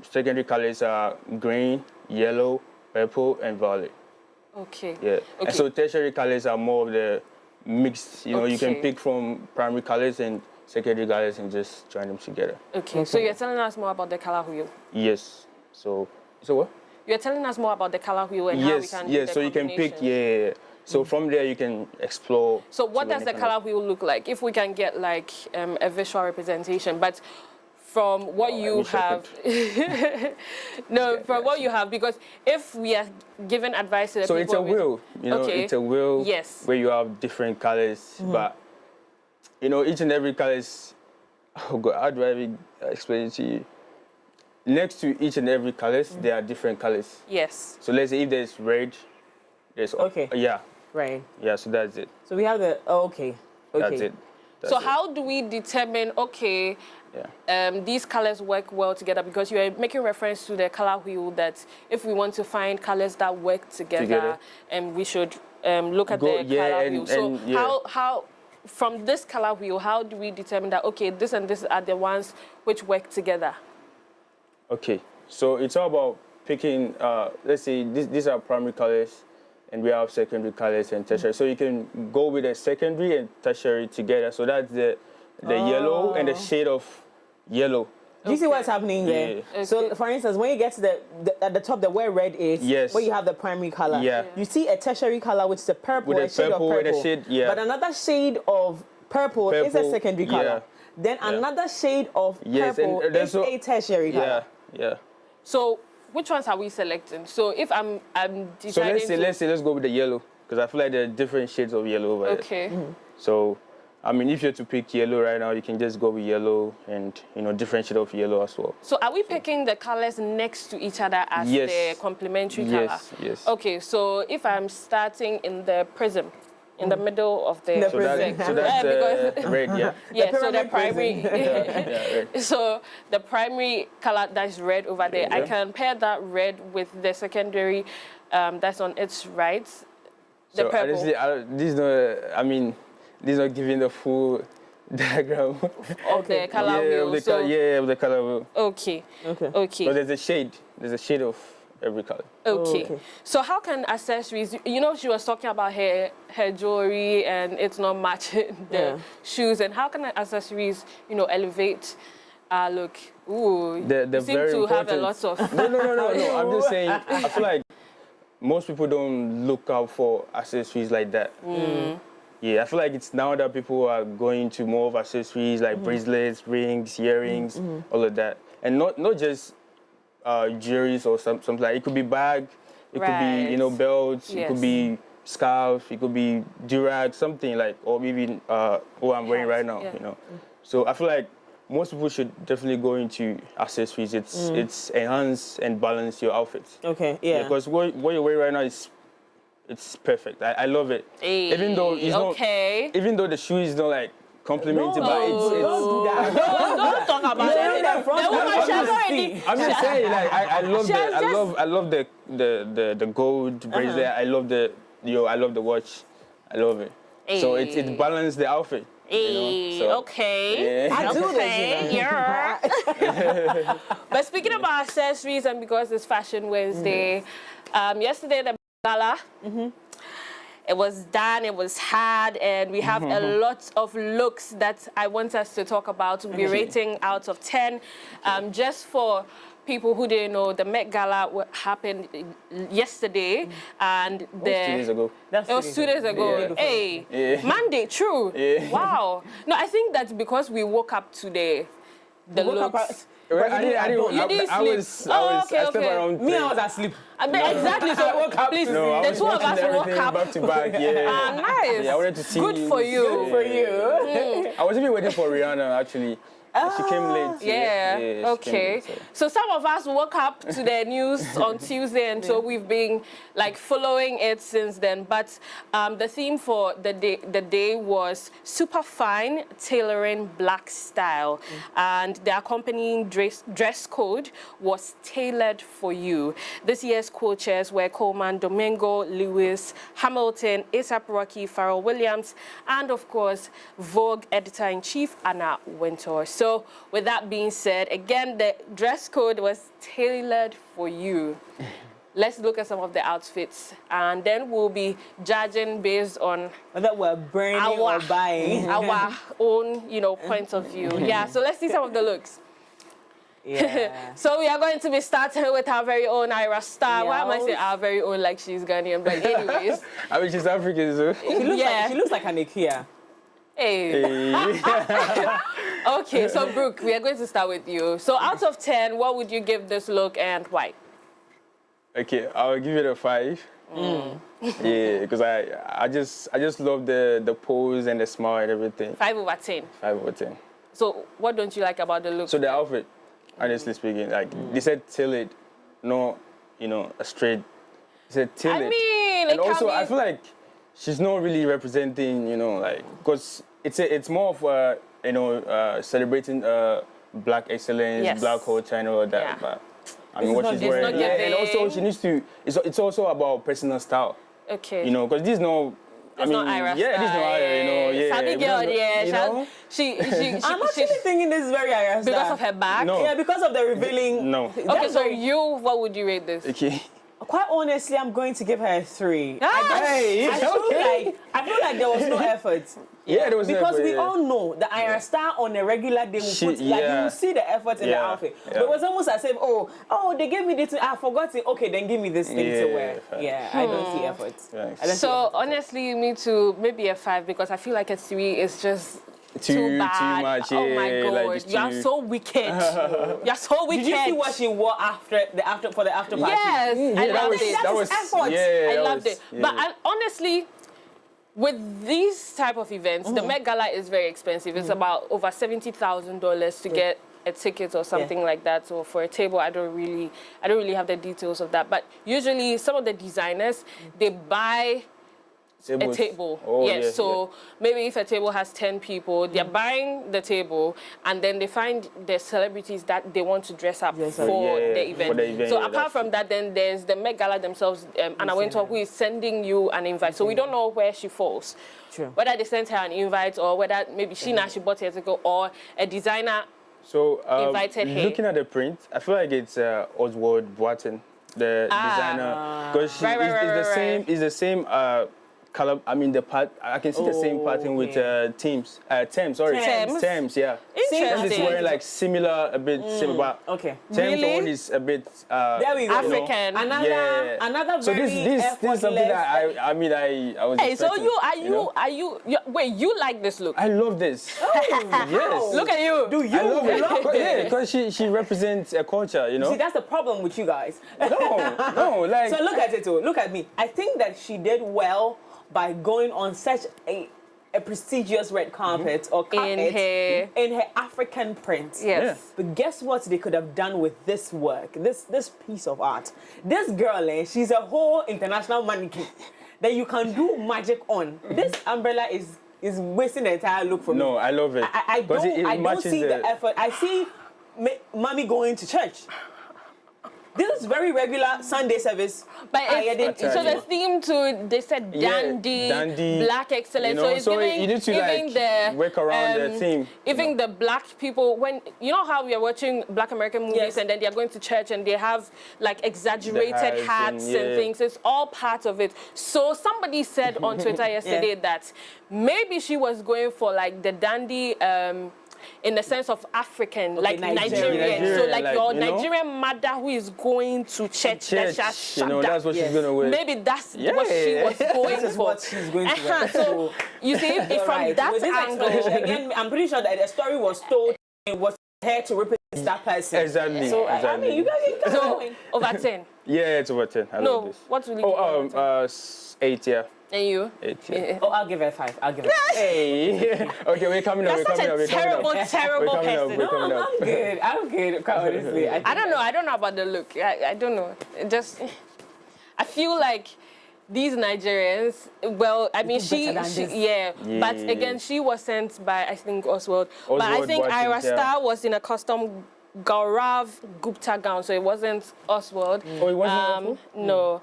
secondary colors are green, yellow, purple, and violet. Okay. Yeah. Okay. And so tertiary colors are more of the mixed. You can pick from primary colors and secondary colors and just join them together. Okay. So you're telling us more about the color wheel? Yes. So what? You're telling us more about the color wheel and how we can do the so you can pick, So from there you can explore. So what does the color wheel look like? If we can get like a visual representation, but from what you have, what you have, because if we are giving advice to the people, it's a wheel, it's a wheel where you have different colors, but each and every color is, oh God, how do I explain it to you? Next to each and every colors, there are different colors. Yes. So let's say if there's red, there's right. Yeah, so that's it. So we have the That's it. So how do we determine, these colors work well together? Because you are making reference to the color wheel that if we want to find colors that work together, we should look at the color wheel. So how, from this color wheel, how do we determine that, this and this are the ones which work together? Okay, so it's all about picking, let's say these are primary colors, and we have secondary colors and tertiary. So you can go with the secondary and tertiary together. So that's the yellow and the shade of yellow. Do you see what's happening there? Yeah. So, for instance, when you get to at the top, where red is, where you have the primary color, you see a tertiary color, which is a purple, with a shade of purple. With a shade, But another shade of purple is a secondary color. then another shade of purple is a tertiary color. Yeah. So which ones are we selecting? So if I'm deciding so let's go with the yellow, because I feel like there are different shades of yellow over there. Okay. So I mean, if you're to pick yellow right now, you can just go with yellow and, different shade of yellow as well. So are we picking the colors next to each other as the complementary color? Yes. Okay, so if I'm starting in the prism, in the middle of the prism. So that's red, yeah? Yeah, so the primary, so the primary color that's red over there, I can pair that red with the secondary that's on its right, the so purple. Honestly, these are giving the full diagram of the color wheel. Of the color wheel. Okay. But there's a shade of every color. Okay. So how can accessories, she was talking about her jewelry and it's not matching the shoes, and how can accessories, elevate our look? Ooh, you seem to have a lot of... No, I'm just saying, I feel like most people don't look out for accessories like that. Yeah, I feel like it's now that people are going to more of accessories like bracelets, rings, earrings, all of that. And not just jewelries or something like it could be bag, it could be, belts, it could be scarf, it could be durag, something like, or maybe what I'm wearing right now, So I feel like most people should definitely go into accessories. It's enhance and balance your outfits. Okay, yeah. Because what you're wearing right now it's perfect. I love it. Hey, even though it's not, even though the shoe is not like complimented, but it's don't do that. Don't talk about it. The woman she has already. I'm just saying, like I love the gold bracelet. I love the watch. I love it. Hey. So it balanced the outfit. Hey, so, okay. Yeah. I do this, Yeah. But speaking about accessories, and because it's Fashion Wednesday, yesterday the gala, it was done, it was had, and we have a lot of looks that I want us to talk about. We'll be rating out of 10. Just for people who didn't know, the Met Gala happened yesterday, and it was 2 days ago. It was 2 days ago. Yeah. Hey, Monday, true. Yeah. Wow. No, I think that's because we woke up today. The looks. I slept around. Me, I was asleep. Exactly. So I woke up. Please, No, the two of us woke up back to back. Yeah. Nice. Yeah, I wanted to see Good you. for you. Good for you. I was even waiting for Rihanna actually. She came late. Yeah. Okay. So some of us woke up to the news on Tuesday, and so we've been like following it since then. But the theme for the day was super fine tailoring black style, and the accompanying dress code was tailored for you. This year's co-chairs were Coleman Domingo, Lewis, Hamilton, A$AP Rocky, Pharrell Williams, and of course Vogue editor-in-chief Anna Wintour. So with that being said, again, the dress code was tailored for you. Let's look at some of the outfits, and then we'll be judging based on whether we're burning or buying. Our own, point of view. Yeah, so let's see some of the looks. Yeah. So we are going to be starting with our very own Ira Star. Why am I saying our very own like she's Ghanaian? But anyways. I mean, she's African, so. She looks like an IKEA. Hey. Okay, so Brooke, we are going to start with you. So out of 10, what would you give this look and why? Okay, I'll give it a 5. Yeah, because I just love the pose and the smile and everything. 5 over 10. 5 over 10. So what don't you like about the look? So the outfit, honestly speaking, like they said tailored, no, a straight. They said tailored. I mean, and also I feel like she's not really representing, because it's more of celebrating black excellence, black culture and all of that. Yeah. But I mean, what she's wearing, and also she needs to. It's also about personal style. Okay. Because this is no. It's not Ira style. Yeah, this is not Ira. Yeah. Sabi girl, she I'm actually thinking this is very Ira style. Because of her back. No. Yeah, because of the revealing. No. Okay, so what would you rate this? Okay. Quite honestly, I'm going to give her a 3. I feel like there was no effort. Yeah, there was no effort. Because we all know the Ira Star on a regular day will put, like, you will see the effort in the outfit. But it was almost as if, they gave me this, I forgot it. Okay, then give me this thing to wear. Yeah, I don't see effort. So honestly, me too, maybe a 5, because I feel like a 3 is just too bad. Too much, oh my yeah, God, like you are so wicked. You are so wicked. Did you see what she wore for the after party? Yes, I loved it. That was effort. I loved it. But honestly, with these type of events, the Met Gala is very expensive. It's about over $70,000 to get a ticket or something like that. So for a table, I don't really have the details of that. But usually, some of the designers they buy a table. So maybe if a table has 10 people, they're buying the table, and then they find the celebrities that they want to dress up for the event. So apart from that, then there's the Met Gala themselves, Anna Wintour, who is sending you an invite. So we don't know where she falls. True. Whether they sent her an invite, or whether maybe she bought her ticket, or a designer invited her. Looking at the print, I feel like it's Oswald Boateng, the designer, because it's the same color. I mean, the part I can see the same pattern with Thames. Thames. Yeah. Thames is wearing like similar, a bit similar. Okay. Thames own is a bit. There we go. African. Another so very this is something that I was. Hey, so expecting, wait, you like this look? I love this. Yes. Look at you. Do you? I love it. Yeah, because she represents a culture, you know. See, that's the problem with you guys. No, like. So look at it. Look at me. I think that she did well by going on such a prestigious red carpet or carpet in her African print. Yes. But guess what they could have done with this work, this piece of art? This girl, she's a whole international mannequin that you can do magic on. This umbrella is wasting the entire look for me. No, I love it. I don't see the effort. I see mommy going to church. This is very regular Sunday service. But so the theme they said dandy, black excellence. You know, so it's you need to work around the theme. Even the black people, when you know how we are watching Black American movies and then they are going to church and they have like exaggerated hats and things. It's all part of it. So somebody said on Twitter yesterday that maybe she was going for like the dandy. In the sense of African, like Nigerian. So like your Nigerian mother who is going to church. That's what she's going to wear. Maybe that's what she was going for. What she's going to wear. So you see, from that angle. Again, I'm pretty sure that the story was told it was her to represent that person. Exactly. So I mean, you guys so over 10. Yeah, it's over 10. I love this. What will you give? 8, yeah. And you? 8, yeah. Oh, I'll give her 5. Hey. Okay, we're coming up. That's such a terrible person. No, I'm good. Quite honestly. I don't know about the look. I don't know. I feel like these Nigerians, well, I mean, but again, she was sent by, I think, Oswald. But I think Ira Star was in a custom Gaurav Gupta gown, so it wasn't Oswald. Oh, it wasn't No.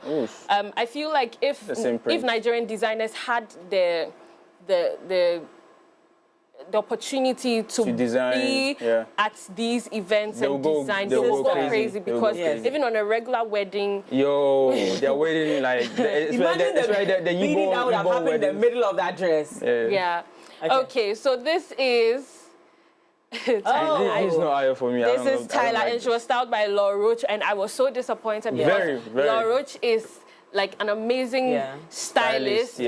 I feel like if Nigerian designers had the opportunity to design, be at these events and design, they will go crazy because even on a regular wedding, they're wearing like imagine the meeting that would have happened in the middle of that dress. Okay, so this is. It's not Aya for me. This is Tyler, and she was styled by Laura Roach, and I was so disappointed because Laura Roach is like an amazing stylist.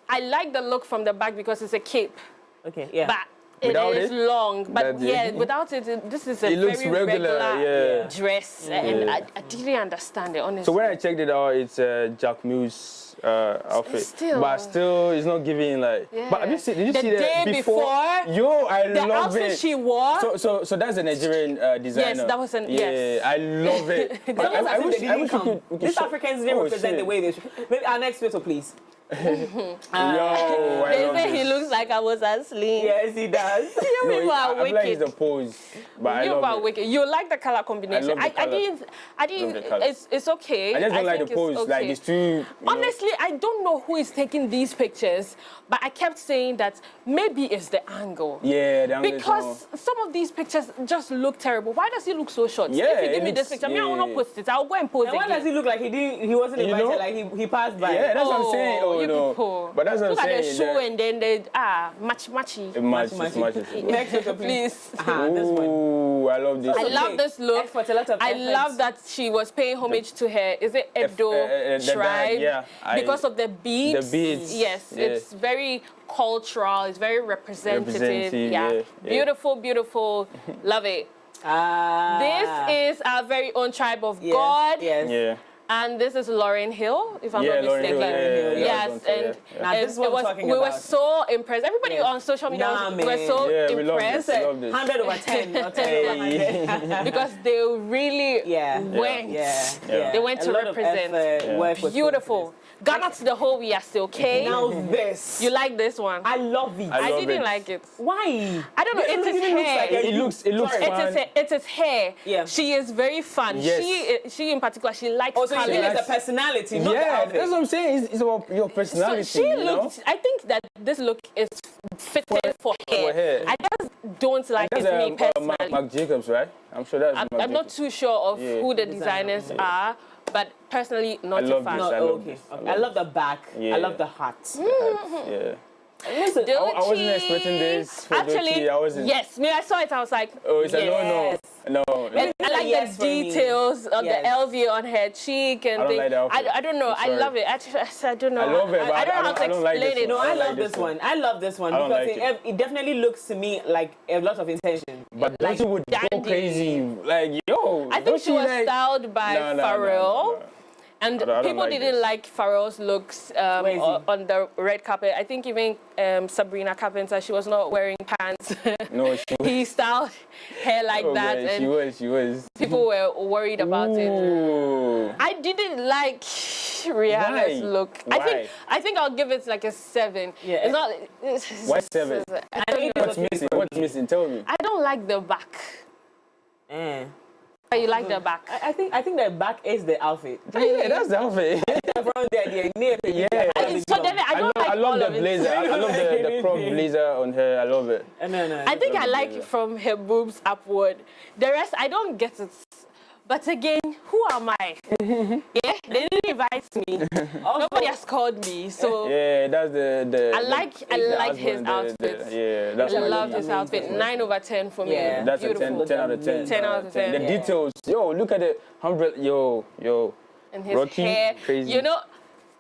I like the look from the back because it's a cape. But it is long. But without it, this is a very regular dress, and I didn't understand it, honestly. So when I checked it out, it's Jack Muse outfit, but still it's not giving like. But have you seen? Did you see day before? Yo, I love it. The outfit she wore. So that's a Nigerian designer. Yes, that was an I love it. I wish these Africans didn't represent the way they should. Maybe our next photo, please. They say he looks like I was asleep. Yes, he does. You people are wicked. I like the pose, but you are wicked. You like the color combination. I didn't. It's okay. I just don't like the pose. Okay. Like it's too. Honestly, I don't know who is taking these pictures, but I kept saying that maybe it's the angle. Yeah, the angle. Because some of these pictures just look terrible. Why does he look so short? Yeah, if you give me this picture, I will not post it. I'll go and post it. Why does he look like he wasn't invited? Like he passed by. Yeah, that's what I'm saying. People. But that's what I'm saying. Look at the shoe and then they matchy. It matches. Next photo, please. This one. I love this. I love this look. I love that she was paying homage to her. Is it Edo tribe? Yeah. Because of the beads. The beads. Yes, it's very cultural. It's very representative. Yeah. Beautiful, beautiful. Love it. This is our very own Tribe of God. Yes. Yeah. And this is Lauryn Hill, if I'm not mistaken. Yes, and this is what we're talking we about. were so impressed. Everybody on social media was so impressed. 100 over 10. Not 10 because they really went. They went to represent. Beautiful. Ghana to the whole we are still okay. Now this. You like this one? I love it. I didn't like it. Why? I don't know. It's his hair. It looks fun. It's his hair. Yeah. She is very fun. Yes. She in particular, she likes colors. So you think it's a personality, not the outfit. That's what I'm saying. It's about your personality. So she looked, I think that this look is fitted for hair. I just don't like it me personally. Marc Jacobs, right? I'm sure that's I'm not too sure of who the designers are. But personally, not a fan. I love the back. I love the hat. Yeah. Listen, I wasn't expecting this. Actually, yes. When I saw it, I was like, oh, it's a no. And I like the details of the LV on her cheek and things. I don't know. I love it. I don't know. I love it, but I don't know how to explain it. No, I love this one. I love this one because it definitely looks to me like a lot of intention. But like, would go crazy. Like, yo. I think she was styled by Pharrell. And people didn't like Pharrell's looks on the red carpet. I think even Sabrina Carpenter, she was not wearing pants. No, she was. He styled hair like that. Man, and she was. People were worried about it. I didn't like Rihanna's look. Why? I think I'll give it like a 7. Yeah. It's not. Why 7? What's missing? What's missing? Tell me. I don't like the back. You like the back? I think the back is the outfit. Yeah, that's the outfit. I love the blazer. I love the crop blazer on her. I love it. I think I like from her boobs upward. The rest, I don't get it. But again, who am I? Yeah, they didn't invite me. Nobody has called me, so yeah, that's the. I like his outfit. Yeah, that's I love his outfit. 9 over 10 for me. Yeah, that's beautiful. a 10 out of 10. 10 out of 10. The details, yo, look at the umbrella, yo. And his Rocky, hair, crazy. you know.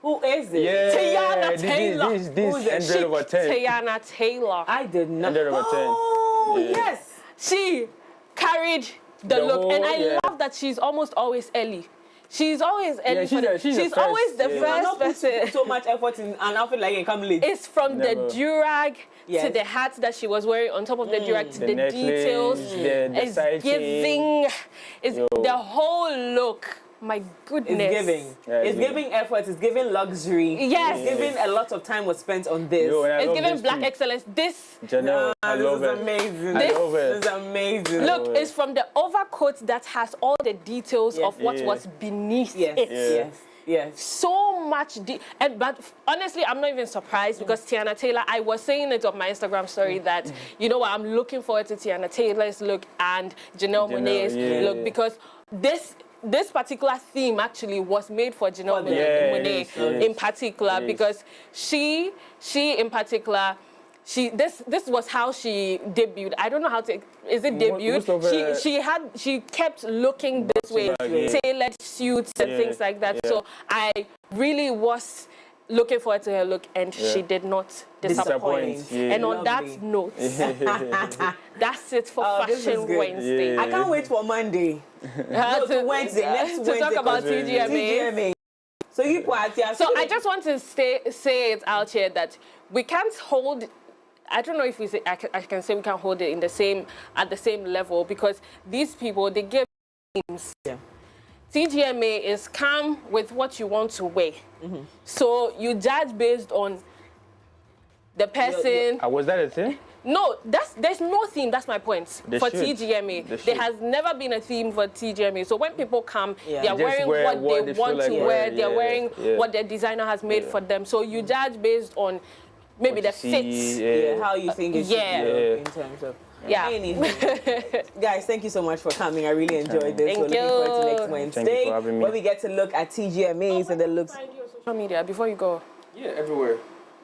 Who is it? Yeah, Tiana Taylor. This 100 over 10. Tiana Taylor. I did not. 100 over 10. Oh, yes. She carried the look, whole, and I love that she's almost always early. She's always early. She's always the first person. So much effort in an outfit like it come late. It's from the durag to the hat that she was wearing on top of the durag to the necklace, details. the side giving. It's the whole look. My goodness. It's giving. It's giving effort. It's giving luxury. Yes. It's giving a lot of time was spent on this. It's giving black excellence. This. Janelle, I love it. Amazing. I love it. This is amazing. Look, it's from the overcoat that has all the details of what was beneath it. Yes. So much, but honestly, I'm not even surprised because Tiana Taylor, I was saying it on my Instagram story that, you know what, I'm looking forward to Tiana Taylor's look and Janelle Monáe's look because this particular theme actually was made for Janelle Monáe in particular because she in particular, this was how she debuted. I don't know how to. Is it debuted? She kept looking this way, tailored suits and things like that. So I really was looking forward to her look, and she did not disappoint. And on that note, that's it for Fashion Wednesday. I can't wait for Monday. To Wednesday, next Wednesday. To talk about TGMA. So I just want to say it out here that we can't hold. I don't know if I can say we can hold it at the same level because these people, they give themes. TGMA is come with what you want to wear. So you judge based on the person. Was that a thing? No, there's no theme. That's my point for TGMA. There has never been a theme for TGMA. So when people come, they are wearing what they want to wear. They're wearing what their designer has made for them. So you judge based on maybe the fit. How you think it should be in terms of. Guys, thank you so much for coming. I really enjoyed this. Thank We're looking forward to next Wednesday where we get to look at TGMAs and the looks. Social media before you go. Yeah, everywhere.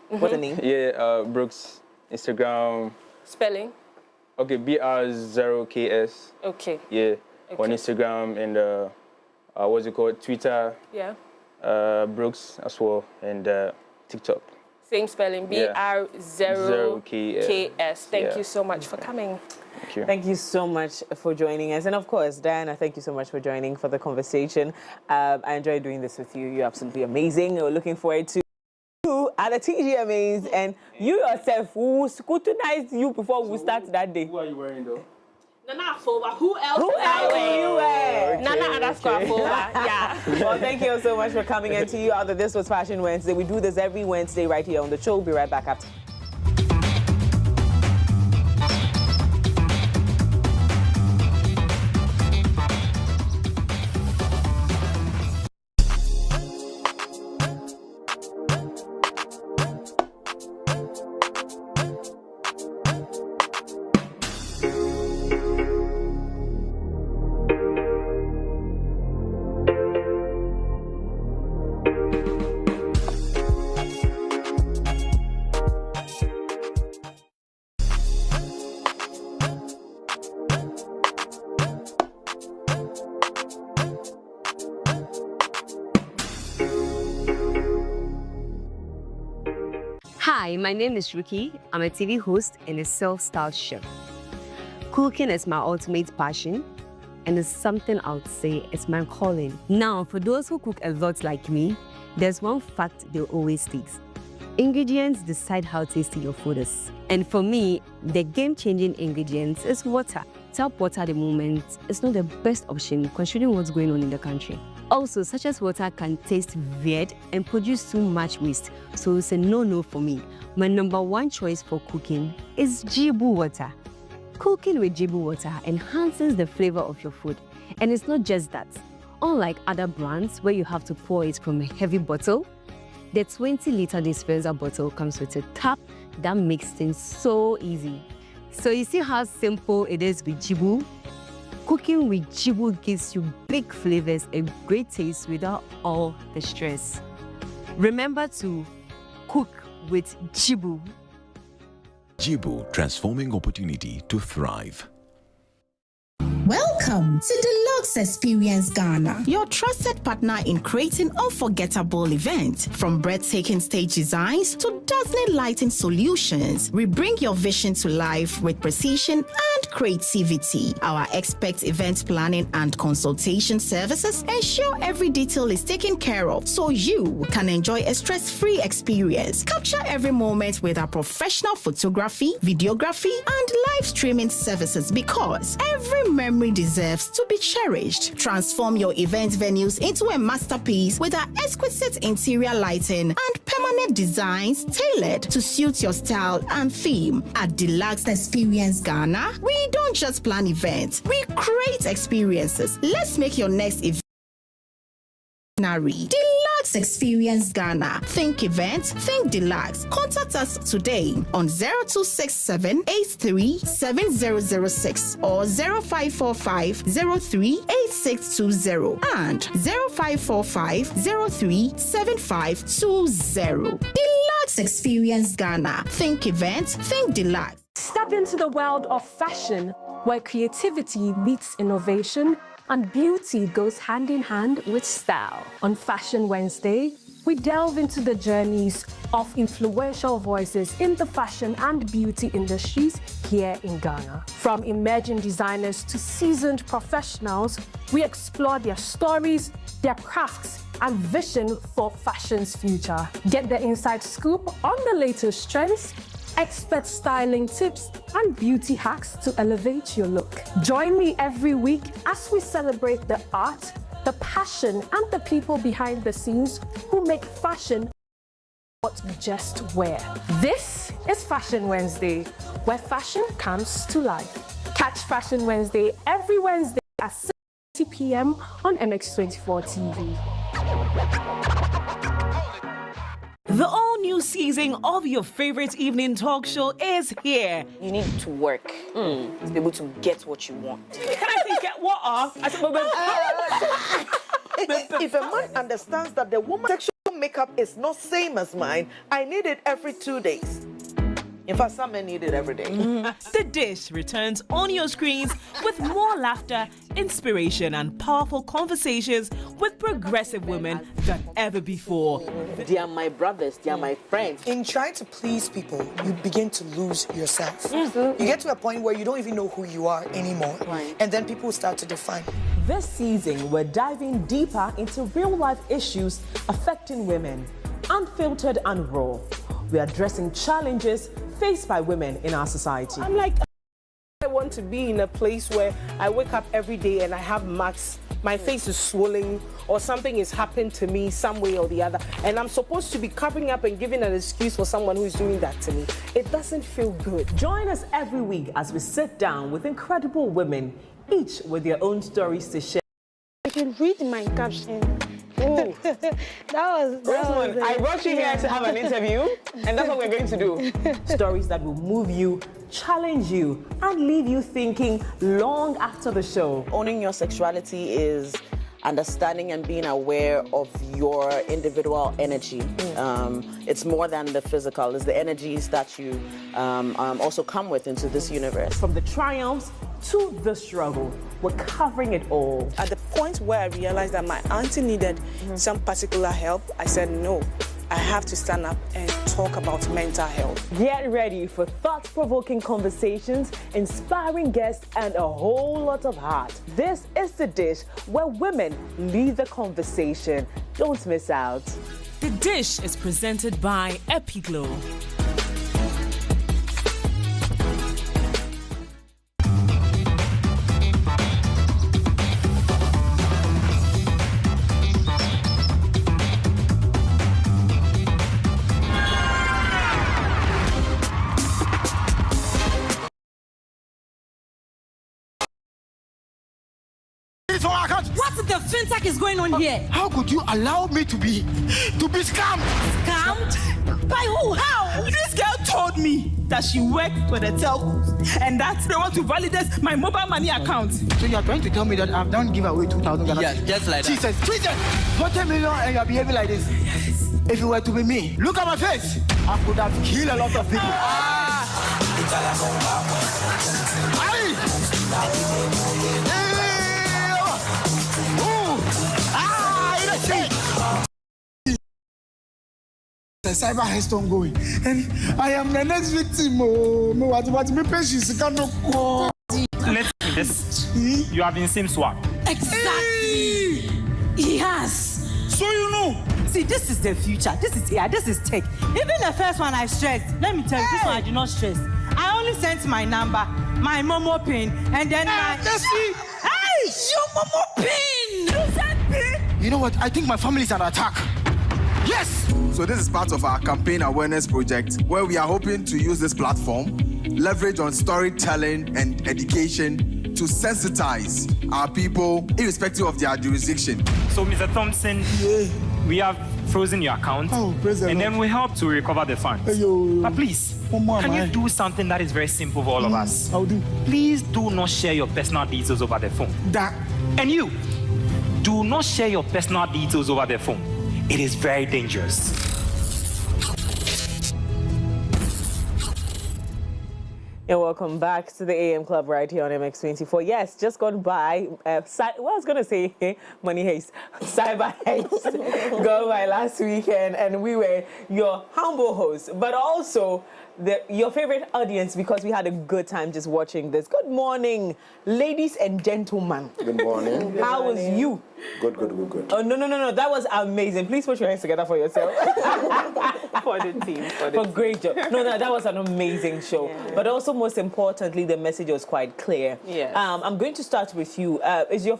What's the name? Yeah, Brooks, Instagram. Spelling? Okay, BR0KS. Okay. Yeah, on Instagram and what's it called? Twitter. Yeah. Brooks as well and TikTok. Same spelling, BR0KS. Thank you so much for coming. Thank you. Thank you so much for joining us. And of course, Diana, thank you so much for joining for the conversation. I enjoyed doing this with you. You're absolutely amazing. We're looking forward to you at the TGMAs, and you yourself, who scrutinize you before we start that day. Who are you wearing though? Nana Afoba. Who else? Who else are you wearing? Nana Afoba. Yeah. Well, thank you so much for coming and to you out there. This was Fashion Wednesday. We do this every Wednesday right here on the show. We'll be right back after. Hi, my name is Ruki. I'm a TV host and a self-styled chef. Cooking is my ultimate passion, and it's something I would say is my calling. Now, for those who cook a lot like me, there's one fact they always state. Ingredients decide how tasty your food is. And for me, the game-changing ingredients is water. Tap water at the moment is not the best option considering what's going on in the country. Also, such as water can taste weird and produce too much waste, so it's a no-no for me. My number one choice for cooking is Gyimah water. Cooking with Gyimah water enhances the flavor of your food. And it's not just that. Unlike other brands where you have to pour it from a heavy bottle, the 20-liter dispenser bottle comes with a tap that makes things so easy. So you see how simple it is with Gyimah? Cooking with Gyimah gives you big flavors and great taste without all the stress. Remember to cook with Gyimah. Gyimah, transforming opportunity to thrive. Welcome to Deluxe Experience Ghana, your trusted partner in creating unforgettable events. From breathtaking stage designs to dazzling lighting solutions, we bring your vision to life with precision and creativity. Our expert event planning and consultation services ensure every detail is taken care of so you can enjoy a stress-free experience. Capture every moment with our professional photography, videography, and live streaming services because every memory deserves to be cherished. Transform your event venues into a masterpiece with our exquisite interior lighting and permanent designs tailored to suit your style and theme. At Deluxe Experience Ghana, we don't just plan events, we create experiences. Let's make your next event Deluxe Experience Ghana. Think events, think Deluxe. Contact us today on 0267 83 7006 or 0545 03 8620 and 0545 03 7520. Deluxe Experience Ghana. Think events, think Deluxe. Step into the world of fashion where creativity meets innovation and beauty goes hand in hand with style. On Fashion Wednesday, we delve into the journeys of influential voices in the fashion and beauty industries here in Ghana. From emerging designers to seasoned professionals, we explore their stories, their crafts, and vision for fashion's future. Get the inside scoop on the latest trends, expert styling tips, and beauty hacks to elevate your look. Join me every week as we celebrate the art, the passion, and the people behind the scenes who make fashion what we just wear. This is Fashion Wednesday, where fashion comes to life. Catch Fashion Wednesday every Wednesday at 6 p.m. on MX24 TV. The all-new season of your favorite evening talk show is here. You need to work to be able to get what you want. Can I think get what off? If a man understands that the woman's sexual makeup is not same as mine, I need it every 2 days. In fact, some men need it every day. The Dish returns on your screens with more laughter, inspiration, and powerful conversations with progressive women than ever before. They are my brothers, they are my friends. In trying to please people, you begin to lose yourself. You get to a point where you don't even know who you are anymore. And then people start to define. This season, we're diving deeper into real-life issues affecting women, unfiltered and raw. We're addressing challenges faced by women in our society. I'm like, I want to be in a place where I wake up every day and I have marks, my face is swollen, or something has happened to me some way or the other, and I'm supposed to be covering up and giving an excuse for someone who's doing that to me. It doesn't feel good. Join us every week as we sit down with incredible women, each with their own stories to share. You can read my caption. Oh, I brought you here to have an interview, and that's what we're going to do. Stories that will move you, challenge you, and leave you thinking long after the show. Owning your sexuality is understanding and being aware of your individual energy. It's more than the physical, it's the energies that you also come with into this universe. From the triumphs to the struggle, we're covering it all. At the point where I realized that my auntie needed some particular help, I said, no, I have to stand up and talk about mental health. Get ready for thought-provoking conversations, inspiring guests, and a whole lot of heart. This is The Dish, where women lead the conversation. Don't miss out. The Dish is presented by Epiglow. What the fintech is going on here? How could you allow me to be scammed? Scammed? By who? How? This girl told me that she worked for the telcos and that they want to validate my mobile money account. So you are trying to tell me that I've done giveaway 2,000 Ghana? Yes, just like that. Jesus, 40 million and you are behaving like this. Yes. If it were to be me, look at my face. I could have killed a lot of people. The cyber heist ongoing, and I am the next victim. What me patience cannot go. Let's do this. You have been same swap. Exactly. He has. So you know. See, this is the future. This is AI. This is tech. Even the first one I stressed. Let me tell you, this one I did not stress. I only sent my number, my Momo pin, and then my. Hey, your Momo pin. You said pin. You know what? I think my family is under attack. Yes! So this is part of our campaign awareness project where we are hoping to use this platform, leverage on storytelling and education to sensitize our people irrespective of their jurisdiction. So Mr. Thompson, we have frozen your account and then we help to recover the funds. But please, can you do something that is very simple for all of us? I'll do. Please do not share your personal details over the phone. And you, do not share your personal details over the phone. It is very dangerous. And welcome back to the AM Club right here on MX24. Yes, just gone by, I was going to say Money Heist, Cyber Heist, gone by last weekend, and we were your humble hosts, but also your favorite audience because we had a good time just watching this. Good morning, ladies and gentlemen. Good morning. How was you? Good. Oh, no. That was amazing. Please put your hands together for yourself. For the team. For great job. No, that was an amazing show. Yeah. But also, most importantly, the message was quite clear. Yes. I'm going to start with you. Is the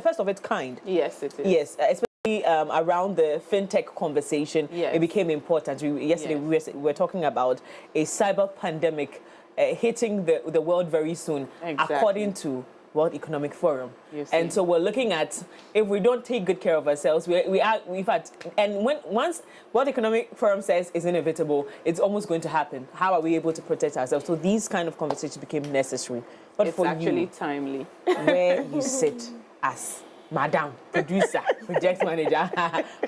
first of its kind? Yes, it is. Yes, especially around the fintech conversation. Yes. It became important. Yesterday, we were talking about a cyber pandemic hitting the world very soon, according to World Economic Forum. And so we're looking at, if we don't take good care of ourselves, we've had, and once World Economic Forum says it's inevitable, it's almost going to happen. How are we able to protect ourselves? So these kind of conversations became necessary. But it's for actually you, timely. where you sit as Madam, producer, project manager.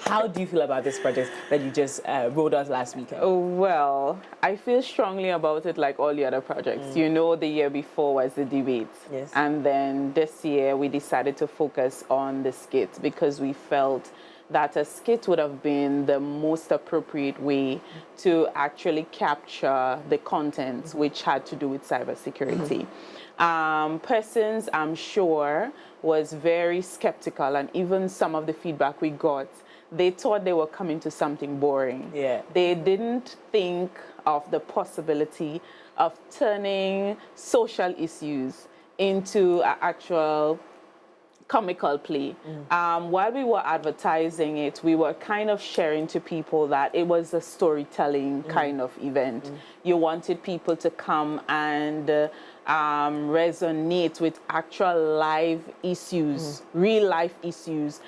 How do you feel about this project that you just rolled out last weekend? Oh, well, I feel strongly about it like all the other projects. You know, the year before was the debates. Yes. And then this year we decided to focus on the skits because we felt that a skit would have been the most appropriate way to actually capture the content which had to do with cybersecurity. Persons, I'm sure, was very skeptical, and even some of the feedback we got, they thought they were coming to something boring. Yeah. They didn't think of the possibility of turning social issues into an actual comical play. While we were advertising it, we were kind of sharing to people that it was a storytelling kind of event. You wanted people to come and resonate with actual live issues, real life issues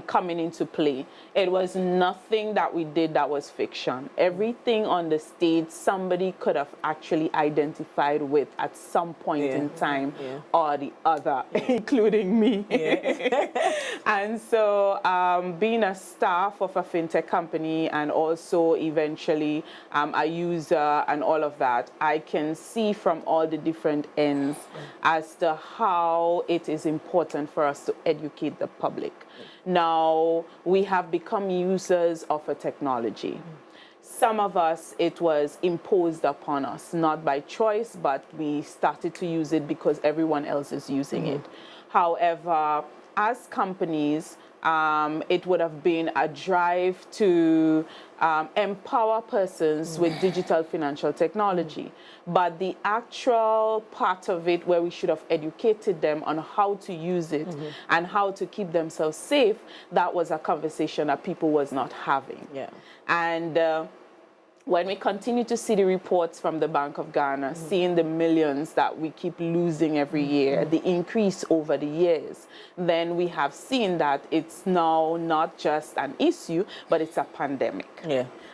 coming into play. It was nothing that we did that was fiction. Everything on the stage somebody could have actually identified with at some point in time or the other, including me. And so being a staff of a fintech company and also eventually a user and all of that, I can see from all the different ends as to how it is important for us to educate the public. Now, we have become users of a technology. Some of us, it was imposed upon us, not by choice, but we started to use it because everyone else is using it. However, as companies, it would have been a drive to empower persons with digital financial technology. But the actual part of it where we should have educated them on how to use it and how to keep themselves safe, that was a conversation that people was not having. And when we continue to see the reports from the Bank of Ghana, seeing the millions that we keep losing every year, the increase over the years, then we have seen that it's now not just an issue, but it's a pandemic.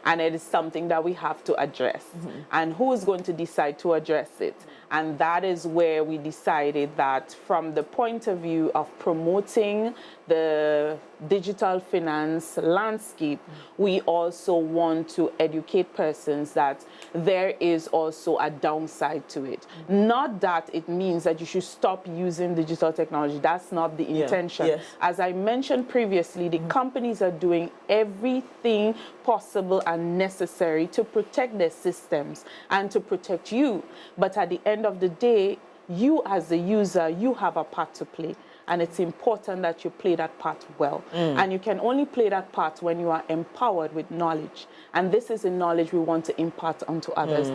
And it is something that we have to address. And who is going to decide to address it? And that is where we decided that from the point of view of promoting the digital finance landscape, we also want to educate persons that there is also a downside to it. Not that it means that you should stop using digital technology. That's not the intention. As I mentioned previously, the companies are doing everything possible and necessary to protect their systems and to protect you. But at the end of the day, you as the user, you have a part to play. And it's important that you play that part well. And you can only play that part when you are empowered with knowledge. And this is the knowledge we want to impart onto others.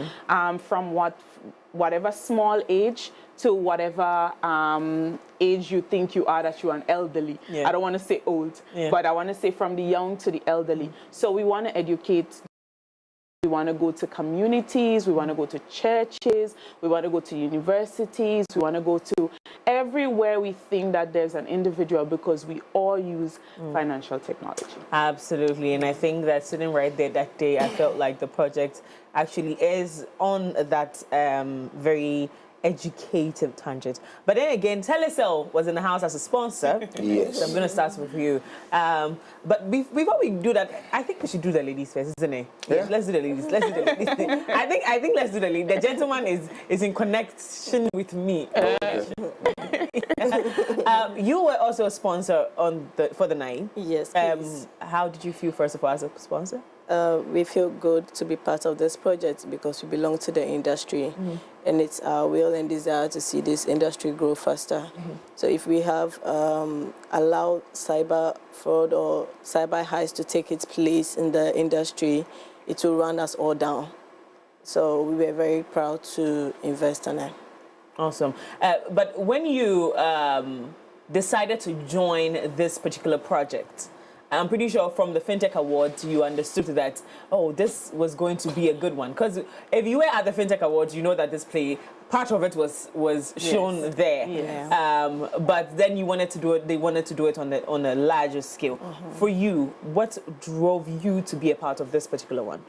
From whatever small age to whatever age you think you are, that you are an elderly. I don't want to say old, but I want to say from the young to the elderly. So we want to educate. We want to go to communities, we want to go to churches, we want to go to universities, we want to go to everywhere we think that there's an individual, because we all use financial technology. Absolutely, and I think that sitting right there that day, I felt like the project actually is on that very educative tangent. But then again, Telecel was in the house as a sponsor. Yes. So I'm going to start with you. But before we do that, I think we should do the ladies first, isn't it? Yeah. Let's do the ladies. Let's do the ladies. I think let's do the ladies. The gentleman is in connection with me. You were also a sponsor for the night. Yes, please. How did you feel, first of all, as a sponsor? We feel good to be part of this project because we belong to the industry, and it's our will and desire to see this industry grow faster. So if we have allowed cyber fraud or cyber heist to take its place in the industry, it will run us all down. So we were very proud to invest in it. Awesome. But when you decided to join this particular project, I'm pretty sure from the Fintech Awards, you understood that, oh, this was going to be a good one. Because if you were at the Fintech Awards, you know that this play, part of it was shown there. Yes. But then you wanted to do it, they wanted to do it on a larger scale. For you, what drove you to be a part of this particular one?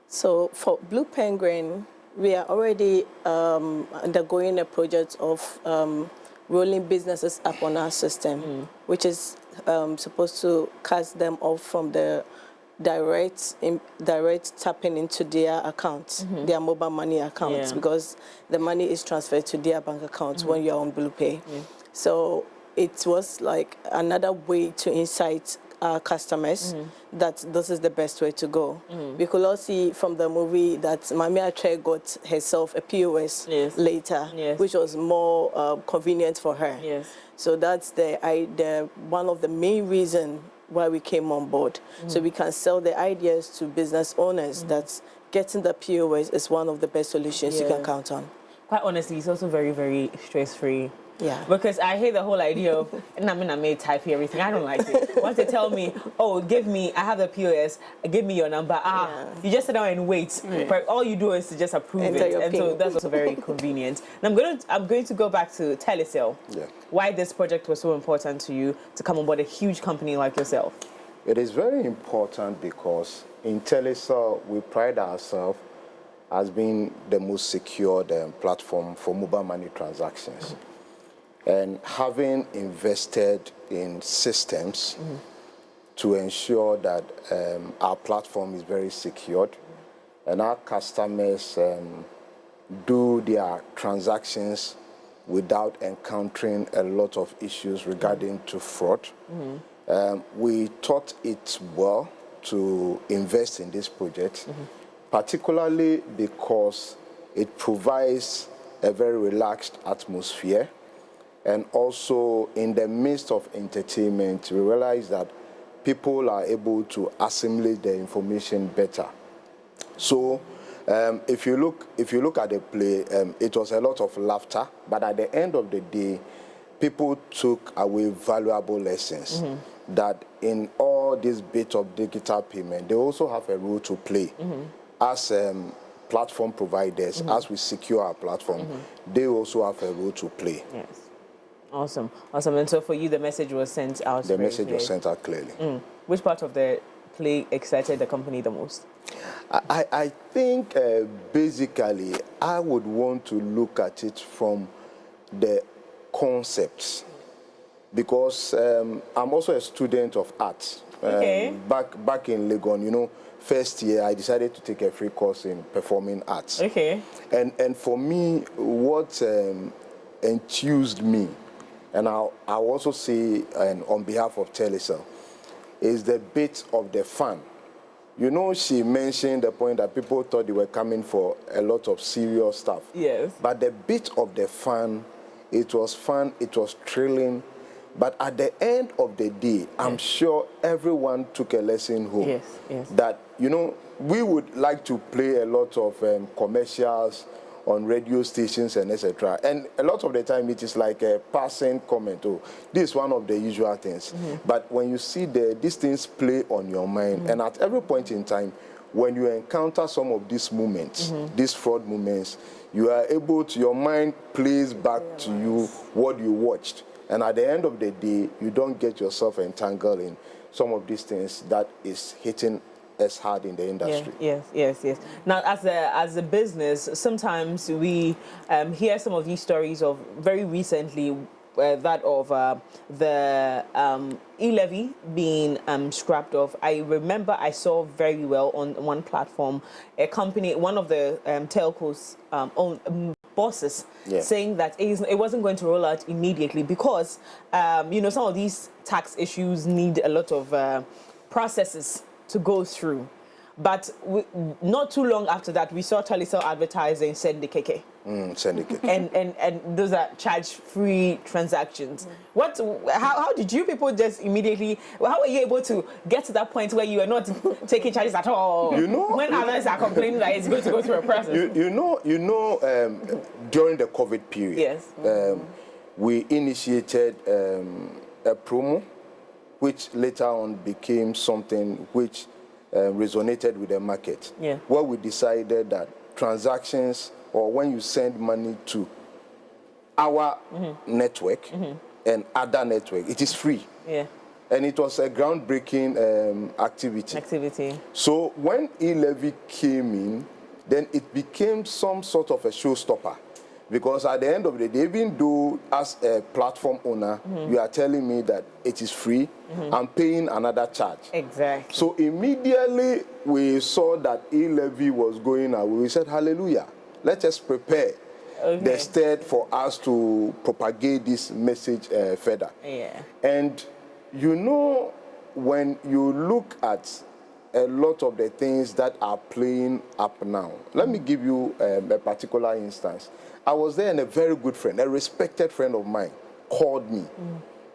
So for Blu Penguin, we are already undergoing a project of rolling businesses up on our system, which is supposed to cut them off from the direct tapping into their accounts, their mobile money accounts, because the money is transferred to their bank accounts when you're on Blu Pay. So it was like another way to incite our customers that this is the best way to go. We could all see from the movie that Mami Ache got herself a POS later, which was more convenient for her. So that's one of the main reasons why we came on board. So we can sell the ideas to business owners that getting the POS is one of the best solutions you can count on. Quite honestly, it's also very, very stress-free. Yeah. Because I hate the whole idea of, I may type everything. I don't like it. Once they tell me, oh, I have the POS, give me your number. You just sit down and wait. But all you do is to just approve it. And so that's also very convenient. And I'm going to go back to Telecel. Why this project was so important to you to come on board a huge company like yourself? It is very important because in Telecel, we pride ourselves as being the most secured platform for mobile money transactions. And having invested in systems to ensure that our platform is very secured and our customers do their transactions without encountering a lot of issues regarding to fraud, we thought it well to invest in this project, particularly because it provides a very relaxed atmosphere. And also, in the midst of entertainment, we realize that people are able to assimilate the information better. So, if you look at the play, it was a lot of laughter, but at the end of the day, people took away valuable lessons that in all this bit of digital payment, they also have a role to play as platform providers. As we secure our platform, they also have a role to play. Awesome. And so for you, the message was sent out. The message was sent out clearly. Which part of the play excited the company the most? I think basically I would want to look at it from the concepts, because I'm also a student of art. Back in Legon, first year I decided to take a free course in performing arts. And for me, what enthused me, and I'll also say, and on behalf of Telecel, is the bit of the fun. She mentioned the point that people thought they were coming for a lot of serious stuff. But the bit of the fun, it was thrilling. But at the end of the day, I'm sure everyone took a lesson home. That, we would like to play a lot of commercials on radio stations and etc. And a lot of the time it is like a passing comment. Oh, this is one of the usual things. But when you see these things play on your mind, and at every point in time, when you encounter some of these moments, these fraud moments, you are able to, your mind plays back to you what you watched. And at the end of the day, you don't get yourself entangled in some of these things that is hitting as hard in the industry. Yes. Now, as a business, sometimes we hear some of these stories of very recently that of the e-levy being scrapped off. I remember I saw very well on one platform a company, one of the telcos bosses saying that it wasn't going to roll out immediately because some of these tax issues need a lot of processes to go through. But not too long after that, we saw Telecel advertising Send the KK. And those are charge-free transactions. How did you people just immediately, how were you able to get to that point where you are not taking charges at all? When others are complaining that it's going to go through a process. During the COVID period, we initiated a promo, which later on became something which resonated with the market. Where we decided that transactions, or when you send money to our network and other network, it is free. And it was a groundbreaking activity. So when e-levy came in, then it became some sort of a showstopper. Because at the end of the day, even though as a platform owner, you are telling me that it is free, I'm paying another charge. Exactly. So immediately we saw that e-levy was going away. We said, hallelujah, let us prepare the state for us to propagate this message further. Yeah. And you know, when you look at a lot of the things that are playing up now, let me give you a particular instance. I was there and a very good friend, a respected friend of mine, called me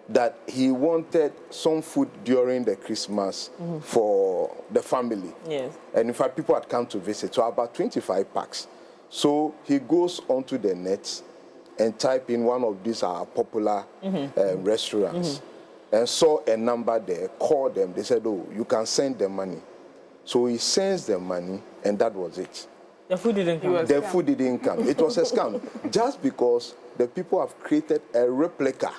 that he wanted some food during the Christmas for the family. Yes. And in fact, people had come to visit, so about 25 packs. So he goes onto the net and type in one of these popular restaurants and saw a number there, called them. They said, oh, you can send the money. So he sends the money, and that was it. The food didn't come. The food didn't come. It was a scam. Just because the people have created a replica,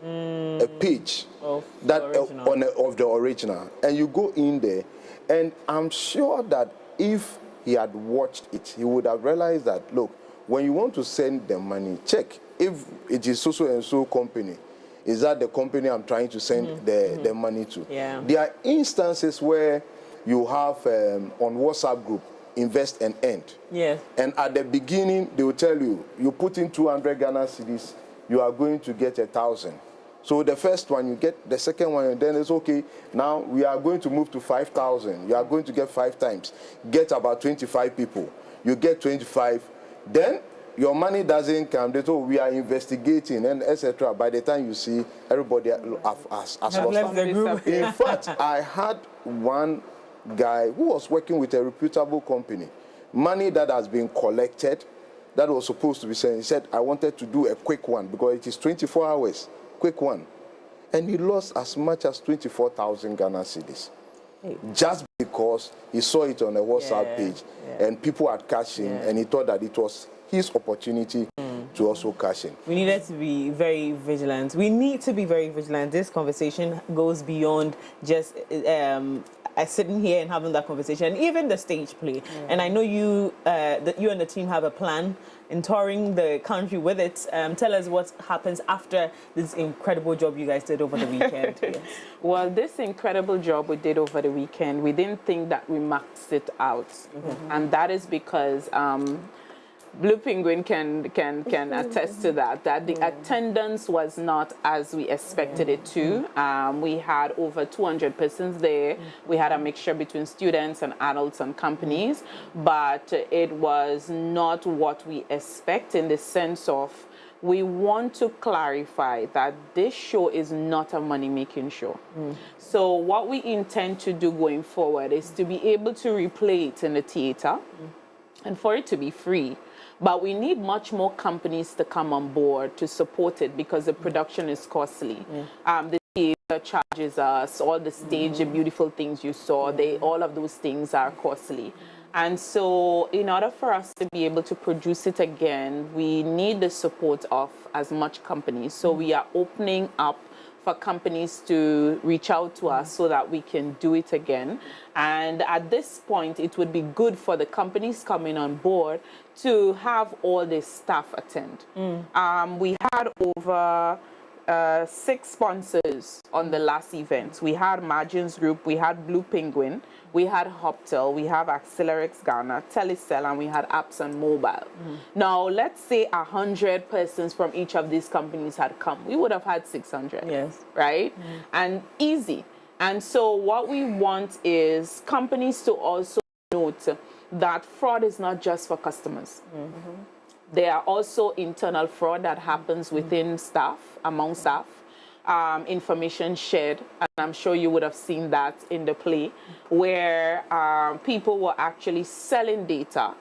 a page of that of the original. And you go in there, and I'm sure that if he had watched it, he would have realized that, look, when you want to send the money, check if it is so and so company. Is that the company I'm trying to send the money to? Yeah. There are instances where you have on WhatsApp group, invest and end. Yes. And at the beginning, they will tell you, you put in 200 Ghana cedis, you are going to get 1,000. So the first one, you get the second one, and then it's okay. Now we are going to move to 5,000. You are going to get 5 times. Get about 25 people. You get 25. Then your money doesn't come. They say, we are investigating, and etc. By the time you see, everybody has lost the group. In fact, I had one guy who was working with a reputable company. Money that has been collected, that was supposed to be sent. He said, I wanted to do a quick one because it is 24 hours, quick one. And he lost as much as 24,000 Ghana cedis. Just because he saw it on a WhatsApp page and people had cashed in and he thought that it was his opportunity to also cash in. We needed to be very vigilant. We need to be very vigilant. This conversation goes beyond just sitting here and having that conversation, even the stage play. And I know you you and the team have a plan in touring the country with it. Tell us what happens after this incredible job you guys did over the weekend. Yes. Well, this incredible job we did over the weekend, we didn't think that we maxed it out. And that is because Blu Penguin can attest to that the attendance was not as we expected it to. We had over 200 persons there. We had a mixture between students and adults and companies, but it was not what we expect in the sense of we want to clarify that this show is not a money-making show. So what we intend to do going forward is to be able to replay it in the theater and for it to be free. But we need much more companies to come on board to support it because the production is costly. The theater charges us, all the stage, the beautiful things you saw, all of those things are costly. And so in order for us to be able to produce it again, we need the support of as much companies. So we are opening up for companies to reach out to us so that we can do it again. And at this point, it would be good for the companies coming on board to have all the staff attend. We had over 6 sponsors on the last event. We had Margins Group, we had Blu Penguin, we had Hoptel, we have Accelerix Ghana, Telecel, and we had Apps and Mobile. Now, let's say 100 persons from each of these companies had come. We would have had 600, right? And easy. And so what we want is companies to also note that fraud is not just for customers. There are also internal fraud that happens within staff, among staff, information shared, and I'm sure you would have seen that in the play, where people were actually selling data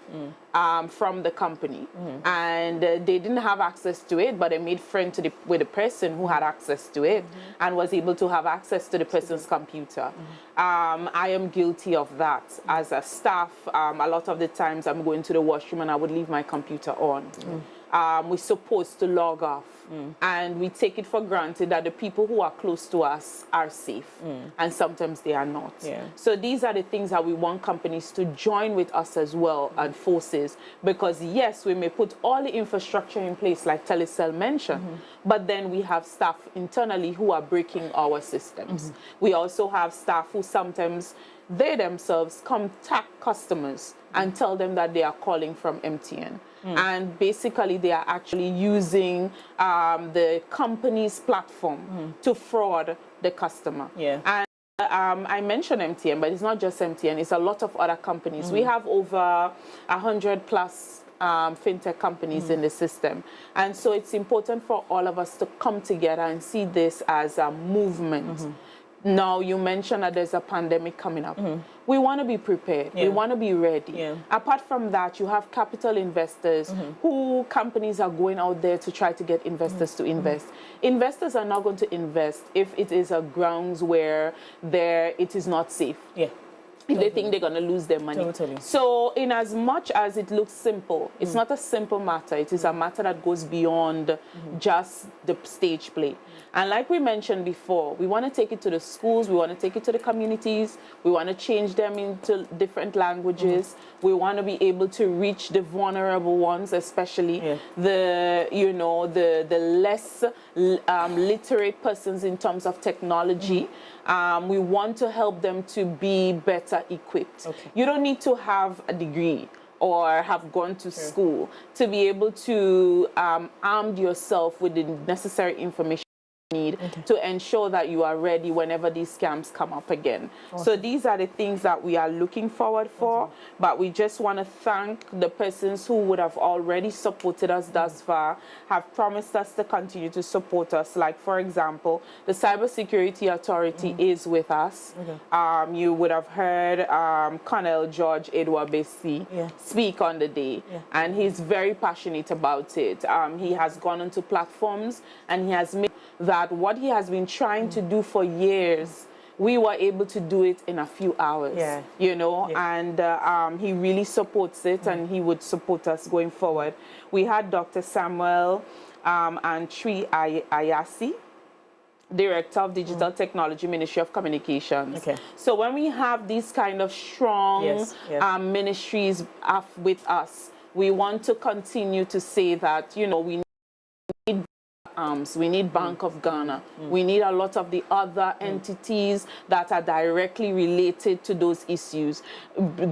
from the company, and they didn't have access to it, but they made friends with the person who had access to it and was able to have access to the person's computer. I am guilty of that. As a staff, a lot of the times I'm going to the washroom and I would leave my computer on. we're supposed to log off. And we take it for granted that the people who are close to us are safe. And sometimes they are not. So these are the things that we want companies to join with us as well and forces. Because yes, we may put all the infrastructure in place like Telecel mentioned, but then we have staff internally who are breaking our systems. We also have staff who sometimes they themselves contact customers and tell them that they are calling from MTN. And basically they are actually using the company's platform to fraud the customer. And I mentioned MTN, but it's not just MTN, it's a lot of other companies. We have over 100 plus fintech companies in the system. And so it's important for all of us to come together and see this as a movement. Now, you mentioned that there's a pandemic coming up. We want to be prepared. We want to be ready. Apart from that, you have capital investors who companies are going out there to try to get investors to invest. Investors are not going to invest if it is a grounds where it is not safe. If they think they're going to lose their money. So in as much as it looks simple, it's not a simple matter. It is a matter that goes beyond just the stage play. And like we mentioned before, we want to take it to the schools, we want to take it to the communities, we want to change them into different languages. We want to be able to reach the vulnerable ones, especially the less literate persons in terms of technology. We want to help them to be better equipped. You don't need to have a degree or have gone to school to be able to arm yourself with the necessary information need to ensure that you are ready whenever these scams come up again. So these are the things that we are looking forward for, but we just want to thank the persons who would have already supported us thus far, have promised us to continue to support us. Like, for example, the Cybersecurity Authority is with us. You would have heard Colonel George Edward Besi speak on the day, and he's very passionate about it. He has gone onto platforms and he has made that what he has been trying to do for years, we were able to do it in a few hours, and he really supports it, and he would support us going forward. We had Dr. Samuel and Tri Ayasi, Director of Digital Technology, Ministry of Communications. So when we have these kind of strong ministries with us, we want to continue to say that, we need we need Bank of Ghana. We need a lot of the other entities that are directly related to those issues.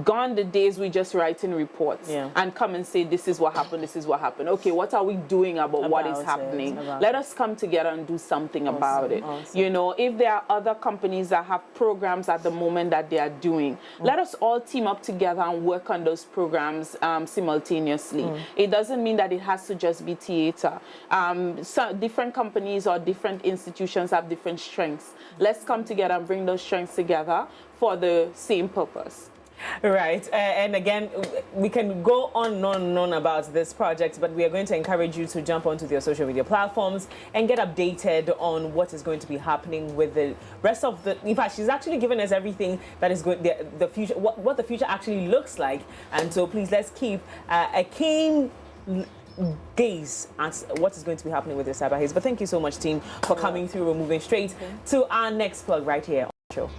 Gone the days we just writing reports and come and say, this is what happened, this is what happened. Okay, what are we doing about what is happening? Let us come together and do something about it. If there are other companies that have programs at the moment that they are doing, let us all team up together and work on those programs simultaneously. It doesn't mean that it has to just be theater. Different companies or different institutions have different strengths. Let's come together and bring those strengths together for the same purpose. Right, and again, we can go on and on about this project, but we are going to encourage you to jump onto their social media platforms and get updated on what is going to be happening with the rest of the. In fact, she's actually given us everything that is going the future, what the future actually looks like, and so please let's keep a keen gaze at what is going to be happening with the Cyber Heist. But thank you so much, team, for coming through. We're moving straight to our next plug right here on the show.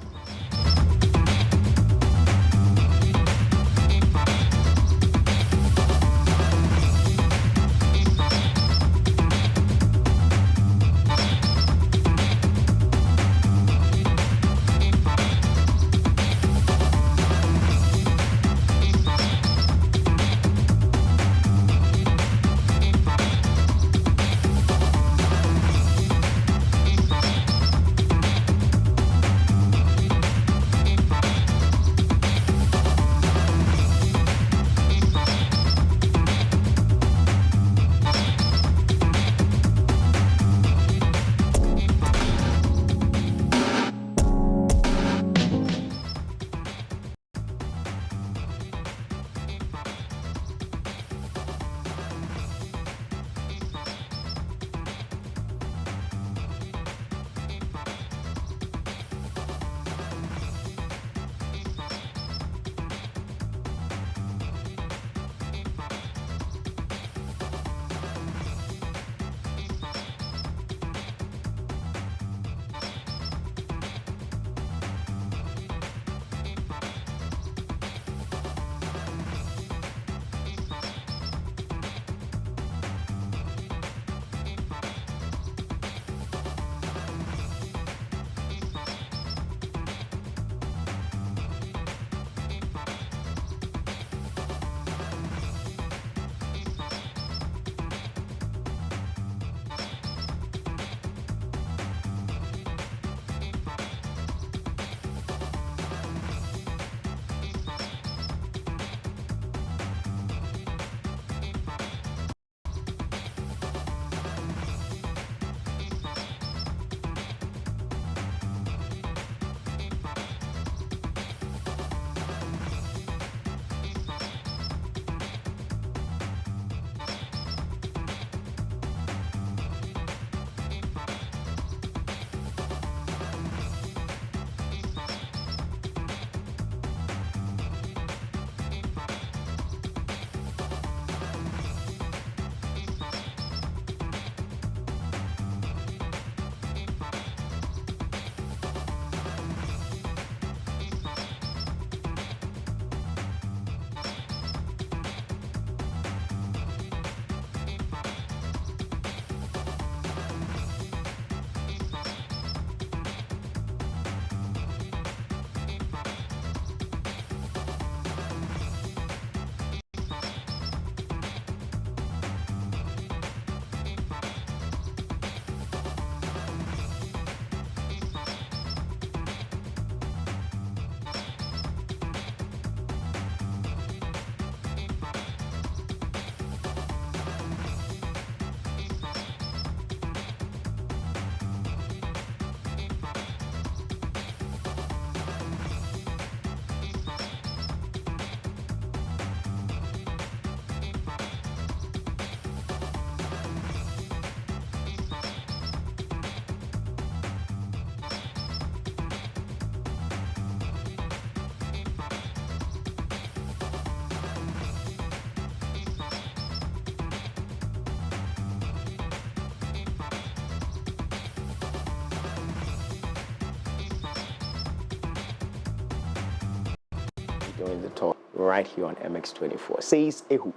doing the talk right here on MX24. Says Ehu.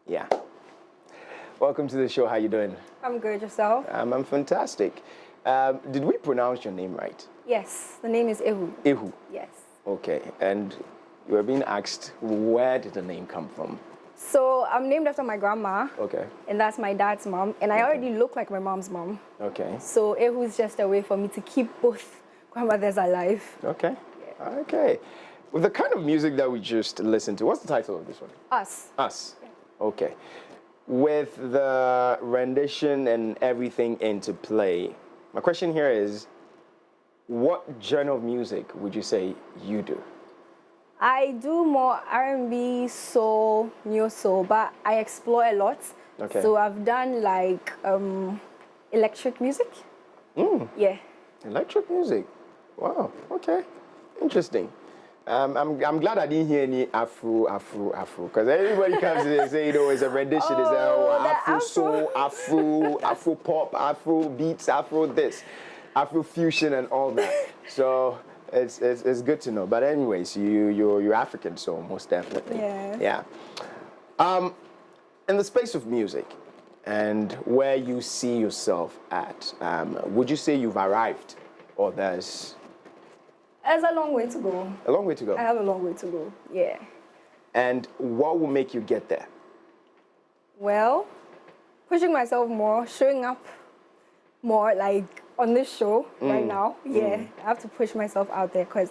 Yeah. Welcome to the show. How you doing? I'm good. Yourself? I'm fantastic. Did we pronounce your name right? Yes. The name is Ehu. Ehu. Yes. Okay. And you were being asked, where did the name come from? So I'm named after my grandma. Okay. And that's my dad's mom. And I already look like my mom's mom. Okay. So Ehu is just a way for me to keep both grandmothers alive. Okay. Yeah. Okay. With the kind of music that we just listened to, what's the title of this one? Us. Us. Yeah. Okay. With the rendition and everything into play, my question here is, what genre of music would you say you do? I do more R&B, soul, neo soul, but I explore a lot. Okay. So I've done like electric music. Yeah. Electric music. Wow. Okay. Interesting. I'm glad I didn't hear any Afro, because everybody comes and say, it's a rendition. It's Afro soul, Afro pop, Afro beats, Afro this, Afro fusion, and all that. So it's good to know. But anyways, you're African, so most definitely. Yeah. Yeah. In the space of music, and where you see yourself at, would you say you've arrived, or there's a long way to go. A long way to go. I have a long way to go, yeah. And what will make you get there? Well, pushing myself more, showing up more, like on this show right now. Yeah, I have to push myself out there because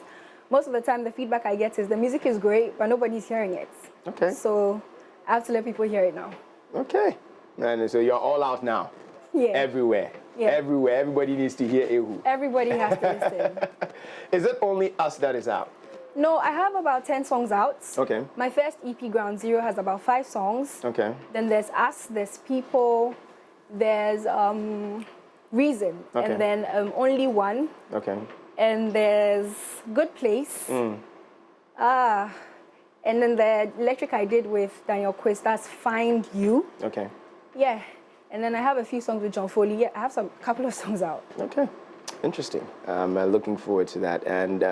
most of the time the feedback I get is the music is great, but nobody's hearing it. Okay. So I have to let people hear it now. Okay. And so you're all out now. Yeah. Everywhere. Yeah. Everywhere. Everybody needs to hear Ehu. Everybody has to listen. Is it only Us that is out? No, I have about 10 songs out. Okay. My first EP, Ground Zero, has about 5 songs. Okay. Then there's Us, there's People, there's Reason, Okay. and then Only One, Okay. and there's Good Place. And then the electric I did with Daniel Quist, that's Find You. Okay. Yeah. And then I have a few songs with John Foley. Yeah, I have a couple of songs out. Okay. Interesting. I'm looking forward to that. And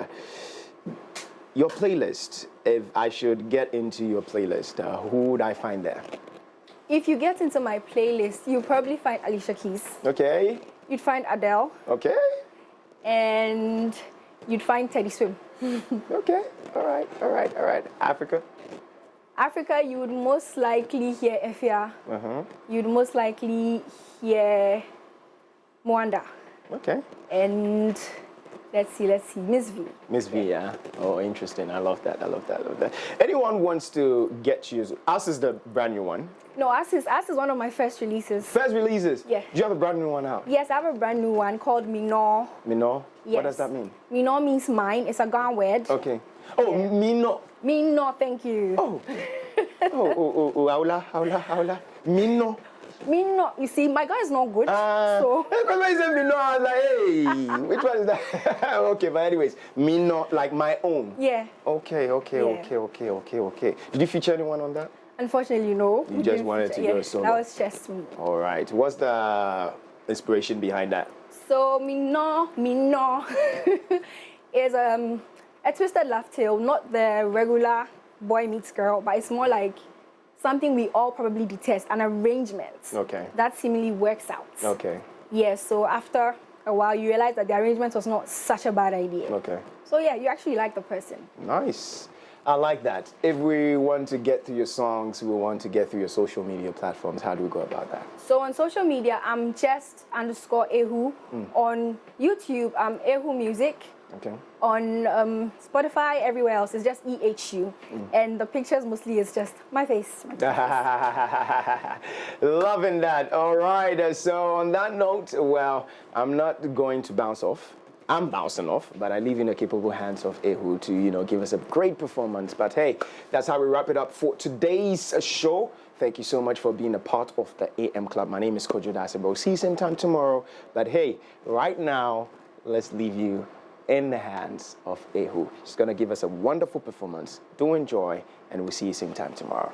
your playlist, if I should get into your playlist, who would I find there? If you get into my playlist, you'll probably find Alicia Keys. Okay. You'd find Adele. Okay. And you'd find Teddy Swim. Okay. All right. Africa, you would most likely hear Efia. You'd most likely hear Mwanda. Okay. And let's see, Miss V. Miss V, yeah. Oh, interesting. I love that. Anyone wants to get you? Us is the brand new one. No, Us is one of my first releases. First releases? Yeah. Do you have a brand new one out? Yes, I have a brand new one called Mino. Mino? Yes. What does that mean? Mino means mine. It's a Ghana word. Okay. Oh, yeah. Mino. Mino, thank you. Oh. Aula. Mino. Mino. You see, my guy is not good. So. When I said Mino, I was like, hey, which one is that? Okay, but anyways, Mino, like my own. Yeah. Okay. Did you feature anyone on that? Unfortunately, no. You just wanted to go solo? That was just me. All right. What's the inspiration behind that? So, Mino is a twisted love tale, not the regular boy meets girl, but it's more like something we all probably detest, an arrangement. Okay. That seemingly works out. Okay. Yeah, so after a while, you realize that the arrangement was not such a bad idea. Okay. So yeah, you actually like the person. Nice. I like that. If we want to get through your songs, we want to get through your social media platforms, how do we go about that? So on social media, I'm just_Ehu. On YouTube, I'm Ehu Music. Okay. On Spotify, everywhere else, it's just EHU. And the pictures mostly is just my face. Loving that. All right. So on that note, well, I'm not going to bounce off. I'm bouncing off, but I leave in the capable hands of Ehu to, give us a great performance. But hey, that's how we wrap it up for today's show. Thank you so much for being a part of the AM Club. My name is Kojo Dasebo. See you same time tomorrow. But hey, right now, let's leave you in the hands of Ehu. She's going to give us a wonderful performance. Do enjoy, and we'll see you same time tomorrow.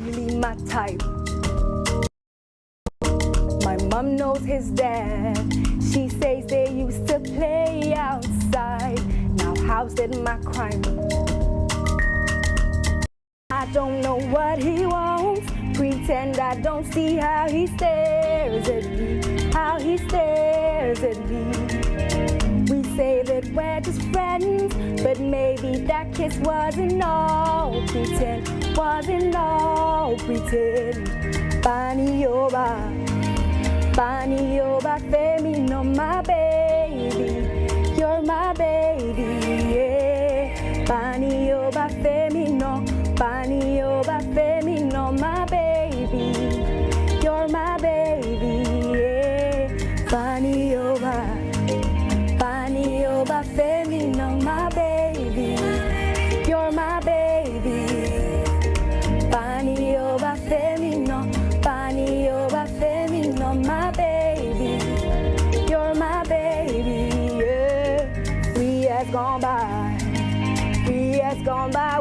really my type. My mom knows his dad. She says they used to play outside. Now how's that my crime? I don't know what he wants. Pretend I don't see how he stares at me. How he stares at me. We say that we're just friends, but maybe that kiss wasn't all pretend. Wasn't all pretend. Bani Oba, Femi, no my baby. You're my baby, yeah. Bani Oba, Femi, no. Bani Oba, Femi, no my baby. You're my baby, yeah. Bani Oba, Femi, no my baby. You're my baby. Bani Oba, Femi, no. Bani Oba, Femi, no my baby. You're my baby, yeah. 3 years gone by. 3 years gone by.